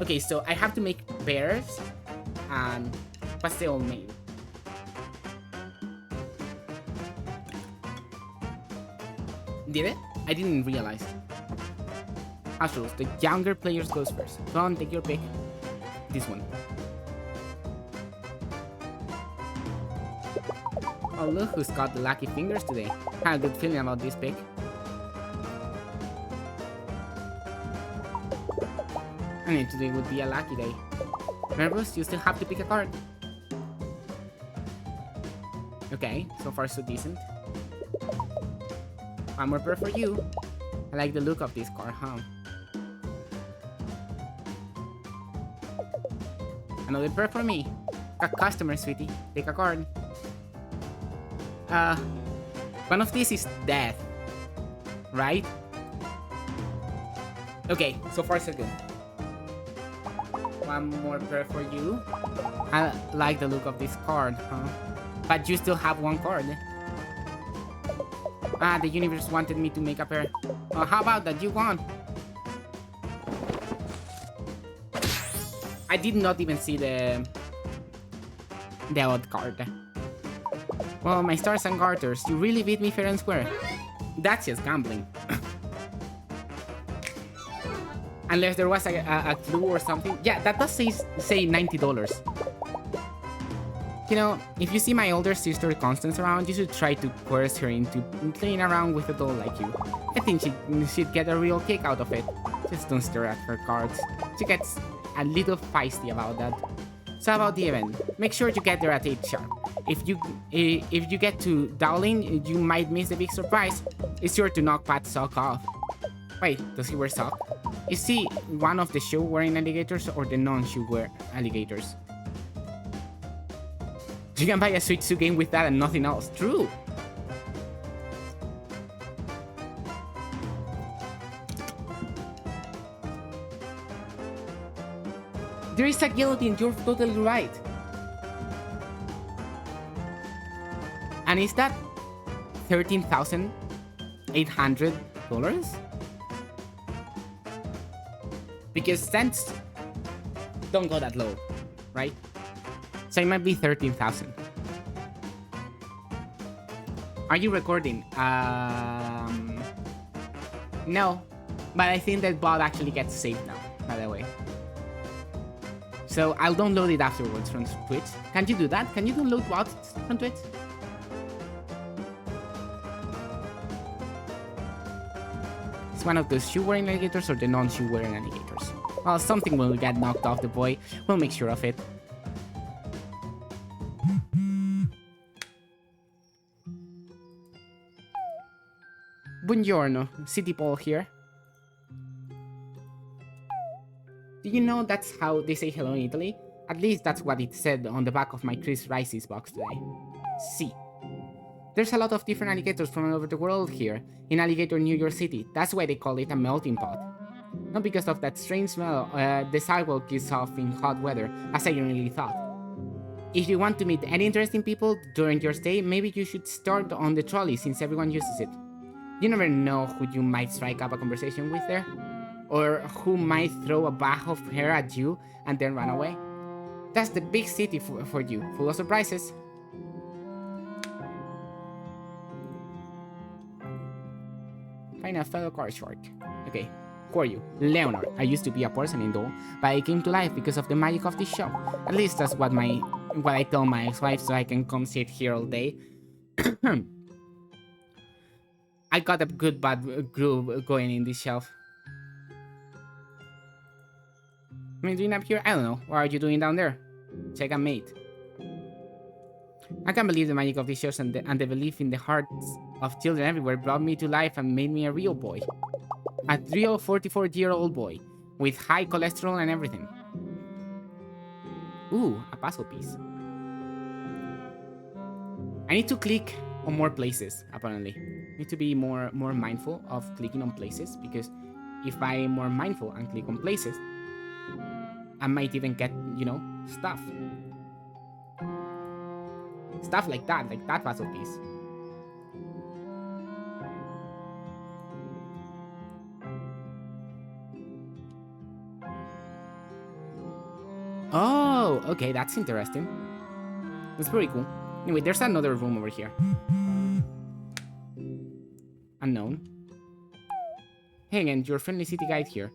Okay, so I have to make pairs and what's the old maid? Did it? I didn't realize. As rules, the younger players goes first. Go on, take your pick. This one. Oh, look who's got the lucky fingers today. Had a good feeling about this pick. I mean, today would be a lucky day. Nervous? You still have to pick a card. Okay, so far so decent. One more pair for you. I like the look of this card, huh? Another pair for me. A customer, sweetie. Take a card. One of these is death. Right? Okay, so far so good. One more pair for you. I like the look of this card, huh? But you still have one card. Ah, the universe wanted me to make a pair. Oh, how about that? You won. I did not even see the odd card. Well, my stars and garters, you really beat me fair and square. That's just gambling. Unless there was a clue or something. Yeah, that does say $90. You know, if you see my older sister Constance around, you should try to coerce her into playing around with a doll like you. I think she'd get a real kick out of it. Just don't stare at her cards. She gets a little feisty about that. So about the event, make sure you get there at 8 sharp. If you get to Dowling, you might miss the big surprise. It's sure to knock Pat's sock off. Wait, does he wear sock? Is he one of the shoe wearing alligators or the non-shoe wear alligators? You can buy a Switch 2 game with that and nothing else. True. There is a guillotine, you're totally right. And is that $13,800? Because cents don't go that low, right? So it might be 13,000. Are you recording? No, but I think that VOD actually gets saved now, by the way. So I'll download it afterwards from Twitch. Can you do that? Can you download VODs from Twitch? It's one of those shoe-wearing alligators or the non-shoe-wearing alligators. Well, something will get knocked off the boy. We'll make sure of it. Buongiorno, City Paul here. Do you know that's how they say hello in Italy? At least that's what it said on the back of my Chris Rice's box today. See. There's a lot of different alligators from all over the world here, in Alligator, New York City. That's why they call it a melting pot. Not because of that strange smell the sidewalk gives off in hot weather, as I really thought. If you want to meet any interesting people during your stay, maybe you should start on the trolley since everyone uses it. You never know who you might strike up a conversation with there, or who might throw a bag of hair at you and then run away. That's the big city for you, full of surprises. Find a fellow card shark. Okay, who are you? Leonard. I used to be a porcelain doll, but I came to life because of the magic of this shop. At least that's what I tell my ex-wife, so I can come sit here all day. I got a good bad groove going in this shelf. What am I doing up here? I don't know. What are you doing down there? Check a mate. I can't believe the magic of these shows and the belief in the hearts of children everywhere brought me to life and made me a real boy. A real 44-year-old boy, with high cholesterol and everything. Ooh, a puzzle piece. I need to click on more places, apparently. I need to be more mindful of clicking on places, because if I'm more mindful and click on places, I might even get, you know, stuff. Stuff like that puzzle piece. Oh, okay, that's interesting. That's pretty cool. Anyway, there's another room over here. Unknown. Hey again, your friendly city guide here.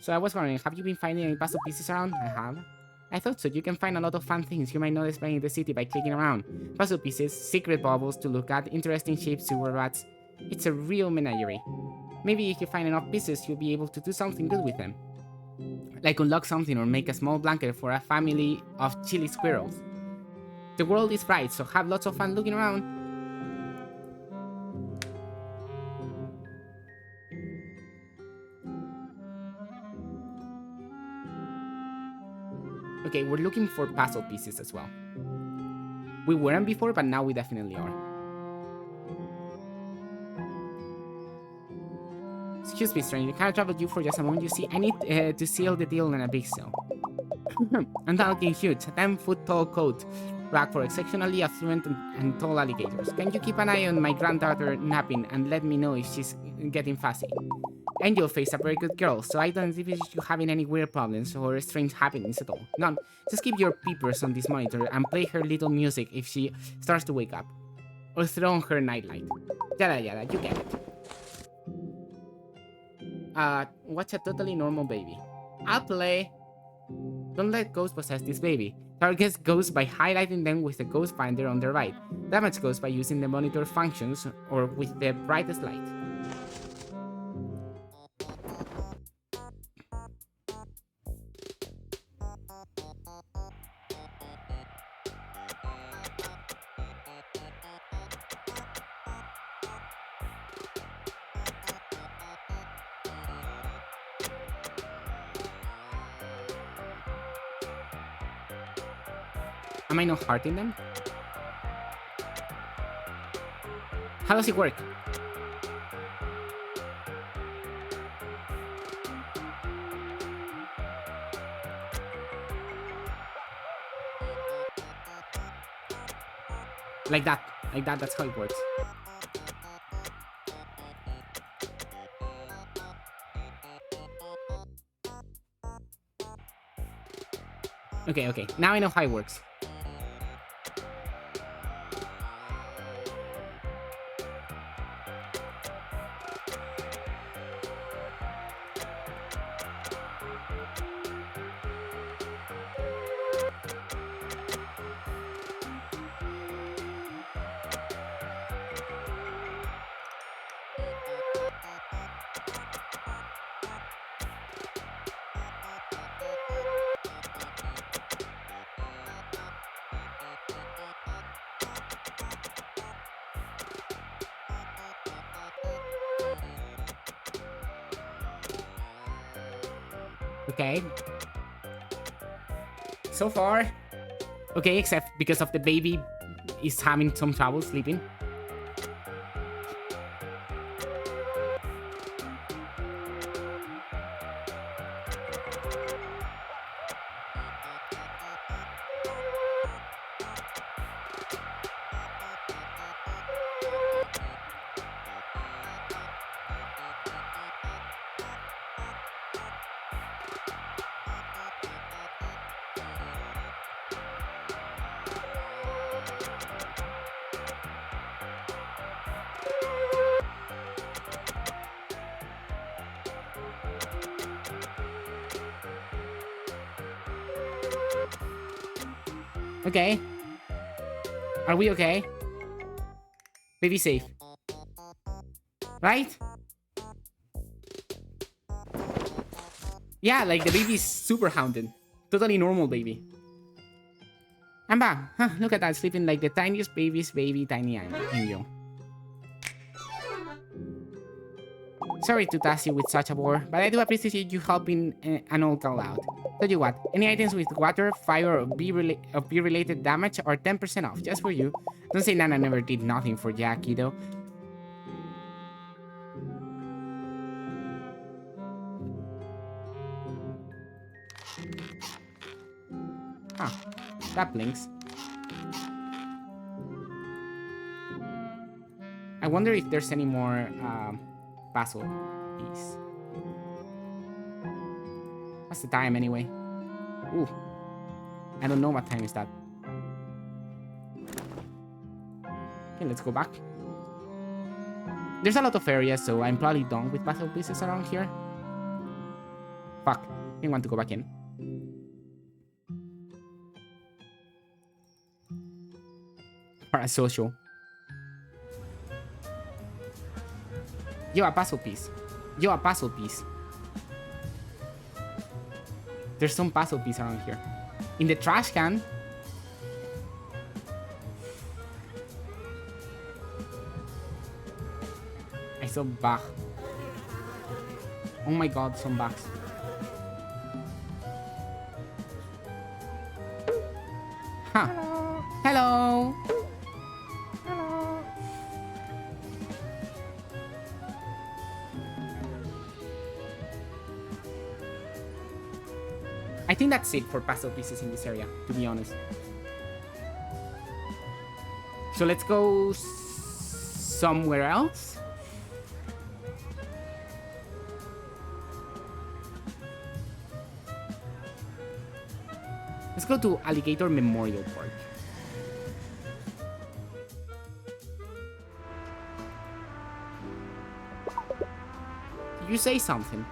So I was wondering, have you been finding any puzzle pieces around? I have. I thought so. You can find a lot of fun things you might notice playing in the city by clicking around. Puzzle pieces, secret bubbles to look at, interesting shapes, sewer rats. It's a real menagerie. Maybe if you find enough pieces, you'll be able to do something good with them. Like unlock something or make a small blanket for a family of chili squirrels. The world is bright, so have lots of fun looking around. Okay, we're looking for puzzle pieces as well. We weren't before, but now we definitely are. Excuse me, stranger. Can I trouble you for just a moment? You see, I need to seal the deal in a big sale. I'm talking huge, a 10-foot-tall coat rack for exceptionally affluent and tall alligators. Can you keep an eye on my granddaughter napping and let me know if she's getting fussy? Angel Face, a very good girl, so I don't envisage you having any weird problems or strange happenings at all. None. Just keep your peepers on this monitor and play her little music if she starts to wake up. Or throw on her nightlight. Yada yada, you get it. Watch a totally normal baby. I'll play. Don't let ghosts possess this baby. Target ghosts by highlighting them with the ghost finder on the right. Damage ghosts by using the monitor functions or with the brightest light. Am I not hurting them? How does it work? Like that, that's how it works. Okay, now I know how it works. Okay. So far, okay, except because of the baby is having some trouble sleeping. Okay. Are we okay? Baby safe. Right? Yeah, like the baby's super hounded. Totally normal baby. I'm back. Huh, look at that, sleeping like the tiniest baby's baby tiny angel. Sorry to task you with such a bore, but I do appreciate you helping an old girl out. Tell you what, any items with water, fire, or bee-related damage are 10% off, just for you. Don't say Nana never did nothing for Jackie, though. Huh. That blinks. I wonder if there's any more puzzle piece. What's the time anyway? Ooh. I don't know what time is that. Okay, let's go back. There's a lot of areas, so I'm probably done with puzzle pieces around here. Fuck. I want to go back in. Parasocial. Yo, a puzzle piece. Yo, a puzzle piece. There's some puzzle piece around here. In the trash can. I saw bug. Oh my god, some bugs. Huh. Hello. Hello. I think that's it for puzzle pieces in this area, to be honest. So let's go somewhere else. Let's go to Alligator Memorial Park. You say something.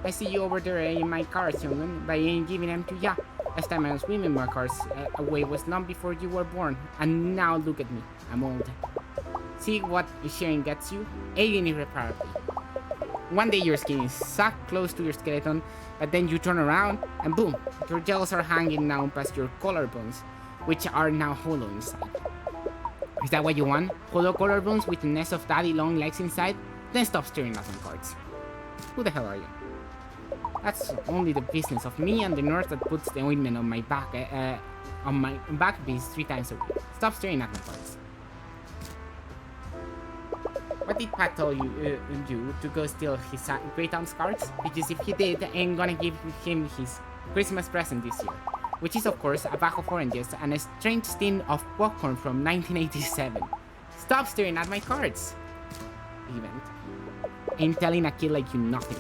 I see you over there in my cars, young'un, but I ain't giving them to ya. Last time I was swimming my cars away was long before you were born, and now look at me, I'm old. See what sharing gets you? Alien irreparably. One day your skin is sucked close to your skeleton, but then you turn around, and boom, your gels are hanging down past your collarbones, which are now hollow inside. Is that what you want? Hollow collarbones with a nest of daddy long legs inside? Then stop staring at my cards. Who the hell are you? That's only the business of me and the nurse that puts the ointment on my back piece 3 times a week. Stop staring at my cards. What did Pat tell you do to go steal his great aunt's cards? Because if he did, I'm gonna give him his Christmas present this year. Which is of course a bag of oranges and a strange tin of popcorn from 1987. Stop staring at my cards! Event. I'm telling a kid like you nothing.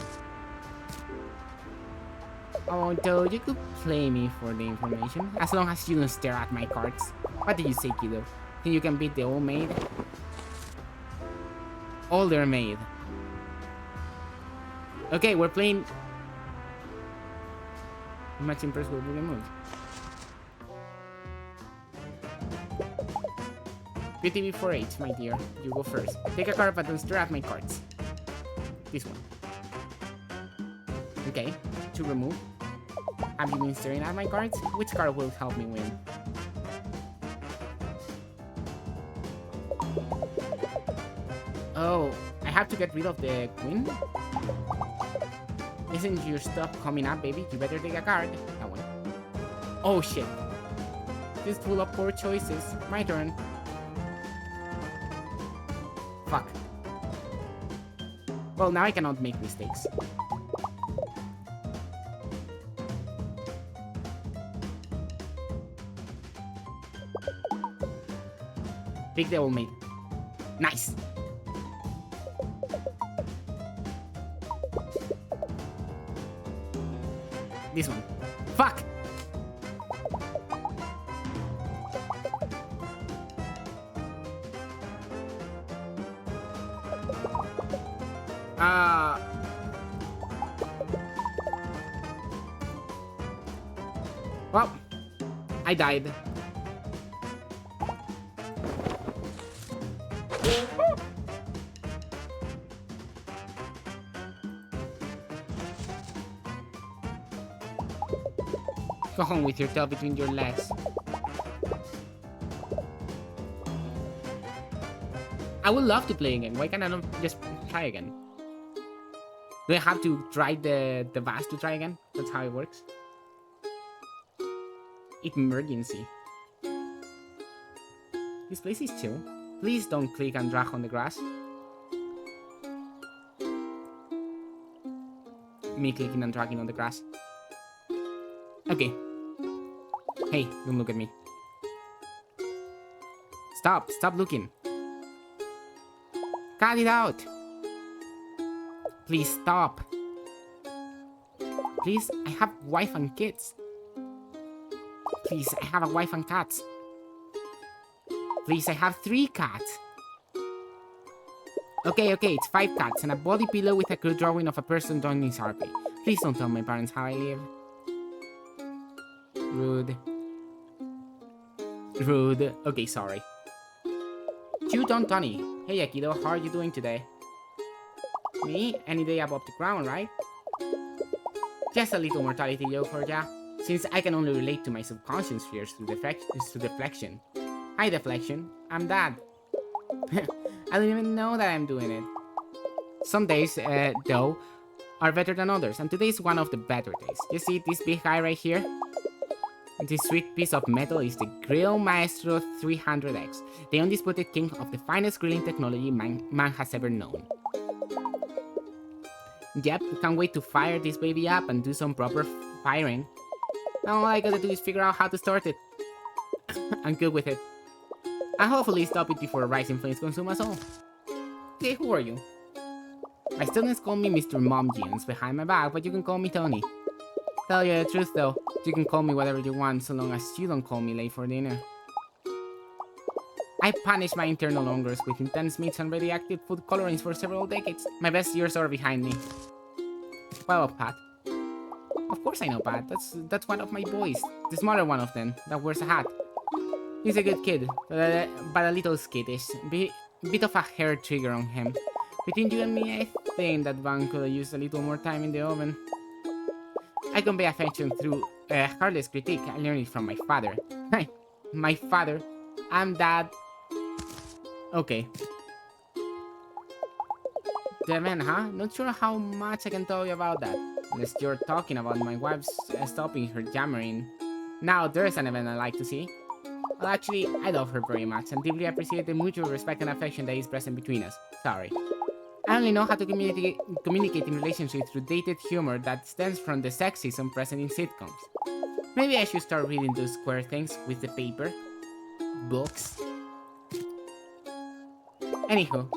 Although you could play me for the information, as long as you don't stare at my cards. What do you say, kiddo? Think you can beat the old maid? Older maid. Okay, we're playing... Matching press will be removed. PTV 4H, my dear. You go first. Take a card but don't stare at my cards. This one. Okay, to remove. Have you been staring at my cards? Which card will help me win? Oh, I have to get rid of the queen? Isn't your stuff coming up, baby? You better take a card. That one. Oh shit. This is full of poor choices. My turn. Fuck. Well, now I cannot make mistakes. Pick the old maid. Nice. This one. Fuck! Well, I died. Go home with your tail between your legs. I would love to play again. Why can't I not just try again? Do I have to try the vase to try again? That's how it works. Emergency. This place is chill. Please don't click and drag on the grass. Me clicking and dragging on the grass. Okay. Hey, don't look at me. Stop looking. Cut it out. Please stop. Please, I have wife and kids. Please, I have a wife and cats. Please, I have 3 cats. Okay, it's 5 cats and a body pillow with a crude drawing of a person joining Sharpie. Please don't tell my parents how I live. Rude. Rude. Okay, sorry. Cute on Tony. Hey Akido, how are you doing today? Me? Any day above the ground, right? Just a little mortality joke for ya, since I can only relate to my subconscious fears through deflection. Hi Deflection, I'm Dad. I don't even know that I'm doing it. Some days, though, are better than others, and today is one of the better days. You see this big guy right here? This sweet piece of metal is the Grill Maestro 300X, the undisputed king of the finest grilling technology man has ever known. Yep, can't wait to fire this baby up and do some proper firing. Now all I gotta do is figure out how to start it. and cook with it. And hopefully stop it before rising flames consume us all. Hey, who are you? My students call me Mr. Mom Jeans behind my back, but you can call me Tony. Tell you the truth though, you can call me whatever you want so long as you don't call me late for dinner. I punished my internal hungers with intense meats and radioactive food colorings for several decades. My best years are behind me. Well, Pat. Of course I know Pat, that's one of my boys. The smaller one of them, that wears a hat. He's a good kid, but a little skittish. Bit of a hair trigger on him. Between you and me, I think that Van could have used a little more time in the oven. I convey affection through heartless critique. I learned it from my father. My father. I'm Dad. Okay. Devin, huh? Not sure how much I can tell you about that. Unless you're talking about my wife's stopping her yammering. Now, there's an event I like to see. Well, actually, I love her very much and deeply appreciate the mutual respect and affection that is present between us. Sorry. I only know how to communicate in relationships through dated humor that stems from the sexism present in sitcoms. Maybe I should start reading those square things with the paper. Books. Anywho,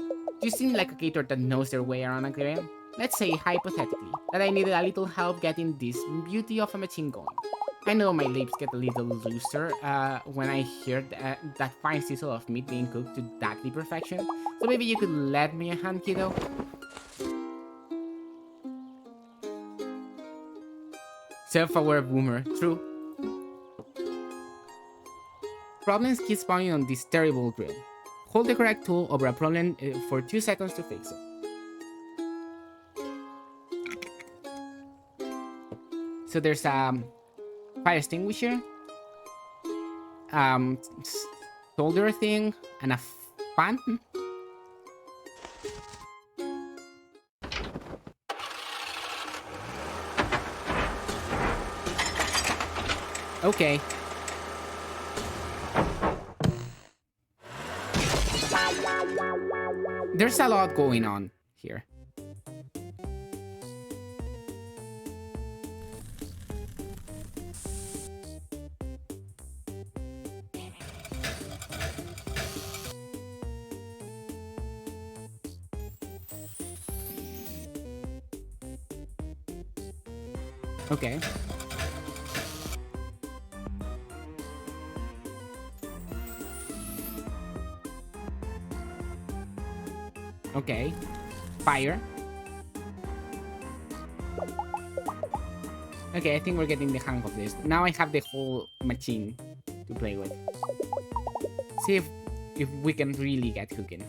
you seem like a gator that knows their way around a game. Let's say, hypothetically, that I needed a little help getting this beauty of a machine going. I know my lips get a little looser when I hear that fine sizzle of meat being cooked to deadly perfection, so maybe you could lend me a hand, kiddo? Self-aware boomer, true. Problems keep spawning on this terrible grill. Hold the correct tool over a problem for 2 seconds to fix it. So there's a fire extinguisher, solder thing, and a fan. Okay. There's a lot going on here. Okay. Okay. Fire. Okay, I think we're getting the hang of this. Now I have the whole machine to play with. See if we can really get cooking.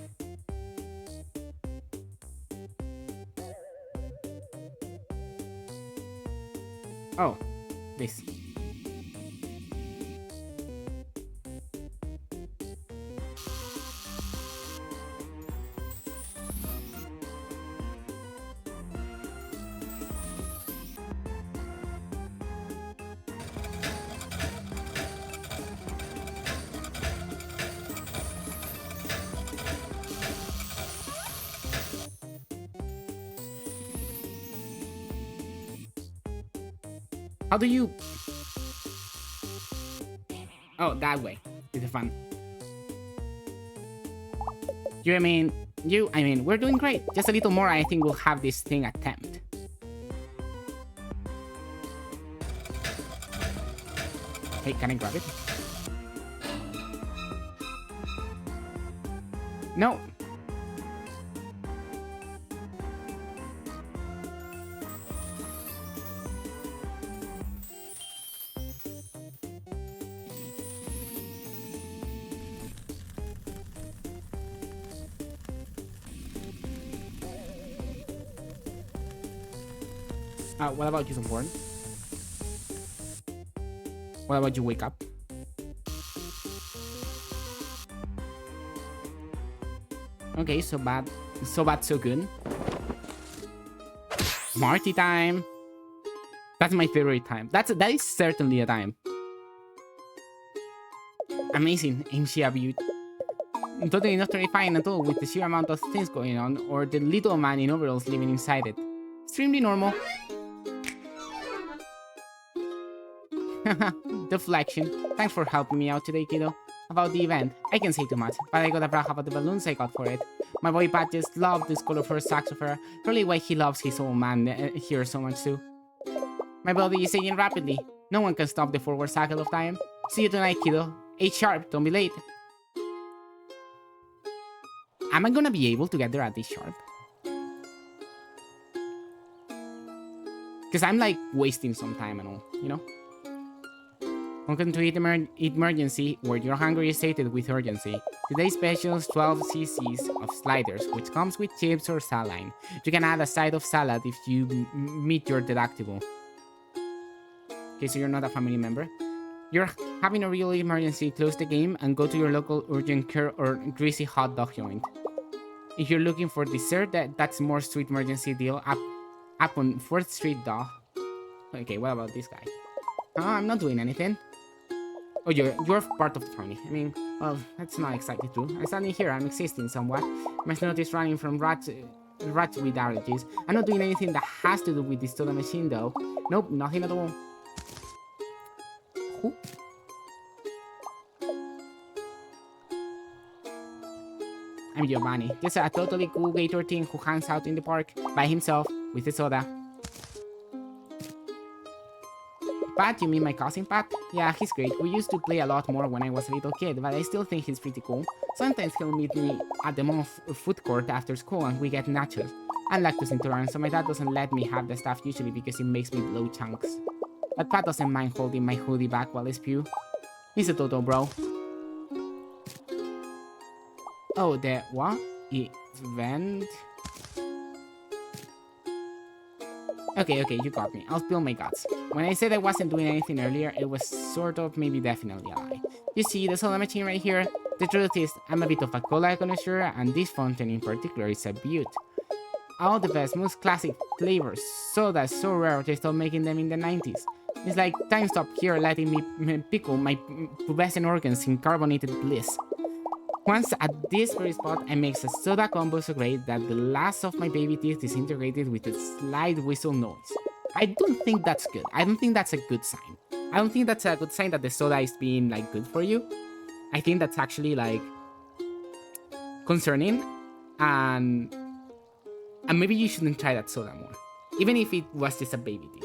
Oh, this. How do you... Oh, that way. It's fun. I mean, we're doing great. Just a little more, I think we'll have this thing attempt. Hey, can I grab it? No. What about you, some porn? What about you wake up? Okay, so bad, so good. Marty time. That's my favorite time. That is certainly a time. Amazing, ain't she a beaut? Totally not terrifying at all with the sheer amount of things going on, or the little man in overalls living inside it. Extremely normal. Deflection. Thanks for helping me out today, kiddo. About the event, I can't say too much, but I gotta brag about the balloons I got for it. My boy Pat just loved this colorful saxophone, probably why he loves his old man here so much too. My body is aging rapidly. No one can stop the forward cycle of time. See you tonight, kiddo. 8 sharp, don't be late. Am I gonna be able to get there at this sharp? Because I'm like wasting some time and all, you know? Welcome to Emergency, where your hunger is sated with urgency. Today's special is 12 cc's of sliders, which comes with chips or saline. You can add a side of salad if you meet your deductible. Okay, so you're not a family member. You're having a real emergency, close the game and go to your local urgent care or greasy hot dog joint. If you're looking for dessert, that's more sweet emergency deal up on 4th Street, though. Okay, what about this guy? I'm not doing anything. Oh, you're part of the family. I mean, well, that's not exactly true. I'm standing here, I'm existing somewhat. My snout is running from rats with allergies. I'm not doing anything that has to do with this soda machine, though. Nope, nothing at all. Who? I'm Giovanni, just a totally cool gator teen who hangs out in the park by himself with a soda. Pat, you mean my cousin Pat? Yeah, he's great. We used to play a lot more when I was a little kid, but I still think he's pretty cool. Sometimes he'll meet me at the mall food court after school and we get nachos. I'm lactose intolerant, so my dad doesn't let me have the stuff usually because it makes me blow chunks. But Pat doesn't mind holding my hoodie back while I spew. He's a total bro. Oh, the what? Event? Okay, you got me. I'll spill my guts. When I said I wasn't doing anything earlier, it was sort of, maybe definitely a lie. You see, the soda machine right here? The truth is, I'm a bit of a cola connoisseur, and this fountain in particular is a beaut. All the best, most classic flavors. Soda's so rare they stopped making them in the 90s. It's like time stopped here letting me pickle my pubescent organs in carbonated bliss. Once at this very spot, I make a soda combo so great that the last of my baby teeth disintegrated with a slight whistle noise. I don't think that's good. I don't think that's a good sign. I don't think that's a good sign that the soda is being like good for you. I think that's actually like concerning, and maybe you shouldn't try that soda more, even if it was just a baby teeth,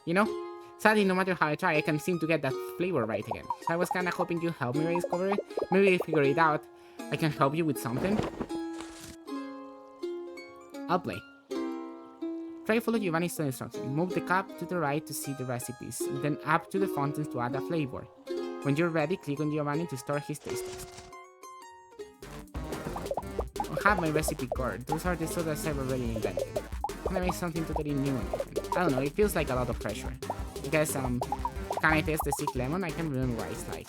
you know? Sadly, no matter how I try, I can't seem to get that flavor right again. So I was kinda hoping you help me rediscover it. Maybe figure it out. I can help you with something. I'll play. Try to follow Giovanni's instructions. Move the cup to the right to see the recipes, then up to the fountains to add a flavor. When you're ready, click on Giovanni to start his taste test. I have my recipe card. Those are the sodas I've already invented. Can I make something totally new and different? I don't know, it feels like a lot of pressure. Because, can I taste the sick lemon? I can't remember what it's like.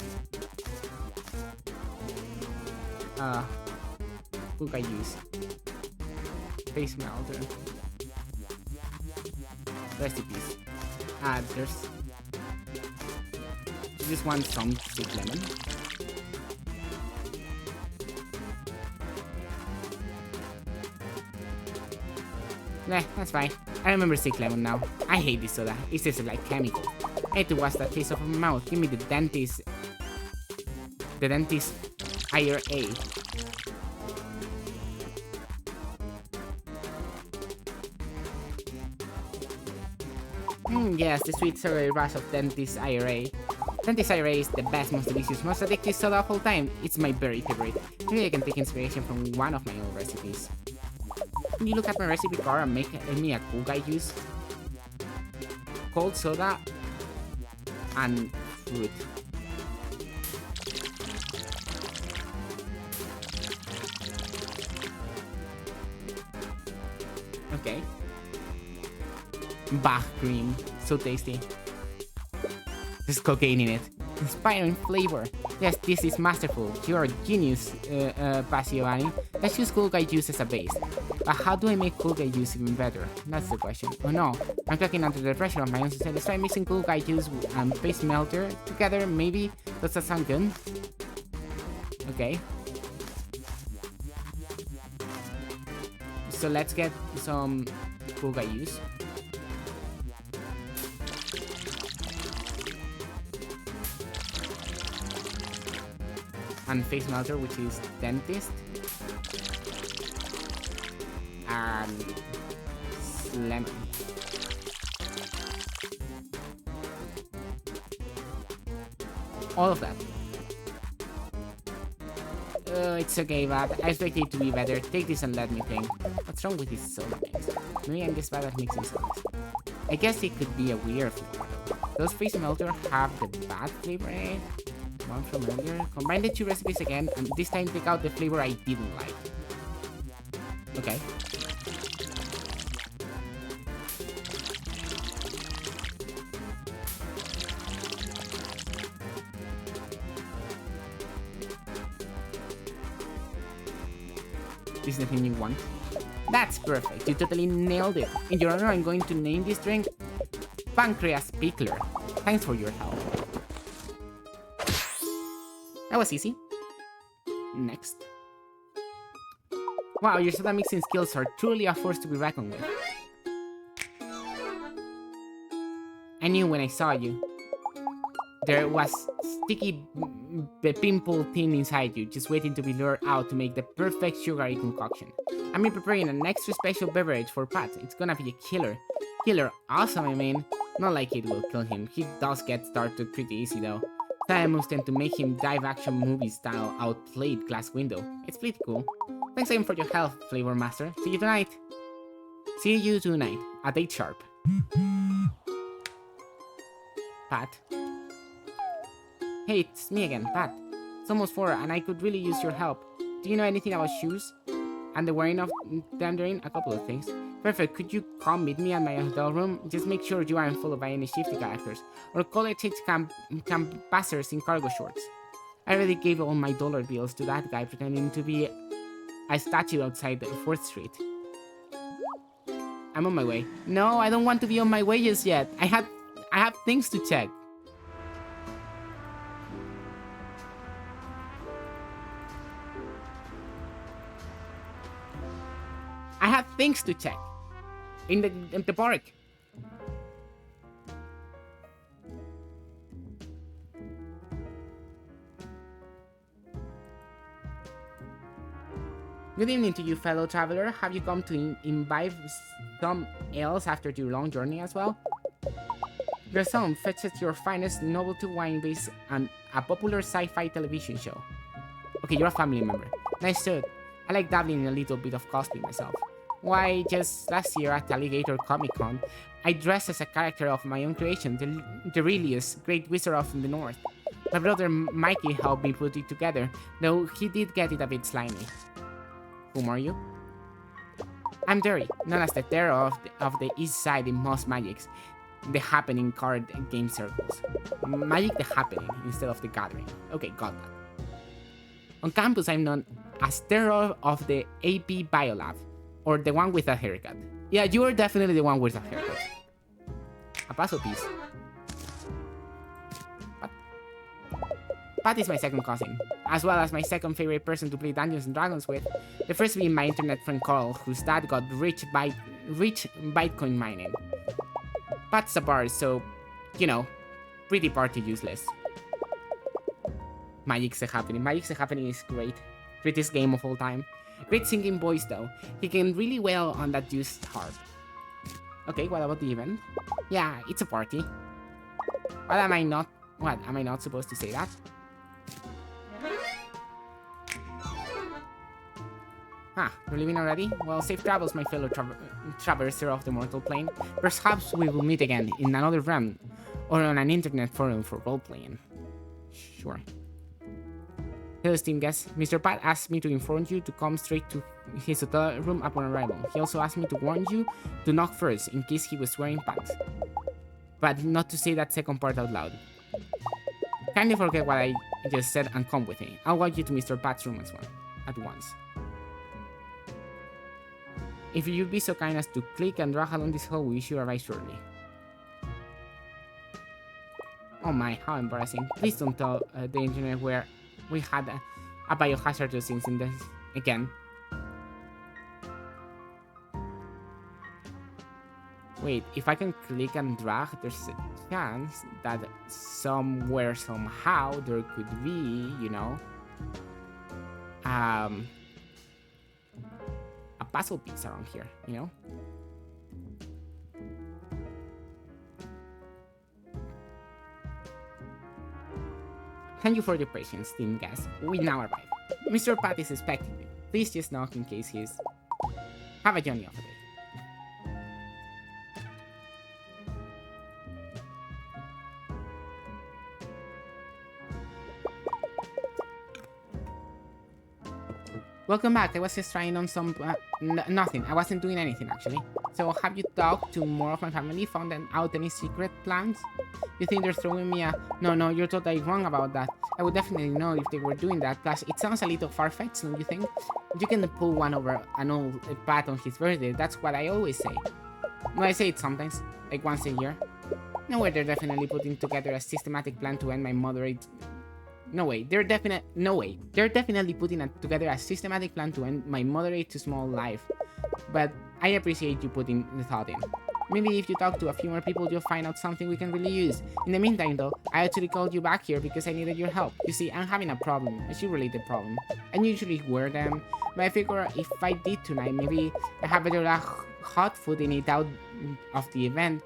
Who can I use? Face melter. Recipes. There's... Just want some sick lemon. Nah, that's fine. I remember sick lemon now. I hate this soda. It tastes like chemical. It was the taste of my mouth. Give me the dentist. The dentist IRA. Yes, the sweet sour rush of dentist IRA. Dentist IRA is the best, most delicious, most addictive soda of all time. It's my very favorite. Maybe I can take inspiration from one of my old recipes. Can you look at my recipe card and make me a cool guy juice? Cold soda and fruit. Okay. Bach cream. So tasty. There's cocaine in it. Inspiring flavor. Yes, this is masterful. You're a genius, Giovanni. Let's use cool guy juice as a base. But how do I make cool guy juice even better? That's the question. Oh no, I'm cracking under the pressure of my own society. Let's try mixing cool guy juice and paste melter together, maybe? Does that sound good? Okay. So let's get some cool guy juice. And face melter, which is dentist. And lemon. All of that. It's okay, but I expect it to be better. Take this and let me think. What's wrong with this soda mix? Maybe I'm just bad at mixing sodas. I guess it could be a weird flavor. Does face melter have the bad flavor in it? One from earlier. Combine the two recipes again, and this time take out the flavor I didn't like. Okay. This is the thing you want. That's perfect. You totally nailed it. In your honor, I'm going to name this drink Pancreas Pickler. Thanks for your help. That was easy. Next. Wow, your soda mixing skills are truly a force to be reckoned with. I knew when I saw you. There was sticky pimple thing inside you, just waiting to be lured out to make the perfect sugary concoction. I'm preparing an extra special beverage for Pat. It's gonna be a killer. Killer, awesome, I mean. Not like it will kill him. He does get started pretty easy though. Time moves tend to make him dive action movie style outplayed Glass Window. It's pretty cool. Thanks again for your help, Flavor Master. See you tonight. See you tonight at 8 sharp. Pat. Hey, it's me again, Pat. It's almost 4 and I could really use your help. Do you know anything about shoes? And the wearing of them during a couple of things. Perfect, could you come meet me at my hotel room? Just make sure you aren't followed by any shifty characters, or college-age campers in cargo shorts. I already gave all my dollar bills to that guy pretending to be a statue outside 4th Street. I'm on my way. No, I don't want to be on my way just yet. I have things to check. I have things to check. In the park. Good evening to you, fellow traveler. Have you come to imbibe some ales after your long journey as well? Your son fetches your finest novelty wine base and a popular sci-fi television show. Okay, you're a family member. Nice suit. I like dabbling in a little bit of cosplay myself. Why, just last year at Alligator Comic-Con, I dressed as a character of my own creation, the Aurelius, Great Wizard of the North. My brother Mikey helped me put it together, though he did get it a bit slimy. Whom are you? I'm Derry, known as the terror of the East Side in most magics, the happening card game circles. Magic the happening instead of the gathering. Okay, got that. On campus, I'm known as terror of the AP Biolab. Or the one with a haircut. Yeah, you are definitely the one with a haircut. A puzzle piece. Pat is my second cousin, as well as my second favorite person to play Dungeons & Dragons with. The first being my internet friend Carl, whose dad got rich Bitcoin mining. Pat's a bard, so, you know, pretty party useless. Magic's happening. Magic's happening is great. Prettiest game of all time. Great singing voice though. He can really well on that used harp. Okay, what about the event? Yeah, it's a party. What am I not? What am I not supposed to say that? Ah, you're leaving already? Well, safe travels, my fellow traverser of the mortal plane. Perhaps we will meet again in another realm, or on an internet forum for roleplaying. Sure. Hello, Steam guest. Mr. Pat asked me to inform you to come straight to his hotel room upon arrival. He also asked me to warn you to knock first, in case he was wearing pants. But not to say that second part out loud. Kindly forget what I just said and come with me. I'll walk you to Mr. Pat's room as well, at once. If you'd be so kind as to click and drag along this hallway, we should arrive shortly. Oh my, how embarrassing. Please don't tell the internet where we had a biohazardous incident again. Wait, if I can click and drag, there's a chance that somewhere, somehow, there could be, you know, a puzzle piece around here, you know? Thank you for your patience, team guys. We now arrive. Mr. Pat is expecting you. Please just knock in case he's... Have a journey of the day. Welcome back. I was just trying on some... nothing. I wasn't doing anything, actually. So, have you talked to more of my family? Found out any secret plans? You think they're throwing me a... No, you're totally wrong about that. I would definitely know if they were doing that. Plus, it sounds a little far-fetched, don't you think? You can pull one over an old Pat on his birthday. That's what I always say. No, I say it sometimes. Like once a year. No way, they're definitely putting together a systematic plan to end my moderate... No way, they're definitely putting together a systematic plan to end my moderate to small life. But I appreciate you putting the thought in. Maybe if you talk to a few more people, you'll find out something we can really use. In the meantime though, I actually called you back here because I needed your help. You see, I'm having a problem, a shoe-related problem. I usually wear them, but I figure if I did tonight, maybe I have better hot foot in it out of the event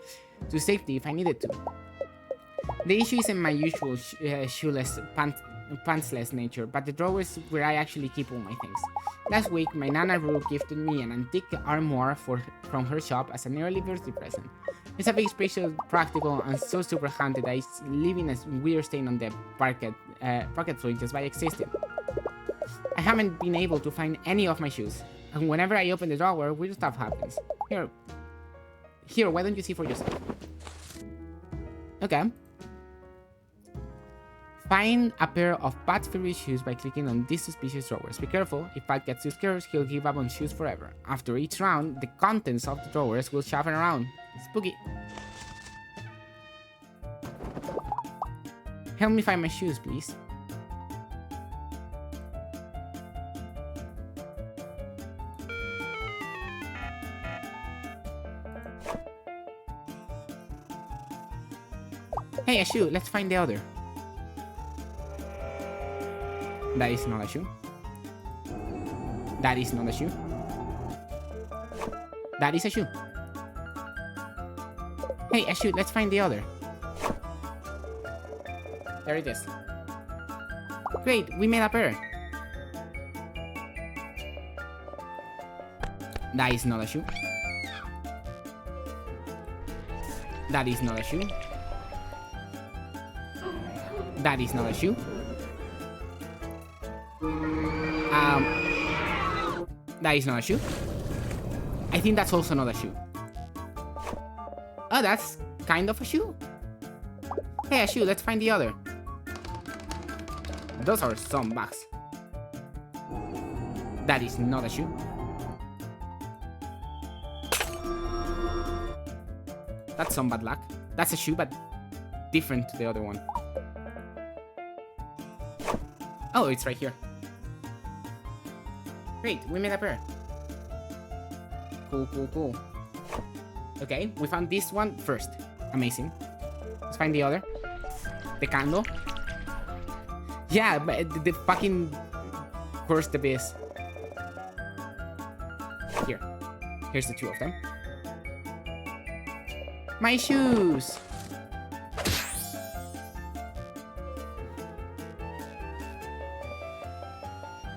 to safety if I needed to. The issue isn't my usual shoeless, pantsless nature, but the drawers where I actually keep all my things. Last week, my Nana Roo gifted me an antique armoire from her shop as an early birthday present. It's a big, special, practical, and so super handy that it's leaving a weird stain on the parquet floor just by existing. I haven't been able to find any of my shoes, and whenever I open the drawer, weird stuff happens. Here, why don't you see for yourself? Okay. Find a pair of Pat's favorite shoes by clicking on these suspicious drawers. Be careful, if Pat gets too scared, he'll give up on shoes forever. After each round, the contents of the drawers will shuffle around. Spooky. Help me find my shoes, please. Hey, a shoe, let's find the other. That is not a shoe. That is not a shoe. That is a shoe. Hey, a shoe, let's find the other. There it is. Great, we made a pair. That is not a shoe. That is not a shoe. That is not a shoe. That is not a shoe. I think that's also not a shoe. Oh, that's kind of a shoe. Hey, a shoe, let's find the other. Those are some bags. That is not a shoe. That's some bad luck. That's a shoe, but different to the other one. Oh, it's right here. Great, we made a pair. Cool. Okay, we found this one first. Amazing. Let's find the other. The candle? Yeah, but the fucking cursed abyss. Here's the two of them. My shoes!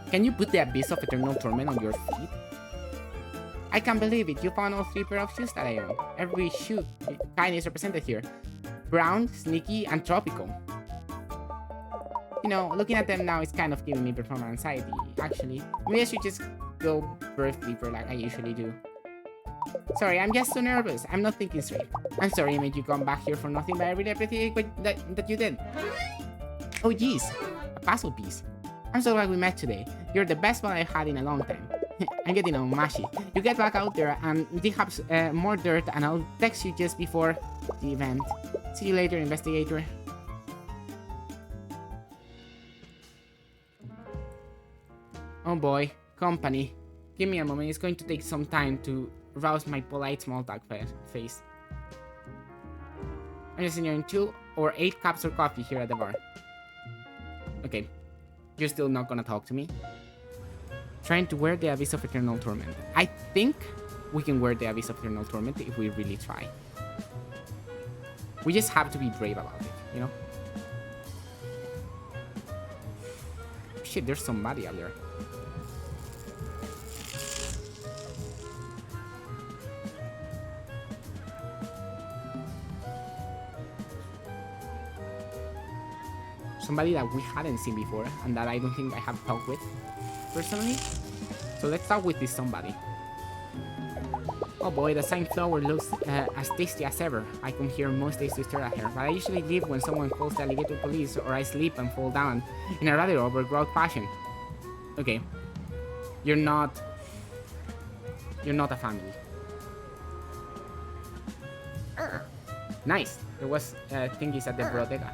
Can you put the abyss of eternal torment on your feet? I can't believe it. You found all 3 pairs of shoes that I own. Every shoe kind is represented here. Brown, sneaky, and tropical. You know, looking at them now is kind of giving me performance anxiety, actually. Maybe I should just go birth deeper like I usually do. Sorry, I'm just so nervous. I'm not thinking straight. I'm sorry I made you come back here for nothing, but I really appreciate that you did. Oh jeez, a puzzle piece. I'm so glad we met today. You're the best one I've had in a long time. I'm getting all mushy. You get back out there and dig up more dirt and I'll text you just before the event. See you later, investigator. Oh boy, company. Give me a moment, it's going to take some time to rouse my polite small talk face. I'm just enjoying 2 or 8 cups of coffee here at the bar. Okay, you're still not gonna talk to me? Trying to wear the Abyss of Eternal Torment. I think we can wear the Abyss of Eternal Torment if we really try. We just have to be brave about it, you know? Shit, there's somebody out there. Somebody that we hadn't seen before and that I don't think I have talked with personally. So let's talk with this somebody. Oh boy, the sunflower looks as tasty as ever. I come here most days to stare at her, but I usually leave when someone calls the alligator police or I sleep and fall down in a rather overgrown fashion. Okay, you're not a family. Nice. There was thingies at the bodega.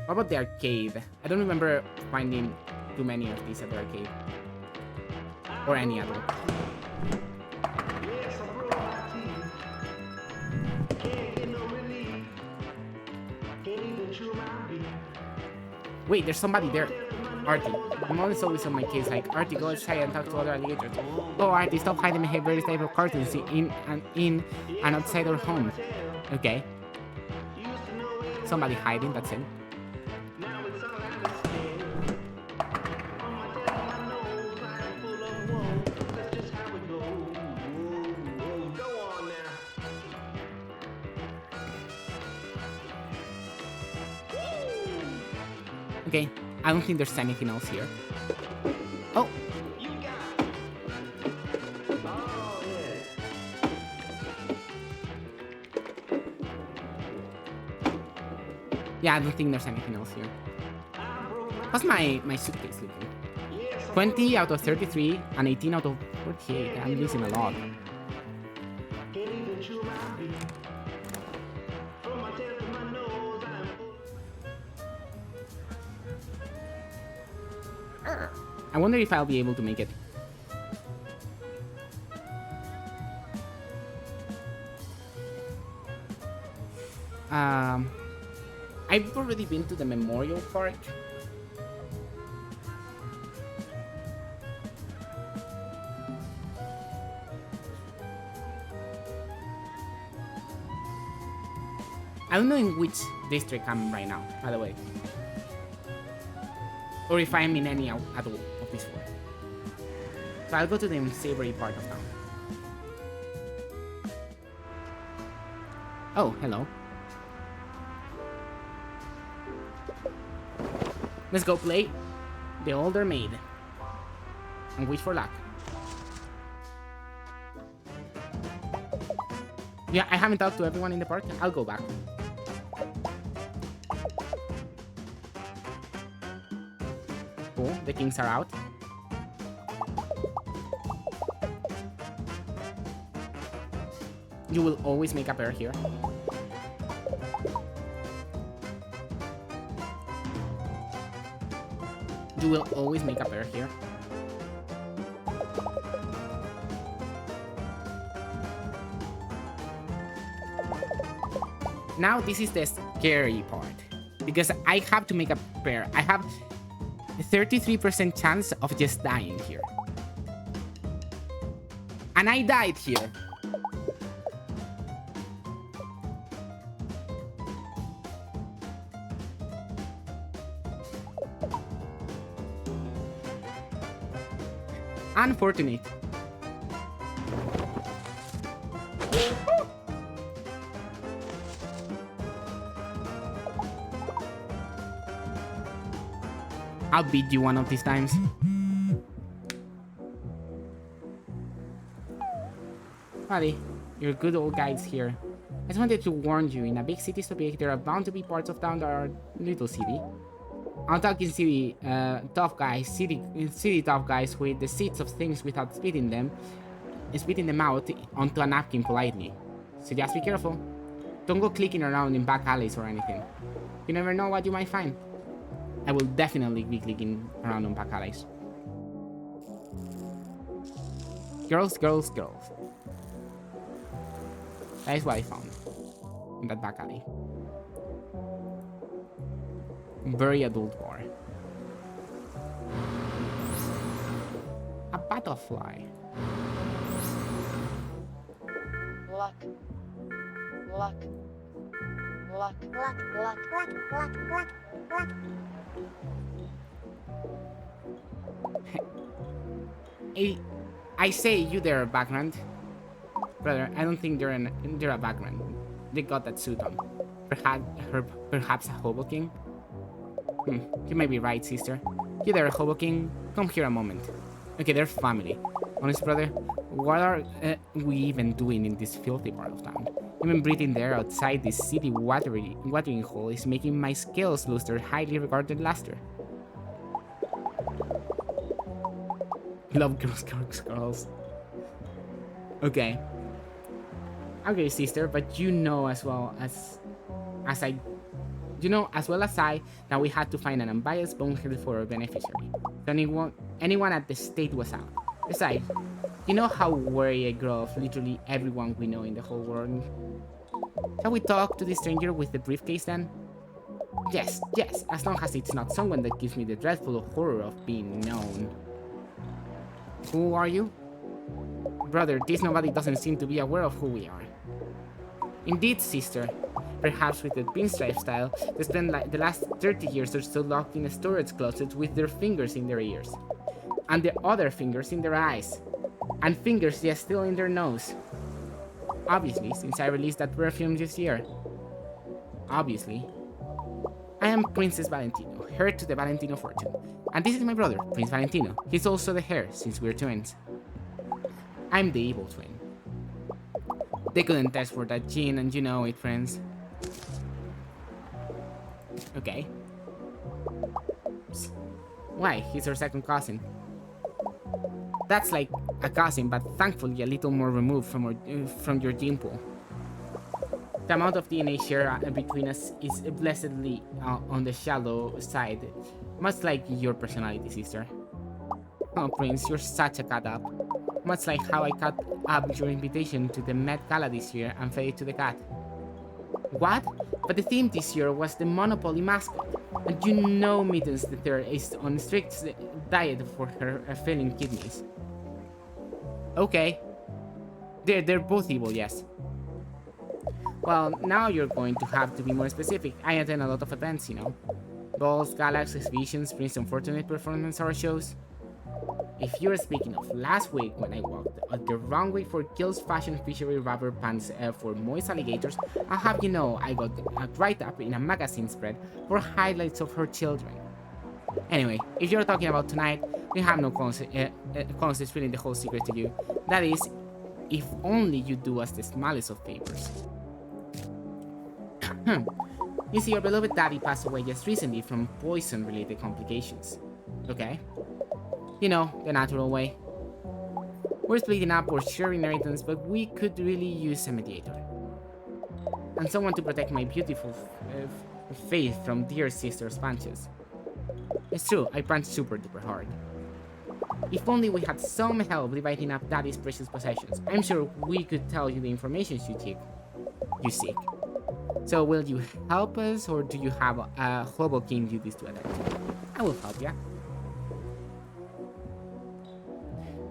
What about the arcade? I don't remember finding too many of these at the arcade. Or any other. Yes, I broke my teeth. Can't get no relief. Can't even chew my beef. Wait, there's somebody there. Artie. I'm always on my case, like, Artie, go outside and talk to other alligators. Oh, Artie, stop hiding behind various type of cartoons in and outside our home. Okay. Somebody hiding, that's it. Now it's all I understand. On my tail, my nose, I'm full of woe. That's just how it goes. Whoa, go on now. Okay, I don't think there's anything else here. Oh, You got it. Oh, yeah. yeah, I don't think there's anything else here. How's my suitcase looking? 20 out of 33 and 18 out of 48. I'm losing a lot. Can't even chew my beef. From my tail to my nose, I'm full. I wonder if I'll be able to make it. I've already been to the Memorial Park. I don't know in which district I'm right now, by the way. Or if I'm in any at all of this one. So I'll go to the unsavory part of town. Oh, hello. Let's go play the older maid. And wish for luck. Yeah, I haven't talked to everyone in the park. I'll go back. Cool, the kings are out. You will always make a pair here. You will always make a pair here. Now this is the scary part. Because I have to make a prayer. I have a 33% chance of just dying here. And I died here. Unfortunate. I'll beat you one of these times. Buddy, you're good old guys here. I just wanted to warn you, in a big city so big, there are bound to be parts of town that are little city. I'm talking city tough guys, city tough guys with the seeds of things without spitting them out onto a napkin politely. So just be careful. Don't go clicking around in back alleys or anything. You never know what you might find. I will definitely be clicking around on back alleys. Girls, girls, girls. That is what I found in that back alley. Very adult bar. A butterfly. Luck. Luck. Luck. Luck. Luck. Luck. Luck. Luck. Luck. I say you there, background. Brother, I don't think they're a background. They got that suit on. Perhaps a Hoboken? You may be right, sister. You there, Hoboken? Come here a moment. Okay, they're family. Honest, brother, what are we even doing in this filthy part of town? Even breathing there outside this city watering hole is making my skills lose their highly regarded luster. Love girls, girls, girls. Okay. Okay, sister, but you know as well as I that we had to find an unbiased bonehead for our beneficiary. So anyone at the state was out. Besides, you know how wary I grow of literally everyone we know in the whole world. Shall we talk to the stranger with the briefcase then? Yes, yes, as long as it's not someone that gives me the dreadful horror of being known. Who are you? Brother, this nobody doesn't seem to be aware of who we are. Indeed, sister. Perhaps with the pinstripe style, they spend like the last 30 years or so locked in a storage closet with their fingers in their ears. And the other fingers in their eyes. And fingers just still in their nose. Obviously, since I released that perfume this year. Obviously. I am Princess Valentino, heir to the Valentino fortune. And this is my brother, Prince Valentino. He's also the heir, since we're twins. I'm the evil twin. They couldn't test for that gene, and you know it, friends. Okay. Psst. Why? He's our second cousin. That's like a cousin, but thankfully a little more removed from your gene pool. The amount of DNA share between us is blessedly on the shallow side, much like your personality, sister. Oh, Prince, you're such a cut up. Much like how I cut up your invitation to the Met Gala this year and fed it to the cat. What? But the theme this year was the Monopoly mascot. And you know Mittens the Third is on a strict diet for her failing kidneys. Okay. They're both evil, yes. Well, now you're going to have to be more specific. I attend a lot of events, you know. Balls, galas, exhibitions, Prince Unfortunate performance art shows. If you're speaking of last week when I walked the wrong way for Kill's fashion fishery rubber pants for moist alligators, I'll have you know I got a write-up in a magazine spread for highlights of her children. Anyway, if you're talking about tonight, we have no concept spilling the whole secret to you. That is, if only you do us the smallest of favors. You see, your beloved daddy passed away just recently from poison-related complications. Okay? You know, the natural way. We're splitting up or sharing inheritance, but we could really use a mediator. And someone to protect my beautiful faith from dear sister's punches. It's true, I punch super duper hard. If only we had some help dividing up daddy's precious possessions, I'm sure we could tell you the information you seek. So will you help us, or do you have a hobo king duties to attend to? I will help ya.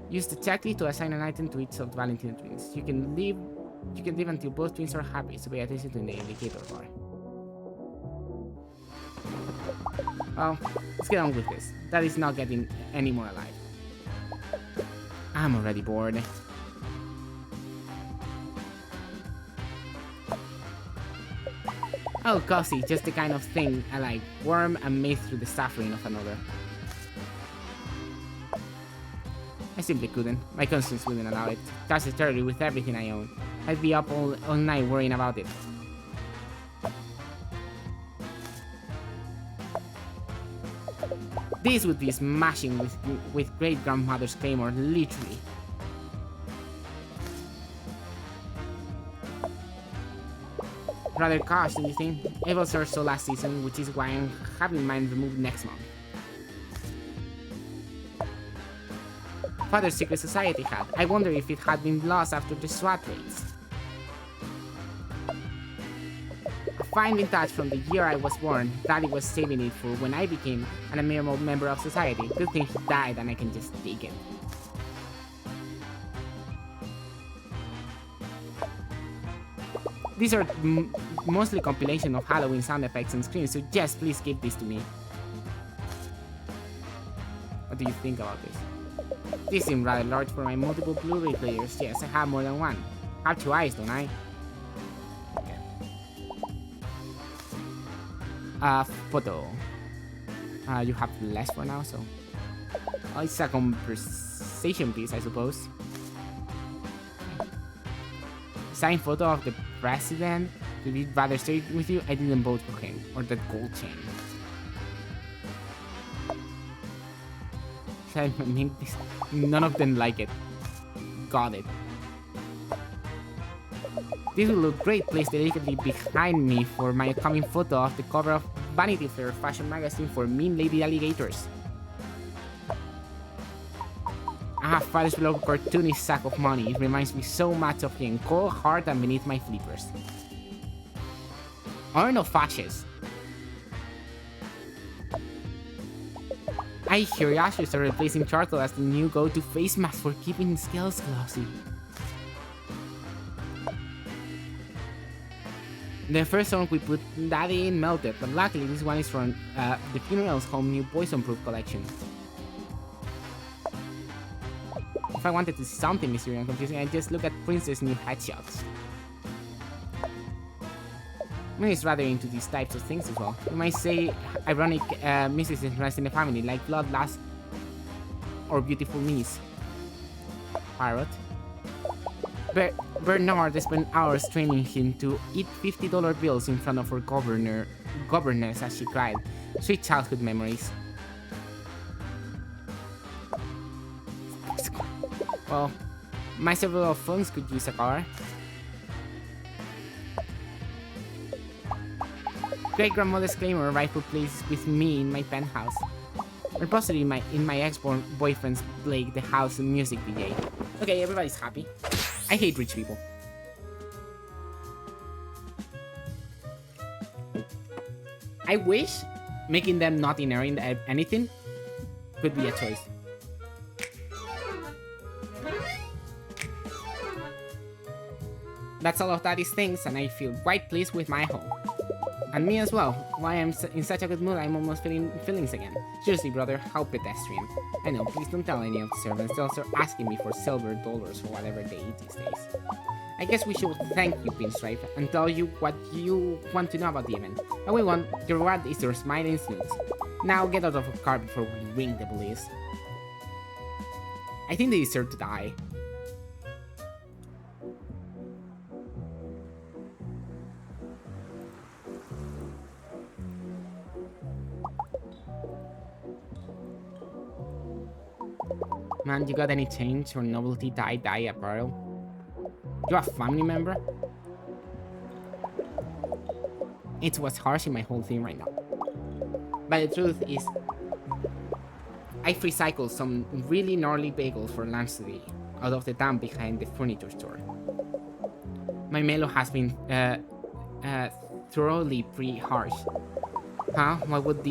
Use the checklist to assign an item to each of the Valentine twins. You can leave until both twins are happy, so pay attention to the indicator bar. Well, let's get on with this. That is not getting any more alive. I'm already bored. Oh, cozy, just the kind of thing I like. Warm and made through the suffering of another. I simply couldn't. My conscience wouldn't allow it. That's eternity with everything I own. I'd be up all night worrying about it. This would be smashing with great-grandmother's claymore, literally. Rather cash, don't you think? Evils are so last season, which is why I'm having mine removed next month. Father's secret society had. I wonder if it had been lost after the SWAT raids. A fine vintage from the year I was born. Daddy was saving it for when I became an amiable member of society. Good thing he died and I can just take it. These are mostly compilation of Halloween sound effects and screams, so yes, please give this to me. What do you think about this? These seem rather large for my multiple Blu-ray players. Yes, I have more than one. I have 2 eyes, don't I? Okay. Photo. You have less for now, so... Oh, it's a conversation piece, I suppose. Signed photo of the president. To be rather straight with you, I didn't vote for him. Or that gold chain. I mean, none of them like it. Got it. This will look great placed delicately behind me for my upcoming photo of the cover of Vanity Fair fashion magazine for mean lady alligators. I have father's below cartoonish sack of money. It reminds me so much of him, cold, hard, and beneath my flippers. Arnold fascists. I hear Ashes are replacing charcoal as the new go-to face mask for keeping scales glossy. The first song we put Daddy in melted, but luckily this one is from the funeral's home new poison-proof collection. If I wanted to see something mysterious and confusing, I'd just look at Prince's new headshots. He's rather into these types of things as well. You might say ironic misinterest in the family, like bloodlust or beautiful niece. Parrot. Bernard spent hours training him to eat $50 bills in front of her governess as she cried. Sweet childhood memories. Well, my several phones could use a car. Great-grandmother's claymore rifle plays with me in my penthouse. Repository in my ex-boyfriend's Blake the house music DJ. Okay, everybody's happy. I hate rich people. I wish making them not inherent anything could be a choice. That's all of Daddy's things, and I feel quite pleased with my home. And me as well. Why I'm in such a good mood, I'm almost feeling feelings again. Seriously, brother, how pedestrian. I know, please don't tell any of the servants. They'll start asking me for silver dollars or whatever they eat these days. I guess we should thank you, Pinstripe, and tell you what you want to know about the event. All we want, your reward is your smiling snooze. Now get out of the car before we ring the police. I think they deserve to die. Man, you got any change or novelty dye apparel? You a family member? It's what's harsh in my whole thing right now. But the truth is, I've recycled some really gnarly bagels for lunch today, out of the dump behind the furniture store. My Melo has been thoroughly pretty harsh. Huh? Why would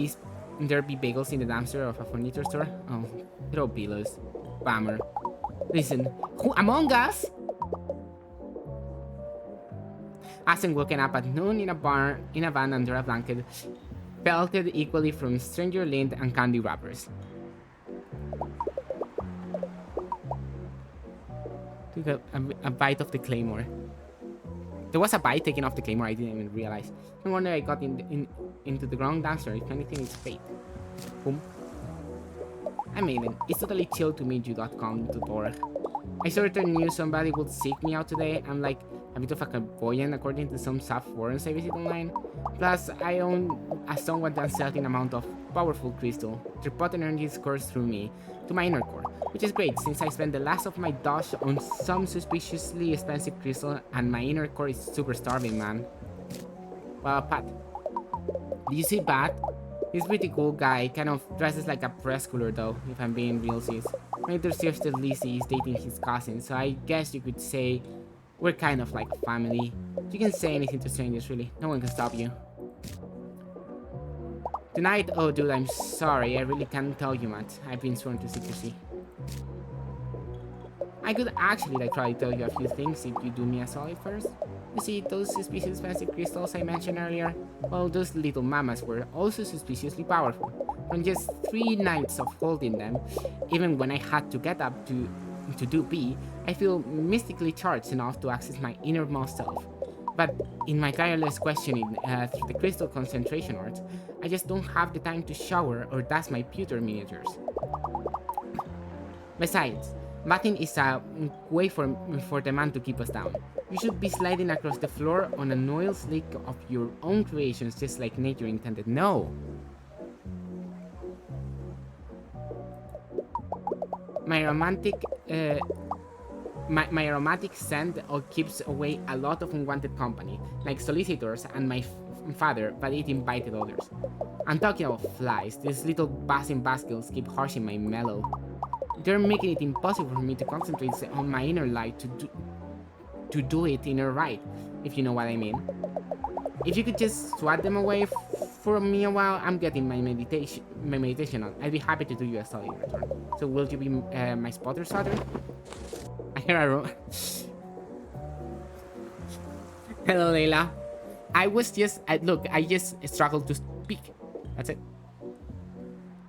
there be bagels in the dumpster of a furniture store? Oh, throw pillows. Bummer. Listen, who among us hasn't woken up at noon in a van under a blanket, pelted equally from stranger lint and candy wrappers? Took a bite of the claymore. There was a bite taken off the claymore, I didn't even realize. No wonder I got into the wrong dancer. If anything, it's fate. Boom. I made it. It's totally chill to meet you.com.org. I sort of knew somebody would seek me out today. I'm like a bit of a clairvoyant according to some soft forums I visit online. Plus, I own a somewhat unsettling amount of powerful crystal. Their potent energy course through me to my inner core, which is great since I spent the last of my dosh on some suspiciously expensive crystal and my inner core is super starving, man. Well, Pat. Do you see Pat? He's a pretty cool guy, kind of dresses like a preschooler though, if I'm being real sis. My other sister Lizzie is dating his cousin, so I guess you could say we're kind of like family. You can say anything to strangers really, no one can stop you. Tonight, oh dude, I'm sorry, I really can't tell you much. I've been sworn to secrecy. I could actually like try to tell you a few things if you do me a solid first. You see, those suspicious expensive crystals I mentioned earlier? Well, those little mamas were also suspiciously powerful. From just 3 nights of holding them, even when I had to get up to do pee, I feel mystically charged enough to access my innermost self. But in my tireless questioning through the crystal concentration arts, I just don't have the time to shower or dust my pewter miniatures. Besides, bathing is a way for the man to keep us down. You should be sliding across the floor on an oil slick of your own creations just like nature intended. No! My aromatic scent keeps away a lot of unwanted company, like solicitors and my father, but it invited others. I'm talking about flies. These little buzzing basils keep harshing my mellow. They're making it impossible for me to concentrate on my inner light to do it inner right, if you know what I mean. If you could just swat them away for me a while, I'm getting my meditation on. I'd be happy to do you a solid return. So will you be my spotter swatter? I hear a room. Hello, Leila. I just struggled to speak. That's it.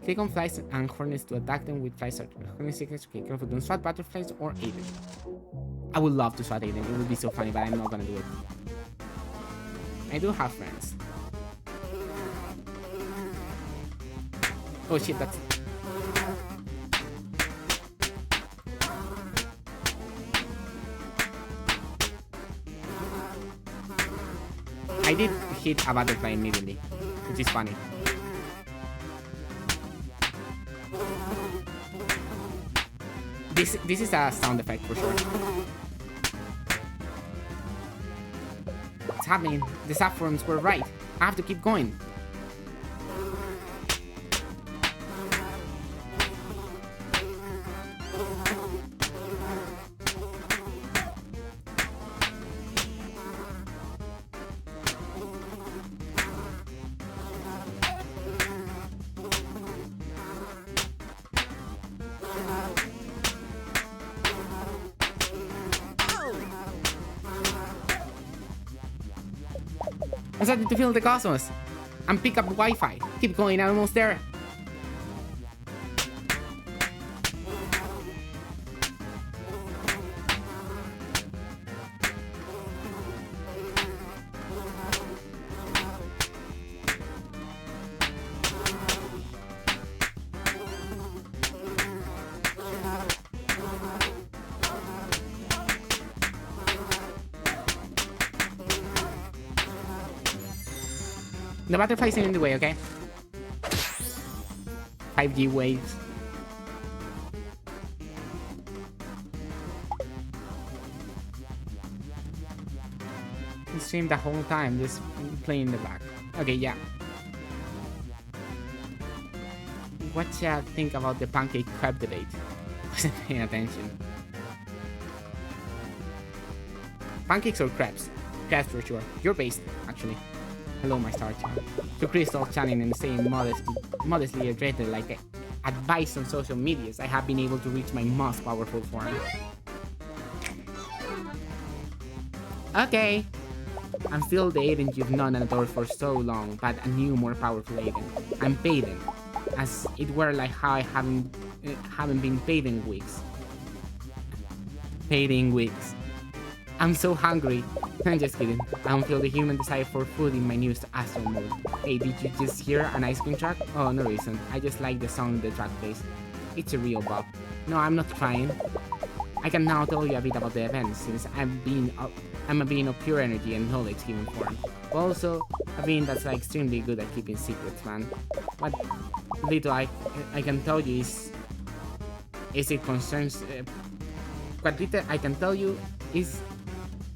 Click on flies and hornets to attack them with fly search. Hornet seekers, okay, careful, don't swat butterflies or Aiden. I would love to swat Aiden, it would be so funny, but I'm not gonna do it. I do have friends. Oh shit, that's... I did hit a butterfly immediately, which is funny. This is a sound effect for sure. What's happening? The saffrons were right. I have to keep going. I'm starting to feel the cosmos and pick up Wi-Fi. Keep going, I'm almost there. The butterflies are in the way, okay? 5G waves. You stream the whole time, just playing in the back. Okay, yeah. What you think about the pancake crepe debate? Wasn't paying attention. Pancakes or crepes? Crepes for sure. You're based, actually. Hello, my star child. To Crystal Channing and staying modestly hydrated like advice on social medias, I have been able to reach my most powerful form. Okay. I'm still the Aiden you've known and adored for so long, but a new, more powerful Aiden. I'm Payden, as it were like how I haven't been paid in weeks. Paid in weeks. I'm so hungry. I'm just kidding. I don't feel the human desire for food in my newest astral mode. Hey, did you just hear an ice cream truck? Oh, no reason. I just like the song the truck plays. It's a real bop. No, I'm not trying. I can now tell you a bit about the event, since I'm a being of pure energy and knowledge given form. But also, a being that's like extremely good at keeping secrets, man. What little I can tell you is it concerns. What little I can tell you is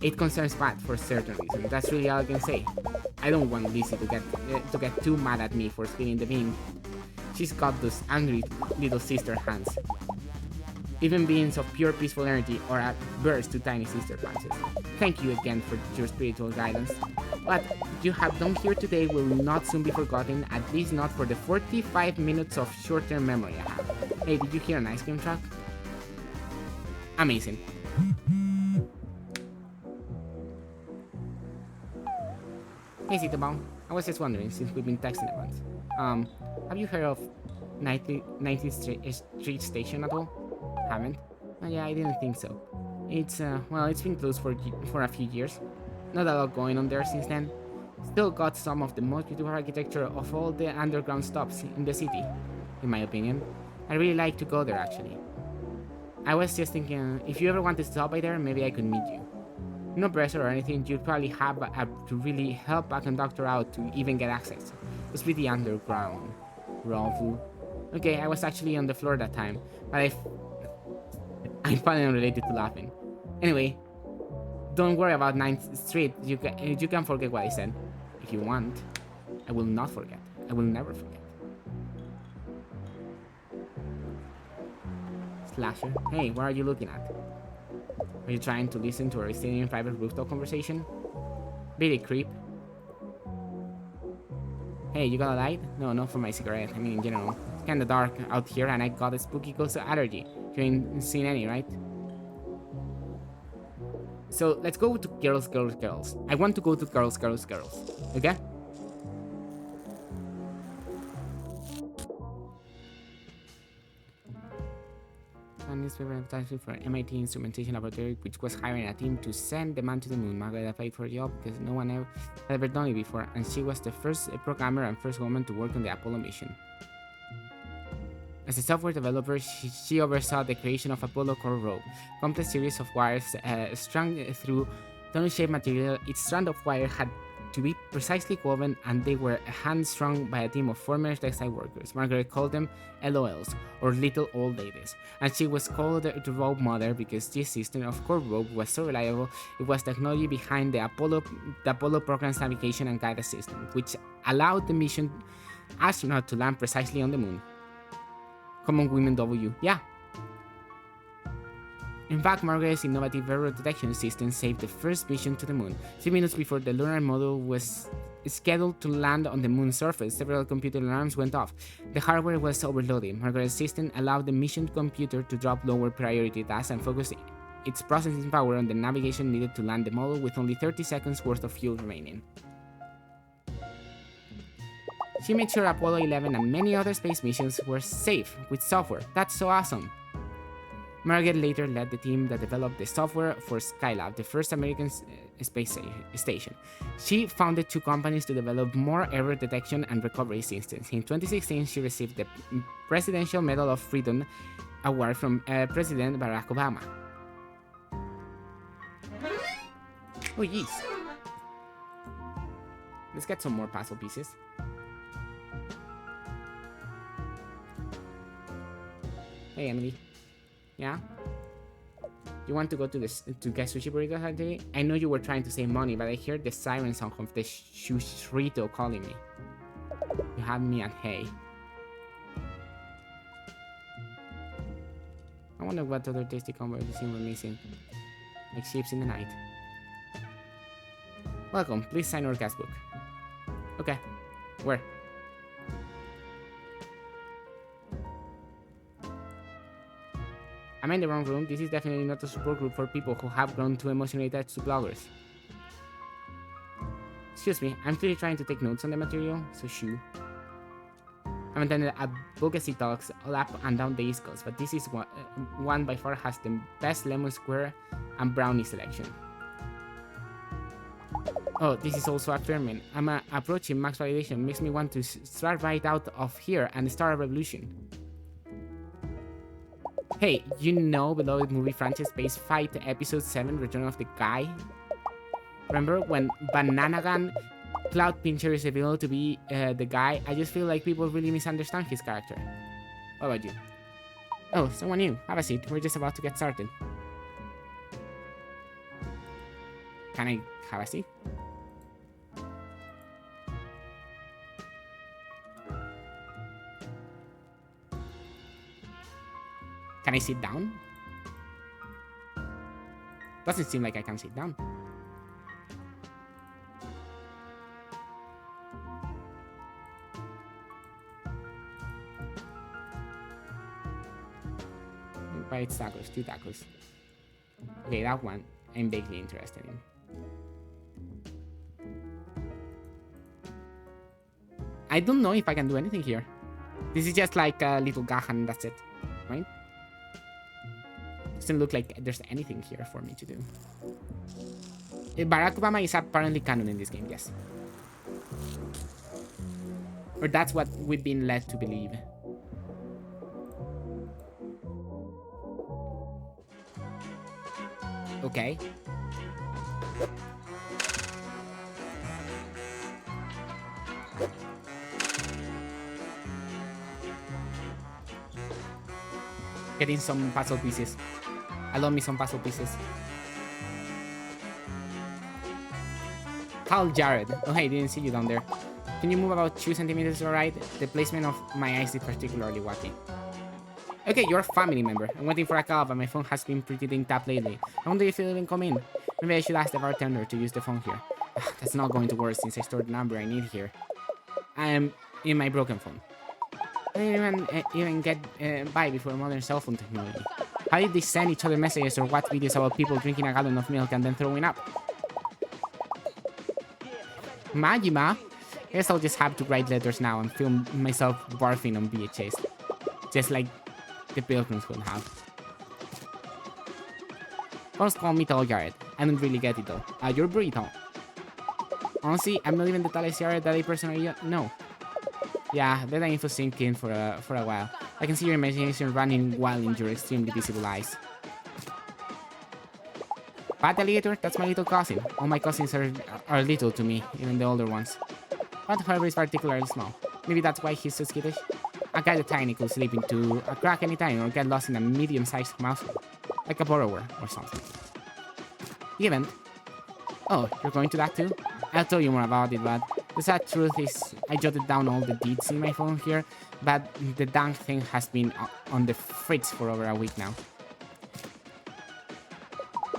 it concerns Pat for certain reason. That's really all I can say. I don't want Lizzie to get too mad at me for spilling the bean. She's got those angry little sister hands. Even beings of pure peaceful energy are at burst to tiny sister punches. Thank you again for your spiritual guidance. What you have done here today will not soon be forgotten, at least not for the 45 minutes of short-term memory I have. Hey, did you hear an ice cream truck? Amazing. Hey, Citobao. I was just wondering, since we've been texting a bunch. Have you heard of 19th Street Station at all? Haven't? Yeah, I didn't think so. It's, well, it's been closed for a few years. Not a lot going on there since then. Still got some of the most beautiful architecture of all the underground stops in the city, in my opinion. I really like to go there, actually. I was just thinking, if you ever want to stop by there, maybe I could meet you. No pressure or anything, you'd probably have to really help a conductor out to even get access. It's pretty underground. Raw. Okay, I was actually on the floor that time, but I'm finally unrelated to laughing. Anyway, don't worry about 9th Street. You can forget what I said. If you want, I will not forget. I will never forget. Slasher? Hey, what are you looking at? Are you trying to listen to our Estonian private rooftop conversation? Really creep. Hey, you got a light? No, not for my cigarette. I mean, in general. It's kinda dark out here and I got a spooky ghost allergy. You ain't seen any, right? So, let's go to girls, girls, girls. I want to go to girls, girls, girls. Okay? Newspaper advertising for MIT Instrumentation Laboratory, which was hiring a team to send the man to the moon. Margaret applied for a job because no one had ever done it before, and she was the first programmer and first woman to work on the Apollo mission. As a software developer, she oversaw the creation of Apollo Core Rope, a complex series of wires strung through tunnel-shaped material. Each strand of wire had to be precisely woven, and they were hand-strung by a team of former textile workers. Margaret called them LOLs, or Little Old Ladies, and she was called the Rope Mother because this system of core rope was so reliable. It was technology behind the Apollo program's navigation and guidance system, which allowed the mission astronaut to land precisely on the moon. Come on, Women W. Yeah. In fact, Margaret's innovative error detection system saved the first mission to the moon. 3 minutes before the lunar module was scheduled to land on the moon's surface, several computer alarms went off. The hardware was overloaded. Margaret's system allowed the mission computer to drop lower priority tasks and focus its processing power on the navigation needed to land the module with only 30 seconds worth of fuel remaining. She made sure Apollo 11 and many other space missions were safe with software. That's so awesome. Margaret later led the team that developed the software for Skylab, the first American space station. She founded 2 companies to develop more error detection and recovery systems. In 2016, she received the Presidential Medal of Freedom award from President Barack Obama. Oh, jeez. Let's get some more puzzle pieces. Hey, Emily. Yeah? You want to go to get sushi burritos today? I know you were trying to save money, but I heard the siren song of the Shushrito calling me. You had me at hey. I wonder what other tasty conversation we're missing. Like ships in the night. Welcome, please sign our guest book. Okay. Where? I'm in the wrong room. This is definitely not a support group for people who have grown too emotionally attached to bloggers. Excuse me, I'm clearly trying to take notes on the material, so shoo. I'm attended advocacy talks all up and down the East Coast, but this is one by far has the best lemon square and brownie selection. Oh, this is also affirming. I'm approaching max validation. Makes me want to start right out of here and start a revolution. Hey, you know beloved movie franchise Space Fight Episode 7 Return of the Guy? Remember when Bananagan Cloud Pincher is revealed to be the guy? I just feel like people really misunderstand his character. What about you? Oh, someone new. Have a seat. We're just about to get started. Can I have a seat? Can I sit down? Doesn't seem like I can sit down. But it's tacos, 2 tacos. Okay, that one I'm vaguely interested in. I don't know if I can do anything here. This is just like a little gahan and that's it, right? Doesn't look like there's anything here for me to do. Barack Obama is apparently canon in this game, yes. Or that's what we've been led to believe. Okay. Getting some puzzle pieces. I love me some puzzle pieces. Carl Jared. Oh hey, didn't see you down there. Can you move about 2 centimeters, alright? The placement of my eyes is particularly wacky. Okay, you're a family member. I'm waiting for a call, but my phone has been pretty dinged up lately. I wonder if you'll even come in. Maybe I should ask the bartender to use the phone here. That's not going to work since I stored the number I need here. I am in my broken phone. I didn't even get by before modern cell phone technology. How did they send each other messages or watch videos about people drinking a gallon of milk and then throwing up? Majima? I guess I'll just have to write letters now and film myself barfing on VHS. Just like the pilgrims would have. First call me Tall Jared. I don't really get it though. You're burrito. Honestly, I'm not even the tallest Jared that I personally know. Yeah, let that info sink in for a while. I can see your imagination running wild in your extremely visible eyes. But Alligator, that's my little cousin. All my cousins are little to me, even the older ones. But however is particularly small. Maybe that's why he's so skittish. A guy that tiny could slip into a crack anytime or get lost in a medium-sized mouse hole. Like a borrower or something. The event. Oh, you're going to that too? I'll tell you more about it, but the sad truth is I jotted down all the deeds in my phone here, but the dang thing has been on the fritz for over a week now.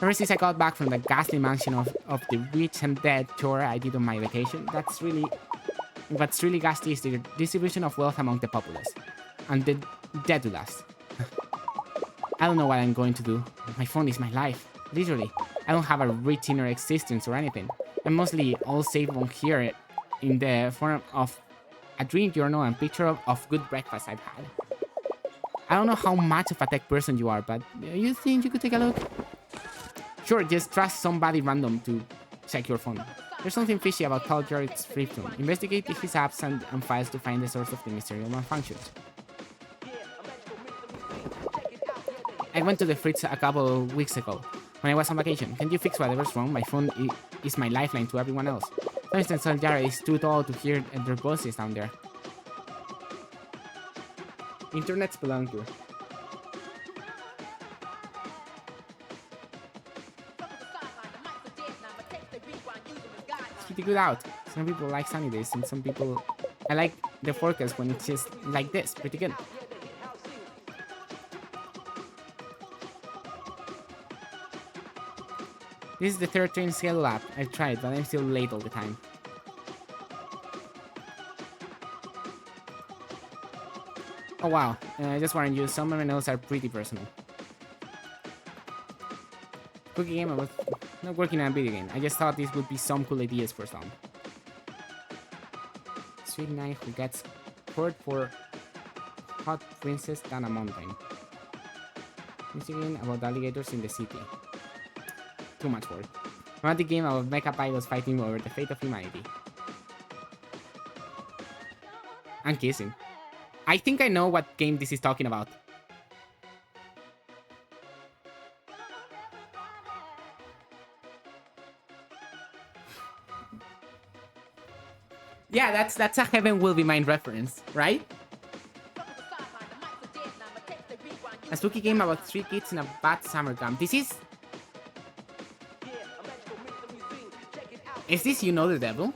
Ever since I got back from the ghastly mansion of the rich and dead tour I did on my vacation, what's really ghastly is the distribution of wealth among the populace. And the dead to last. I don't know what I'm going to do. My phone is my life. Literally. I don't have a rich inner existence or anything. I'm mostly all saved on here in the form of a drink journal and picture of good breakfast I've had. I don't know how much of a tech person you are, but you think you could take a look? Sure, just trust somebody random to check your phone. There's something fishy about Paul Jarrett's free phone. Investigate his apps and files to find the source of the mysterious malfunctions. I went to the fridge a couple of weeks ago when I was on vacation. Can you fix whatever's wrong? My phone is my lifeline to everyone else. For instance, Paul Jarrett is too tall to hear their voices down there. Internet spelunker. Pretty good out. Some people like sunny days and some people... I like the forecast when it's just like this. Pretty good. This is the third train schedule app I've tried, but I'm still late all the time. Oh wow, I just warn you, some MNOs are pretty personal. Cookie game, I was not working on a video game. I just thought this would be some cool ideas for some. Sweet knight who gets court for hot princess down a mountain. Mystery game about alligators in the city. Too much work. Romantic game about mecha pilots fighting over the fate of humanity. And kissing. I think I know what game this is talking about. Yeah, that's a Heaven Will Be Mine reference, right? A spooky game about 3 kids in a bad summer camp. This is... Is this You Know the Devil?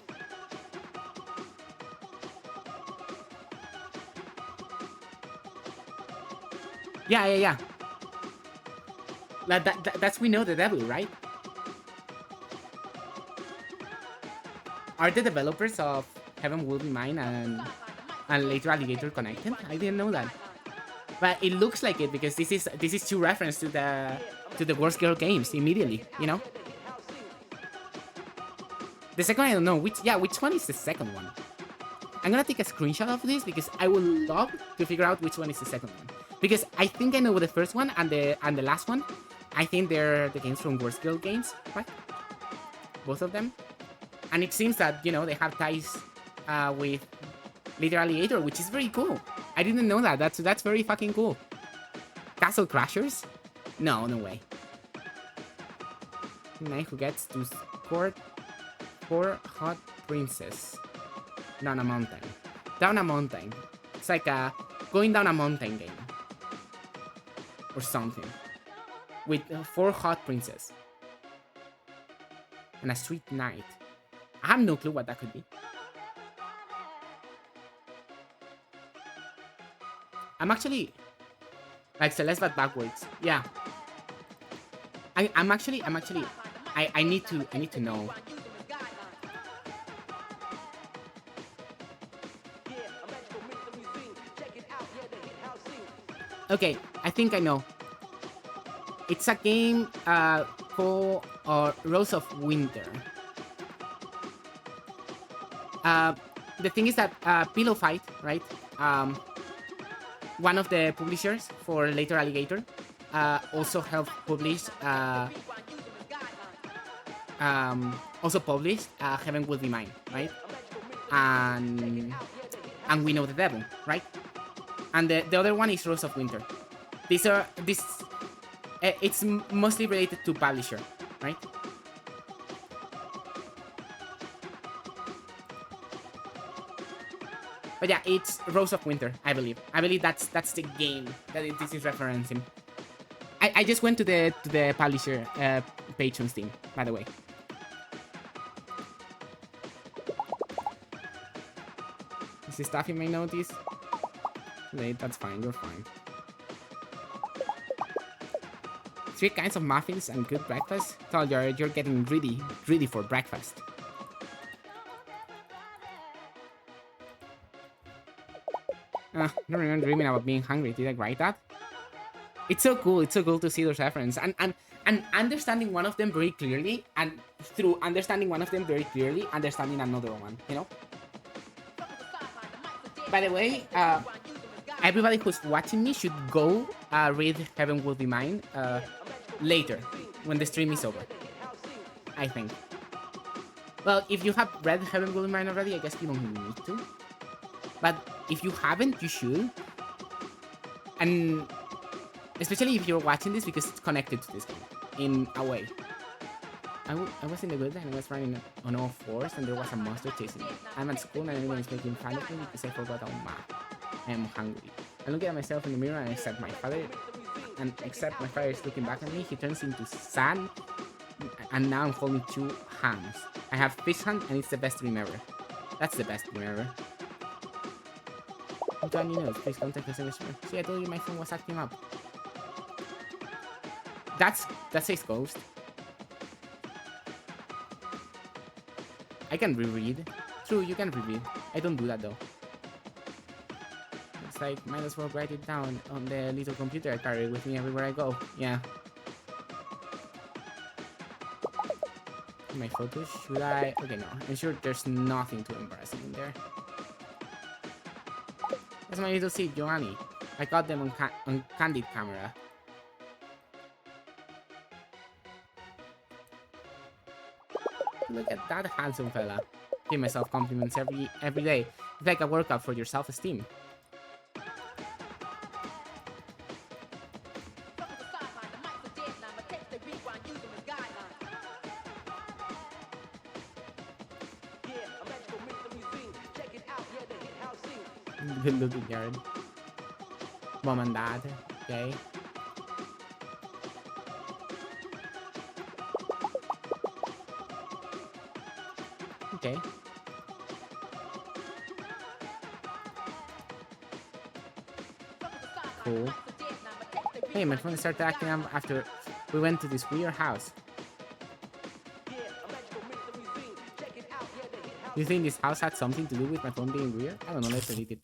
Yeah. That's We Know the Devil, right? Are the developers of Heaven Will Be Mine and later Alligator connected? I didn't know that. But it looks like it because this is to reference to the Worst Girl games immediately, you know? The second I don't know. Which one is the second one? I'm gonna take a screenshot of this because I would love to figure out which one is the second one. Because I think I know the first one and the last one. I think they're the games from Worst Girl games, right? Both of them. And it seems that, you know, they have ties with Little Alligator, which is very cool. I didn't know that. That's very fucking cool. Castle Crashers? No way. Knight who gets to court for hot princess. Down a mountain. Down a mountain. It's like a going down a mountain game. Or something. With 4 hot princess. And a sweet knight. I have no clue what that could be. I'm actually like Celeste but backwards. Yeah. I need to know. Okay, I think I know. It's a game called Rose of Winter. The thing is that Pillow Fight, right? One of the publishers for later Alligator also helped publish Heaven Will Be Mine, right? And We Know the Devil, right? And the other one is Rose of Winter. It's mostly related to publisher, right? But yeah, it's Rose of Winter, I believe. I believe that's the game that this is referencing. I just went to the publisher page on Steam, by the way. This is stuff you may notice. Wait, that's fine, you're fine. 3 kinds of muffins and good breakfast. So you're getting greedy for breakfast. I don't remember dreaming about being hungry. Did I write that? It's so cool. It's so cool to see those references and understanding one of them very clearly, and through understanding one of them very clearly, understanding another one. You know. By the way, everybody who's watching me should go read Heaven Will Be Mine later when the stream is over. I think. Well, if you have read Heaven Will Be Mine already, I guess you don't need to. But if you haven't, you should. And especially if you're watching this because it's connected to this game in a way. I was in the woods and I was running on all fours and there was a monster chasing me. I'm at school and everyone is making fun of me because I forgot how much I am hungry. I look at myself in the mirror and except my father is looking back at me, he turns into sand and now I'm holding 2 hands. I have fish hand and it's the best dream ever. That's the best dream ever. John, you know, please contact the service. See, I told you my phone was acting up. That says ghost. I can reread. True, you can reread. I don't do that though. It's like, might as well write it down on the little computer I carry with me everywhere I go. Yeah. My photos, should I? Okay, no. I'm sure there's nothing too embarrassing in there. That's my little seat, Giovanni. I got them on candid camera. Look at that handsome fella. Give myself compliments every day. It's like a workout for your self-esteem. Good looking yard. Mom and dad, okay. Okay. Cool. Hey, my phone started acting up after we went to this weird house. Do you think this house had something to do with my phone being weird? I don't know, let's delete it.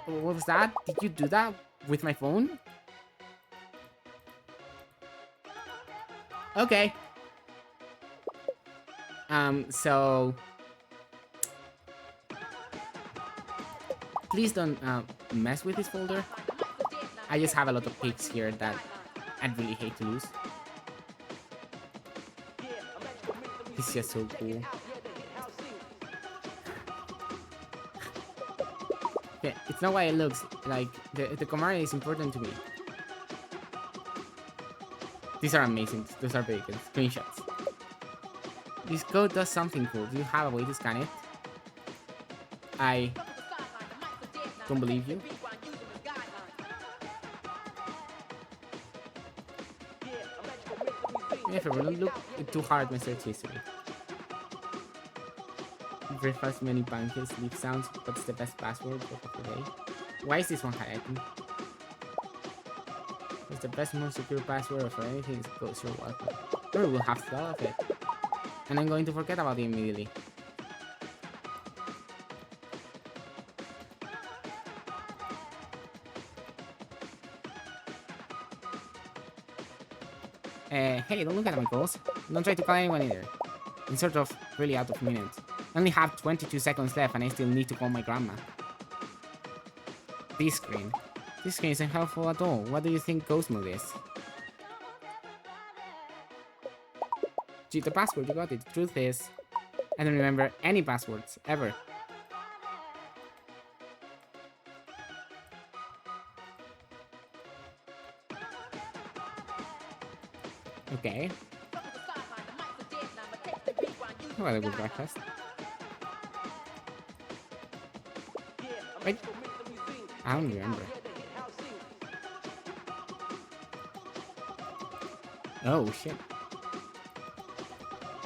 What was that? Did you do that with my phone? Okay. So... Please don't mess with this folder. I just have a lot of pics here that I'd really hate to lose. It's just so cool. Yeah, it's not why it looks like the camera is important to me. These are amazing. Those are very good screenshots. This code does something cool. Do you have a way to scan it? I don't believe you. If I don't look too hard at my search history. Breakfast, many pancakes, leaf sounds. What's the best password of the day? Why is this one highlighting? What's the best, most secure password for anything? Is close your welcome. Sure, we'll have thought of it. And I'm going to forget about it immediately. Hey, don't look at my calls. Don't try to call anyone either. I'm sort of really out of minutes. I only have 22 seconds left and I still need to call my grandma. This screen. This screen isn't helpful at all. What do you think ghost mode is? Gee, the password, you got it. The truth is, I don't remember any passwords, ever. Okay. Oh, what a good breakfast. Wait. I don't remember. Oh, shit.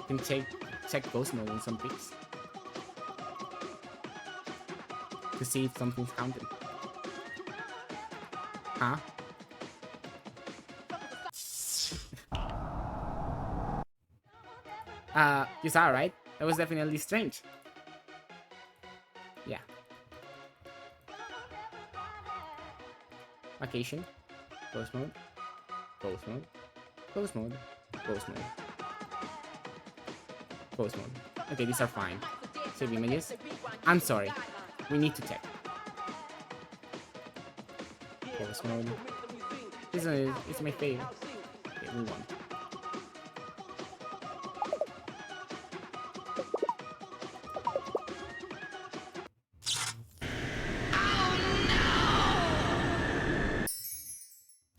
You can check ghost mode on some pics. To see if something's counted. Huh? You saw, right? That was definitely strange. Yeah. Vacation. Ghost mode. Ghost mode. Ghost mode. Ghost mode. Ghost mode. Okay, these are fine. Save images. I'm sorry. We need to check. Ghost mode. This one is my favorite. Okay, move on.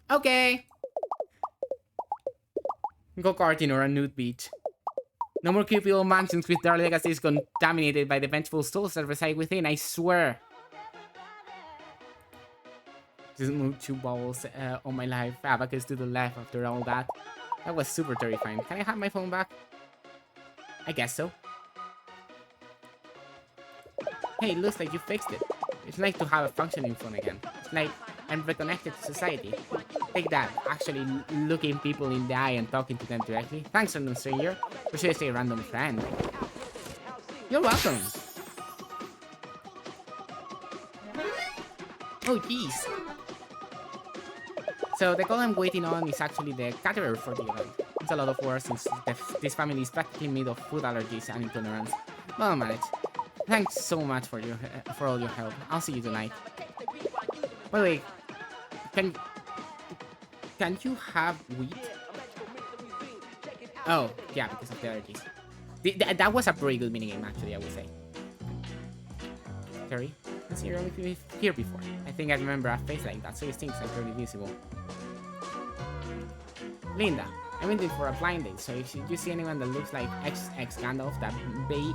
Okay. Go karting or a nude beach. No more creepy old mansions with their legacies contaminated by the vengeful souls that reside within, I swear. Just moved 2 balls on my life. Abacus to the left after all that. That was super terrifying. Can I have my phone back? I guess so. Hey, it looks like you fixed it. It's nice to have a functioning phone again. It's like I'm reconnected to society. Take that, actually looking people in the eye and talking to them directly. Thanks, random stranger. Or should I say random friend? You're welcome. Oh, jeez. So the call I'm waiting on is actually the caterer for the event. It's a lot of work since this family is practically made of food allergies and intolerance. But I'll manage. Thanks so much for all your help. I'll see you tonight. By the way, can you have wheat? Oh, yeah, because of the allergies. That was a very good minigame, actually, I would say. Terry, I see you're only here before. I think I remember a face like that, so it stinks like really visible. Linda, I'm waiting for a blind date, so if you see anyone that looks like XX Gandalf, that Bay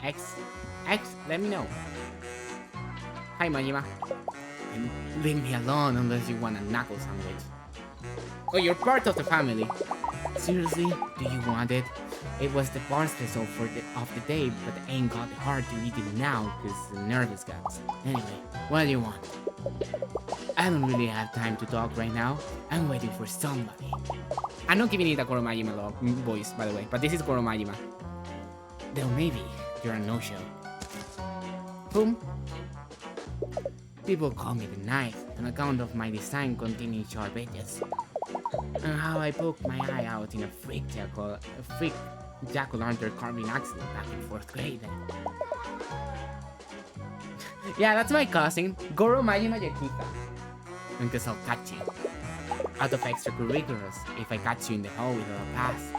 X, let me know. Hi, Majima. And leave me alone unless you want a knuckle sandwich. Oh, you're part of the family. Seriously? Do you want it? It was the bar special of the day, but I ain't got the heart to eat it now because the nervous guts. Anyway, what do you want? I don't really have time to talk right now. I'm waiting for somebody. I'm not giving it a Goro Majima voice, by the way, but this is Goro Majima. Then maybe you're a no-show. Boom. People call me the knife on account of my design containing sharp edges. And how I poked my eye out in a freak jack-o'-lantern carving accident back in 4th grade. Yeah, that's my cousin, Goro Majima Yakuza. Because I'll catch you. Out of extracurriculars, if I catch you in the hall without a pass.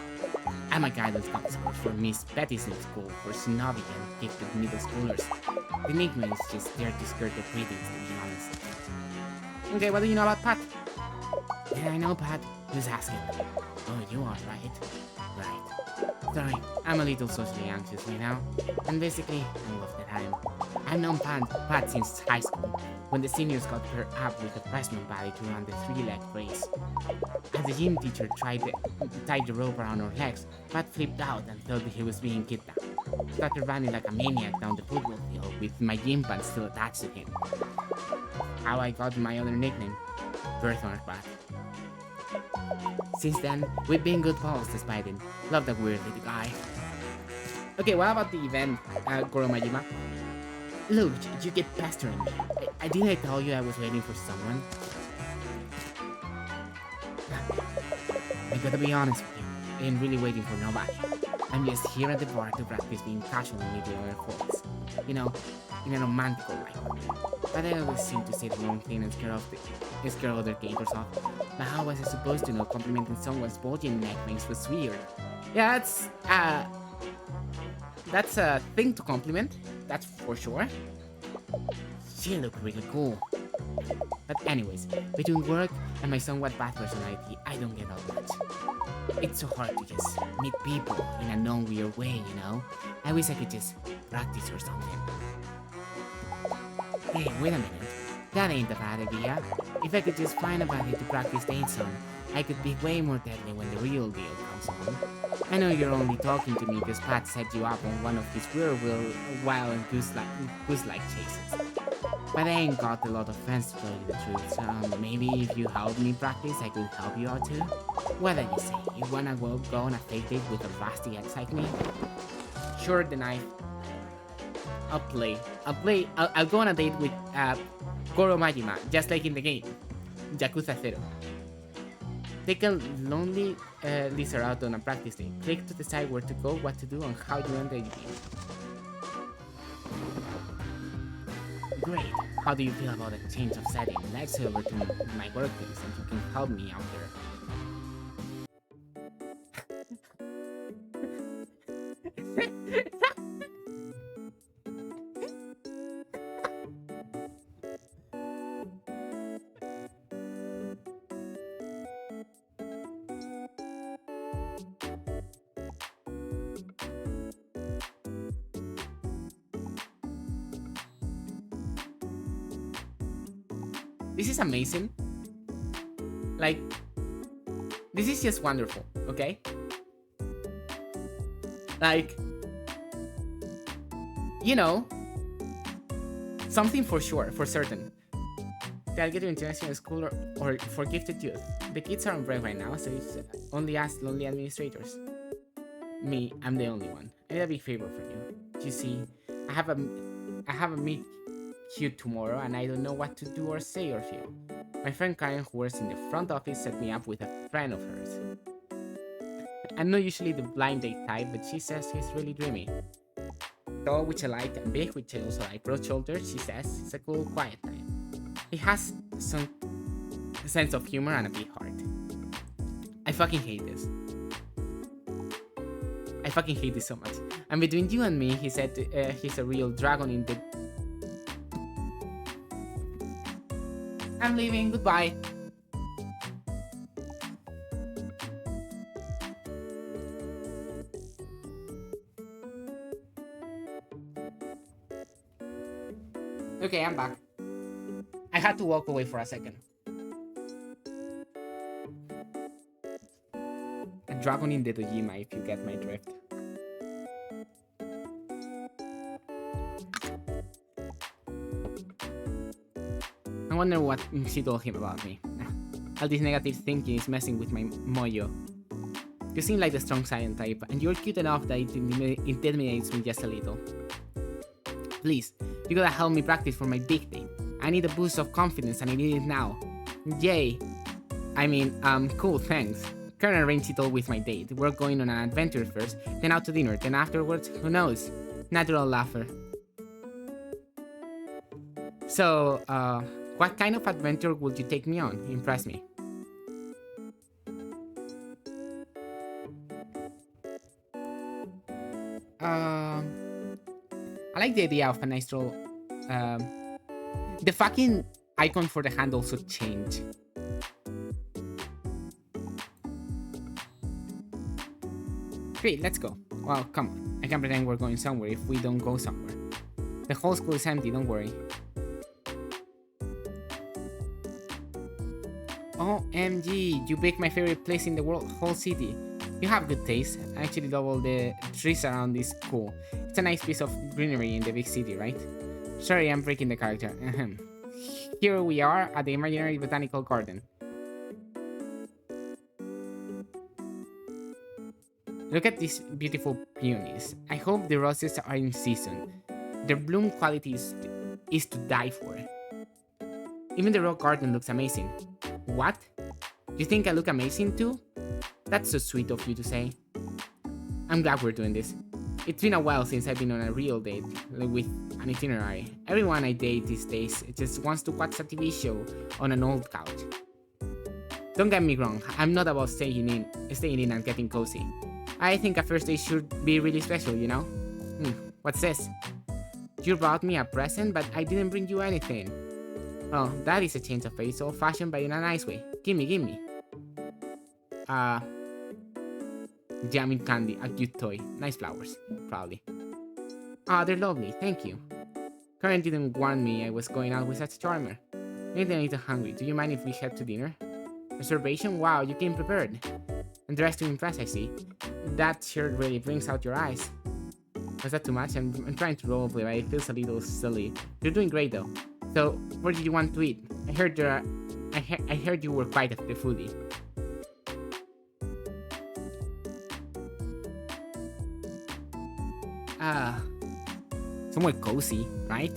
I'm a guidance counselor for Miss Petty's new school for snobby and gifted middle schoolers. The nickname is just there to skirt the greetings, to be honest. Okay, what do you know about Pat? Yeah, I know Pat. Who's asking? Oh, you are, right? Right. Sorry, I'm a little socially anxious right now. And basically, all of the time. I've known Pat since high school, when the seniors got her up with a freshman body to run the 3-leg race. As the gym teacher tried to tie the rope around her legs, Pat flipped out and thought that he was being kidnapped. Started running like a maniac down the football field with my gym pants still attached to him. How I got my other nickname, Birthmark Pat. Since then, we've been good pals despite him. Love that weird little guy. Okay, what about the event, Goro Majima? Look, you get pestering me. Didn't I tell you I was waiting for someone? I gotta be honest with you, I ain't really waiting for nobody. I'm just here at the bar to practice being casual and meet other folks. You know, in a romantic way. But I always seem to say the wrong thing and scare other gators off. But how was I supposed to know complimenting someone's bulging neck makes was weird? Yeah, that's a thing to compliment, that's for sure. She looked really cool. But anyways, between work and my somewhat bad personality, I don't get out much. It's so hard to just meet people in a non-weird way, you know? I wish I could just practice or something. Hey, wait a minute. That ain't a bad idea. If I could just find a body to practice dates on, I could be way more deadly when the real deal comes on. I know you're only talking to me because Pat set you up on one of his wild and goose-like chases. But I ain't got a lot of friends to tell you the truth, so maybe if you help me practice, I could help you out too? What do you say? You wanna go on a fake date with a rusty ex like me? Sure, the knife. I'll go on a date with Goro Majima, just like in the game, Yakuza 0. Take a lonely lizard out on a practice day. Click to decide where to go, what to do, and how you enter the game. Great. How do you feel about a change of setting? Let's head over to my workplace and you can help me out there. This is amazing. Like, this is just wonderful, okay? Like, you know, something for sure, for certain. The Alligator International School or for gifted youth. The kids are on break right now, so it's only us lonely administrators. Me, I'm the only one. I need a big favor from you. You see, I have a cute tomorrow and I don't know what to do or say or feel. My friend Karen, who works in the front office, set me up with a friend of hers. I'm not usually the blind date type, but she says he's really dreamy. Tall, which I like, and big, which I also like. Broad shoulders, she says, it's a cool, quiet type. He has some sense of humor and a big heart. I fucking hate this. I fucking hate this so much. And between you and me, he said he's a real dragon in the... I'm leaving, goodbye. Okay, I'm back. I had to walk away for a second. A dragon in the Dojima, if you get my drift. I wonder what she told him about me. All this negative thinking is messing with my mojo. You seem like the strong silent type, and you're cute enough that it intimidates me just a little. Please, you gotta help me practice for my big date. I need a boost of confidence and I need it now. Yay. I mean, cool, thanks. Karen arranged it all with my date. We're going on an adventure first, then out to dinner, then afterwards, who knows? Natural laugher. So, what kind of adventure would you take me on? Impress me. I like the idea of a nice roll. The fucking icon for the hand also changed. Great, let's go. Well, come on. I can pretend we're going somewhere if we don't go somewhere. The whole school is empty, don't worry. OMG, you picked my favorite place in the whole city. You have good taste. I actually love all the trees around this school. It's a nice piece of greenery in the big city, right? Sorry, I'm breaking the character. Here we are at the imaginary botanical garden. Look at these beautiful peonies. I hope the roses are in season. Their bloom quality is to die for. Even the rock garden looks amazing. What? You think I look amazing too? That's so sweet of you to say. I'm glad we're doing this. It's been a while since I've been on a real date, like with an itinerary. Everyone I date these days just wants to watch a TV show on an old couch. Don't get me wrong, I'm not about staying in and getting cozy. I think a first date should be really special, you know? What's this? You brought me a present, but I didn't bring you anything. Oh, that is a change of pace, old-fashioned but in a nice way. Gimme. Jamming candy, a cute toy. Nice flowers, probably. Ah, they're lovely, thank you. Karen didn't warn me I was going out with such a charmer. Maybe I'm a little hungry. Do you mind if we head to dinner? Reservation? Wow, you came prepared. And dressed to impress, I see. That shirt really brings out your eyes. Was that too much? I'm trying to roleplay, but it feels a little silly. You're doing great though. So, where did you want to eat? I heard you were quite a foodie. Somewhere cozy, right?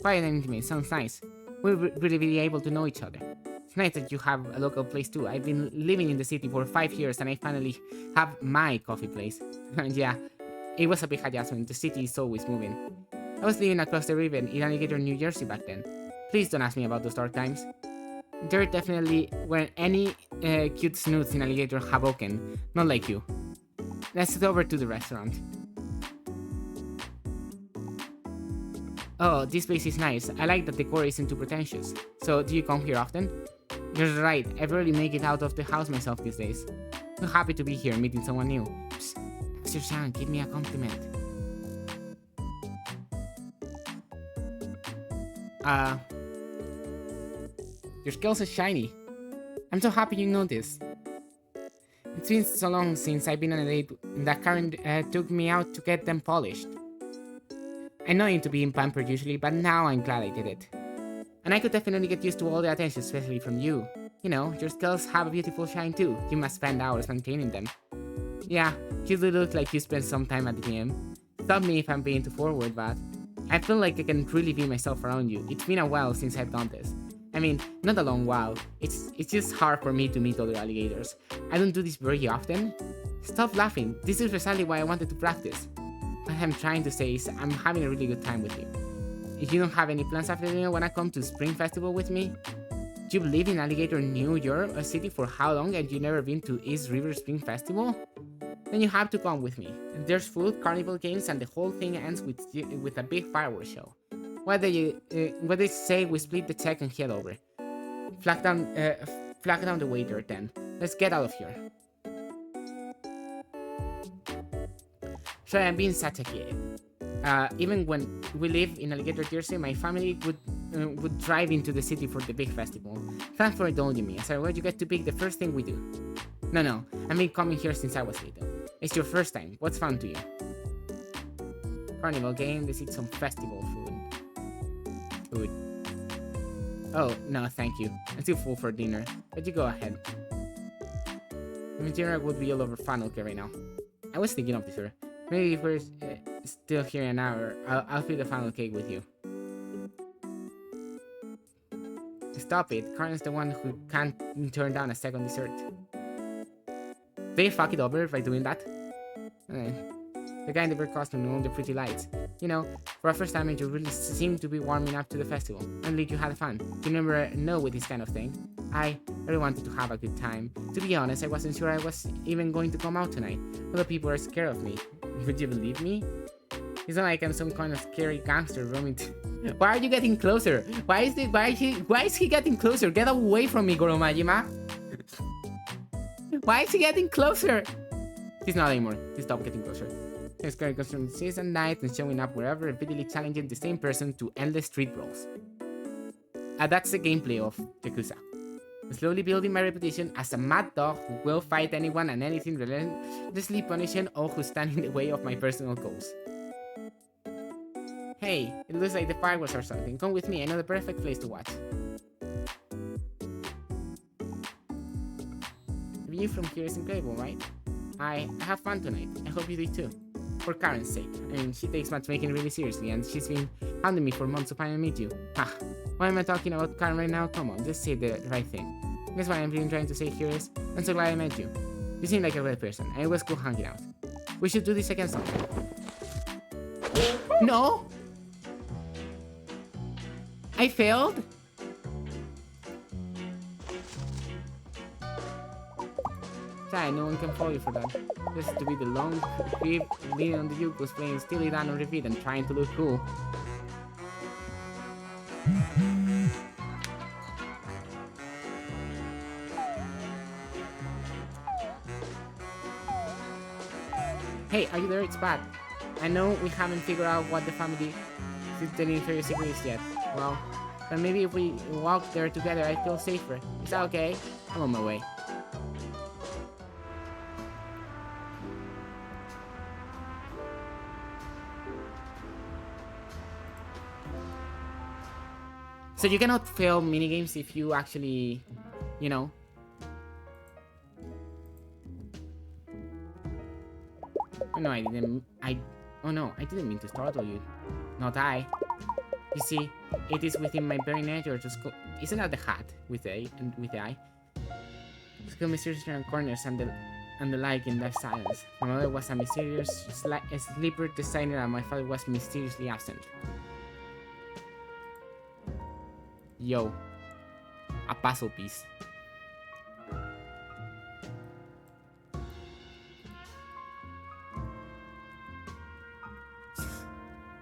Quiet and intimate, sounds nice. We'll really be able to know each other. It's nice that you have a local place too. I've been living in the city for 5 years and I finally have my coffee place. Yeah, it was a big adjustment. The city is always moving. I was living across the river in Alligator, New Jersey back then. Please don't ask me about those dark times. There definitely weren't any cute snoots in Alligator Hoboken. Not like you. Let's head over to the restaurant. Oh, this place is nice. I like that the decor isn't too pretentious. So, do you come here often? You're right, I rarely make it out of the house myself these days. So happy to be here, meeting someone new. Psst, ask your son, give me a compliment. Your scales are shiny. I'm so happy you noticed. It's been so long since I've been on a date that Karen took me out to get them polished. I know into being pampered usually, but now I'm glad I did it. And I could definitely get used to all the attention, especially from you. You know, your scales have a beautiful shine too. You must spend hours maintaining them. Yeah, you do look like you spent some time at the gym. Stop me if I'm being too forward, but I feel like I can really be myself around you. It's been a while since I've done this. I mean, not a long while. It's just hard for me to meet other alligators. I don't do this very often. Stop laughing. This is precisely why I wanted to practice. What I'm trying to say is I'm having a really good time with you. If you don't have any plans after dinner, wanna come to Spring Festival with me? You've lived in Alligator, New York, a city for how long, and you've never been to East River Spring Festival? Then you have to come with me. There's food, carnival games, and the whole thing ends with a big fireworks show. What they say we split the check and head over. Flag down the waiter then. Let's get out of here. Sorry, I'm being such a kid. Even when we live in Alligator, Jersey, my family would drive into the city for the big festival. Thanks for indulging me. As I you get to pick the first thing we do. No, I've been coming here since I was little. It's your first time. What's fun to you? Carnival game. Let's eat some festival food. Oh, no, thank you. I'm too full for dinner. But you go ahead. I mean, dinner would be all over Funnel Cake right now. I was thinking of this, sir. Maybe if we're still here in an hour, I'll feed the Funnel Cake with you. Stop it. Karen's the one who can't turn down a second dessert. They fuck it over by doing that? The guy in the bird costume and all the pretty lights. You know, for a first time you really seem to be warming up to the festival. At least you had fun. You never know with this kind of thing. I really wanted to have a good time. To be honest, I wasn't sure I was even going to come out tonight. Other people are scared of me. Would you believe me? It's not like I'm some kind of scary gangster roaming Why are you getting closer? Why is he getting closer? Get away from me, Goro Majima. Why is he getting closer? He's not anymore. He stopped getting closer. He's going consuming days and nights and showing up wherever, repeatedly challenging the same person to endless street brawls. That's the gameplay of Yakuza. Slowly building my reputation as a mad dog who will fight anyone and anything, relentlessly punishing all who stand in the way of my personal goals. Hey, it looks like the fireworks or something. Come with me, I know the perfect place to watch. The view from here is incredible, right? I have fun tonight. I hope you do too. For Karen's sake. I mean, she takes matchmaking really seriously, and she's been hounding me for months to finally meet you. Ah, why am I talking about Karen right now? Come on, just say the right thing. Guess what I'm really trying to say here is, I'm so glad I met you. You seem like a great person, and it was cool hanging out. We should do this again sometime. No! I failed? Sorry, no one can follow you for that. Just to be the long creep leaning on the Yukos playing Steely Dan on repeat and trying to look cool. Hey, are you there? It's Pat. I know we haven't figured out what the family inferior secret is yet. Well, but maybe if we walk there together, I feel safer. Is that okay? I'm on my way. So you cannot fail minigames if you actually, you know. Oh no, I didn't mean to startle you. Not I. You see, it is within my very nature to school. Isn't that the hat with the eye? School mysterious around corners and the like in that silence. My mother was a mysterious sleeper designer, and my father was mysteriously absent. Yo, a puzzle piece.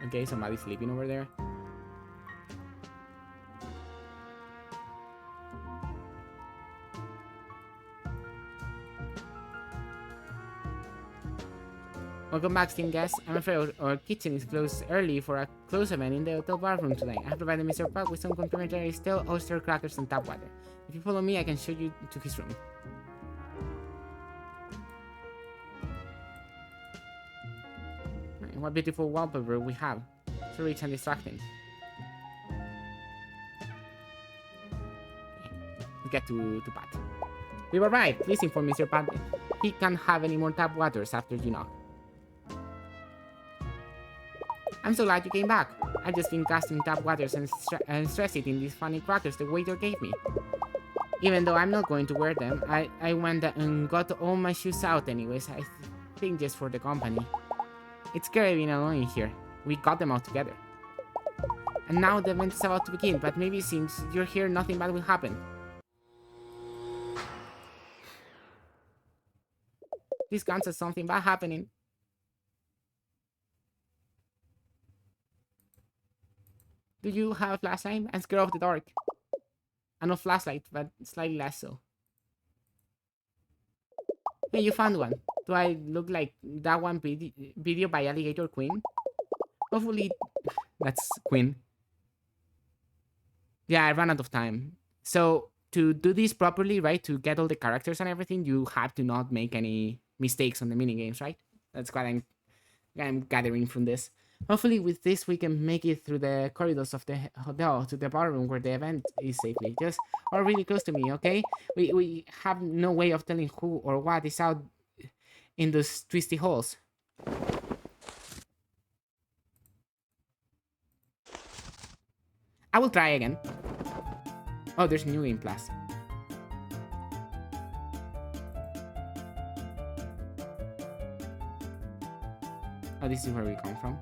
Okay, somebody's sleeping over there. Welcome back, Steam guests. I'm afraid our kitchen is closed early for a close event in the hotel bathroom tonight. I have provided Mr. Park with some complimentary stale oyster crackers and tap water. If you follow me, I can show you to his room. What beautiful wallpaper we have. So rich and distracting. Okay. Let's get to Pat. We've arrived. Please inform Mr. Pat he can't have any more tap waters after you knock. I'm so glad you came back. I've just been casting tap waters and stress eating these funny crackers the waiter gave me. Even though I'm not going to wear them, I went and got all my shoes out anyways. I think just for the company. It's scary being alone in here. We got them all together. And now the event is about to begin, but maybe since you're here, nothing bad will happen. This counts as something bad happening. Do you have a flashlight? I'm scared of the dark. I know flashlight, but slightly less so. Hey, you found one. Do I look like that one video by Alligator Queen? Hopefully, that's Queen. Yeah, I ran out of time. So, to do this properly, right, to get all the characters and everything, you have to not make any mistakes on the minigames, right? That's what I'm gathering from this. Hopefully with this we can make it through the corridors of the hotel to the ballroom where the event is safely. Just or really close to me, okay? We have no way of telling who or what is out in those twisty holes. I will try again. Oh, there's New Game Plus. Oh, this is where we come from.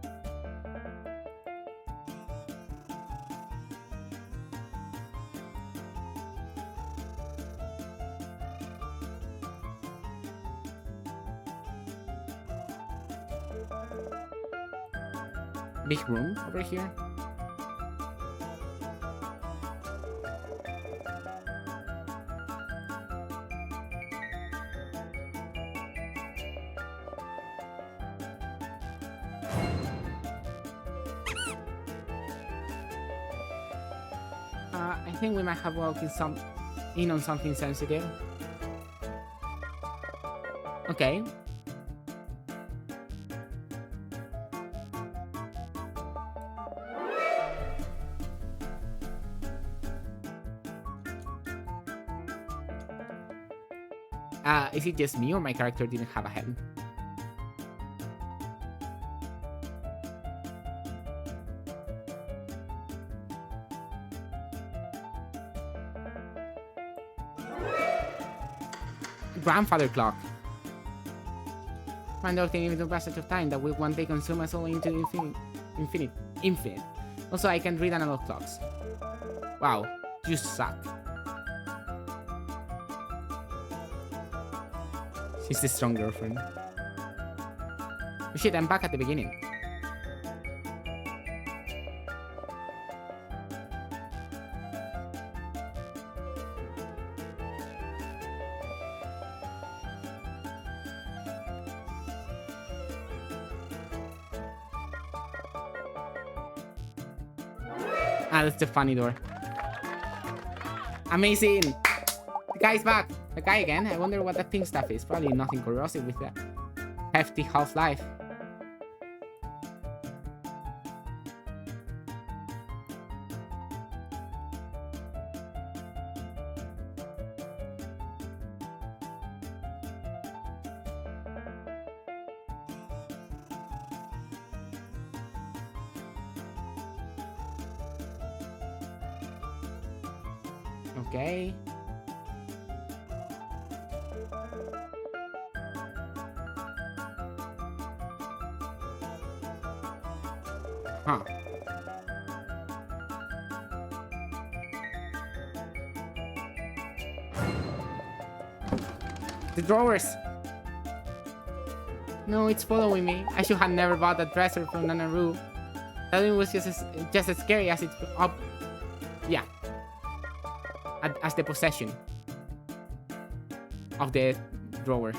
Big room over here. I think we might have walked in on something sensitive. Okay. Is it just me or my character didn't have a head? Grandfather clock. Find out the inevitable passage of time that will one day consume us all into infinite. Also, I can read analog clocks. Wow, you suck. She's the strong girlfriend. Oh shit, I'm back at the beginning. Ah, that's the funny door. Amazing! The guy's back! The guy again? I wonder what that pink stuff is. Probably nothing corrosive with that hefty half-life. Okay. Huh. The drawers. No, it's following me. I should have never bought that dresser from Nanaru. That one was just as scary as it's up. Yeah. As the possession of the drawers.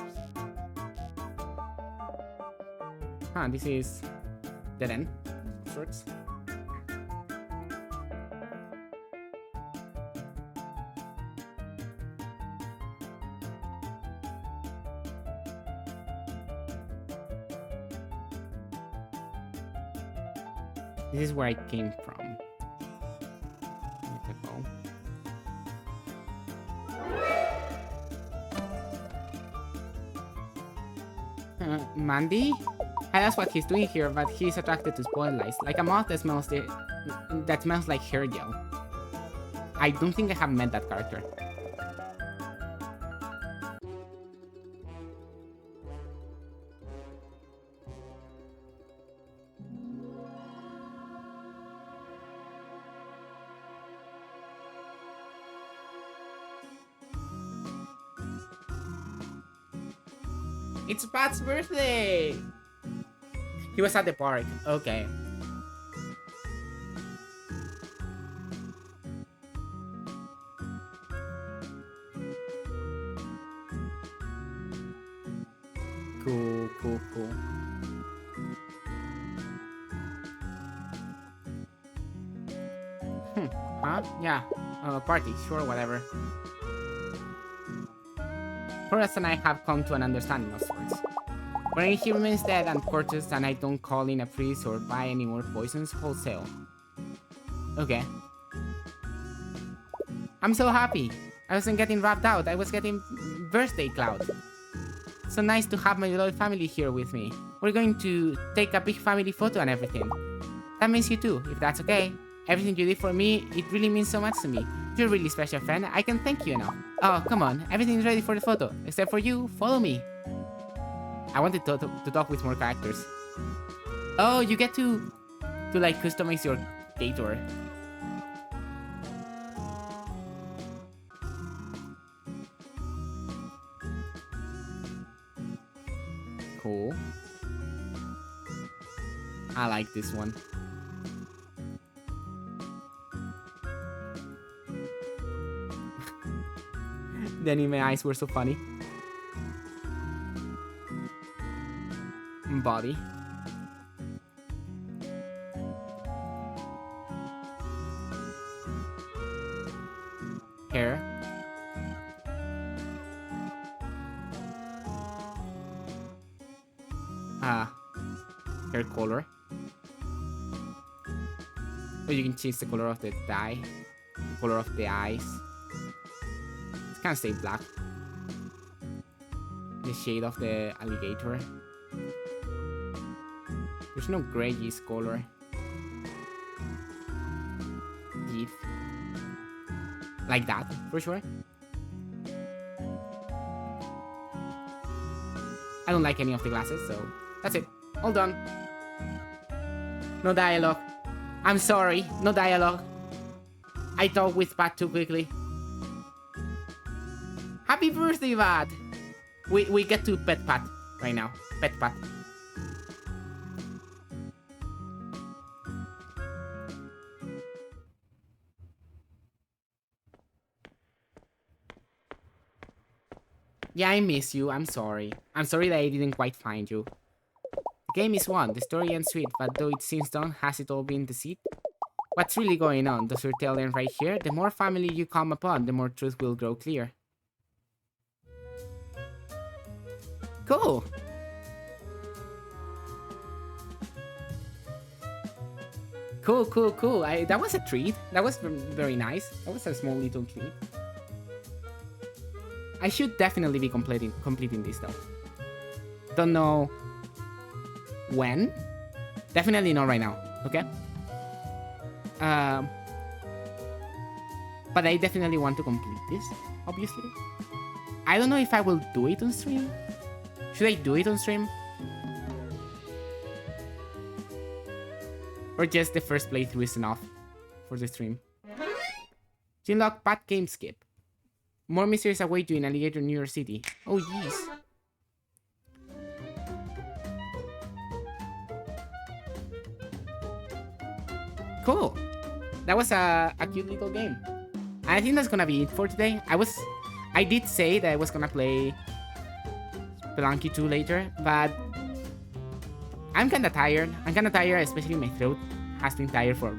Huh, this is dead end of sorts. This is where I came from. Mandy? That's what he's doing here, but he's attracted to spoiled lies. Like a moth that smells like hair gel. I don't think I have met that character. It's Pat's birthday! He was at the park. Okay. Cool. Huh? Yeah. Party. Sure, whatever. Horace and I have come to an understanding of sorts. When he remains dead and corpses and I don't call in a priest or buy any more poisons wholesale. Okay. I'm so happy. I wasn't getting wrapped out, I was getting birthday cloud. So nice to have my little family here with me. We're going to take a big family photo and everything. That means you too, if that's okay. Everything you did for me, it really means so much to me. You're a really special friend, I can thank you enough. Oh, come on, everything's ready for the photo. Except for you, follow me. I wanted to talk with more characters. Oh, you get to like customize your Gator. Cool. I like this one. The anime eyes were so funny. Body. Hair. Hair color. So you can change the color of the dye, the color of the eyes. It's kind of stay black. The shade of the alligator. There's no grayish color. Teeth. Like that, for sure. I don't like any of the glasses, so that's it. All done. No dialogue. I'm sorry, no dialogue. I talk with Pat too quickly. Happy birthday, Pat! We get to pet Pat right now. Pet Pat. Yeah, I miss you. I'm sorry. I'm sorry that I didn't quite find you. The game is won. The story ends sweet, but though it seems done, has it all been deceit? What's really going on? Does your tale end right here? The more family you come upon, the more truth will grow clear. Cool. Cool. That was a treat. That was very nice. That was a small little treat. I should definitely be completing this though. Don't know when. Definitely not right now. Okay. But I definitely want to complete this. Obviously. I don't know if I will do it on stream. Should I do it on stream? Or just the first playthrough is enough for the stream? Chinlock Pat Game Skip. More mysteries await you in Alligator, New York City. Oh, jeez. Cool. That was a cute little game. I think that's gonna be it for today. I did say that I was gonna play Spelunky 2 later, but I'm kinda tired. Especially my throat has been tired for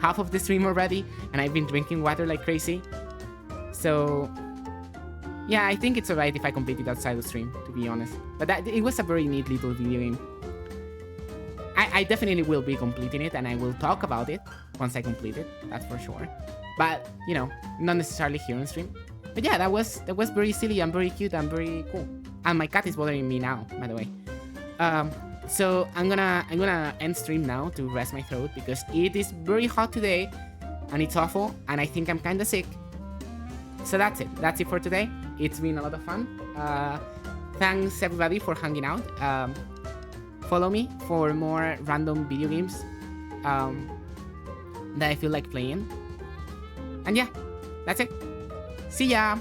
half of the stream already, and I've been drinking water like crazy. So yeah, I think it's alright if I complete it outside the stream, to be honest. But it was a very neat little video game. I definitely will be completing it, and I will talk about it once I complete it, that's for sure. But, you know, not necessarily here on stream. But yeah, that was very silly and very cute and very cool. And my cat is bothering me now, by the way. So I'm gonna end stream now to rest my throat because it is very hot today and it's awful and I think I'm kinda sick. So that's it. That's it for today. It's been a lot of fun. Thanks everybody for hanging out. Follow me for more random video games that I feel like playing. And yeah, that's it. See ya!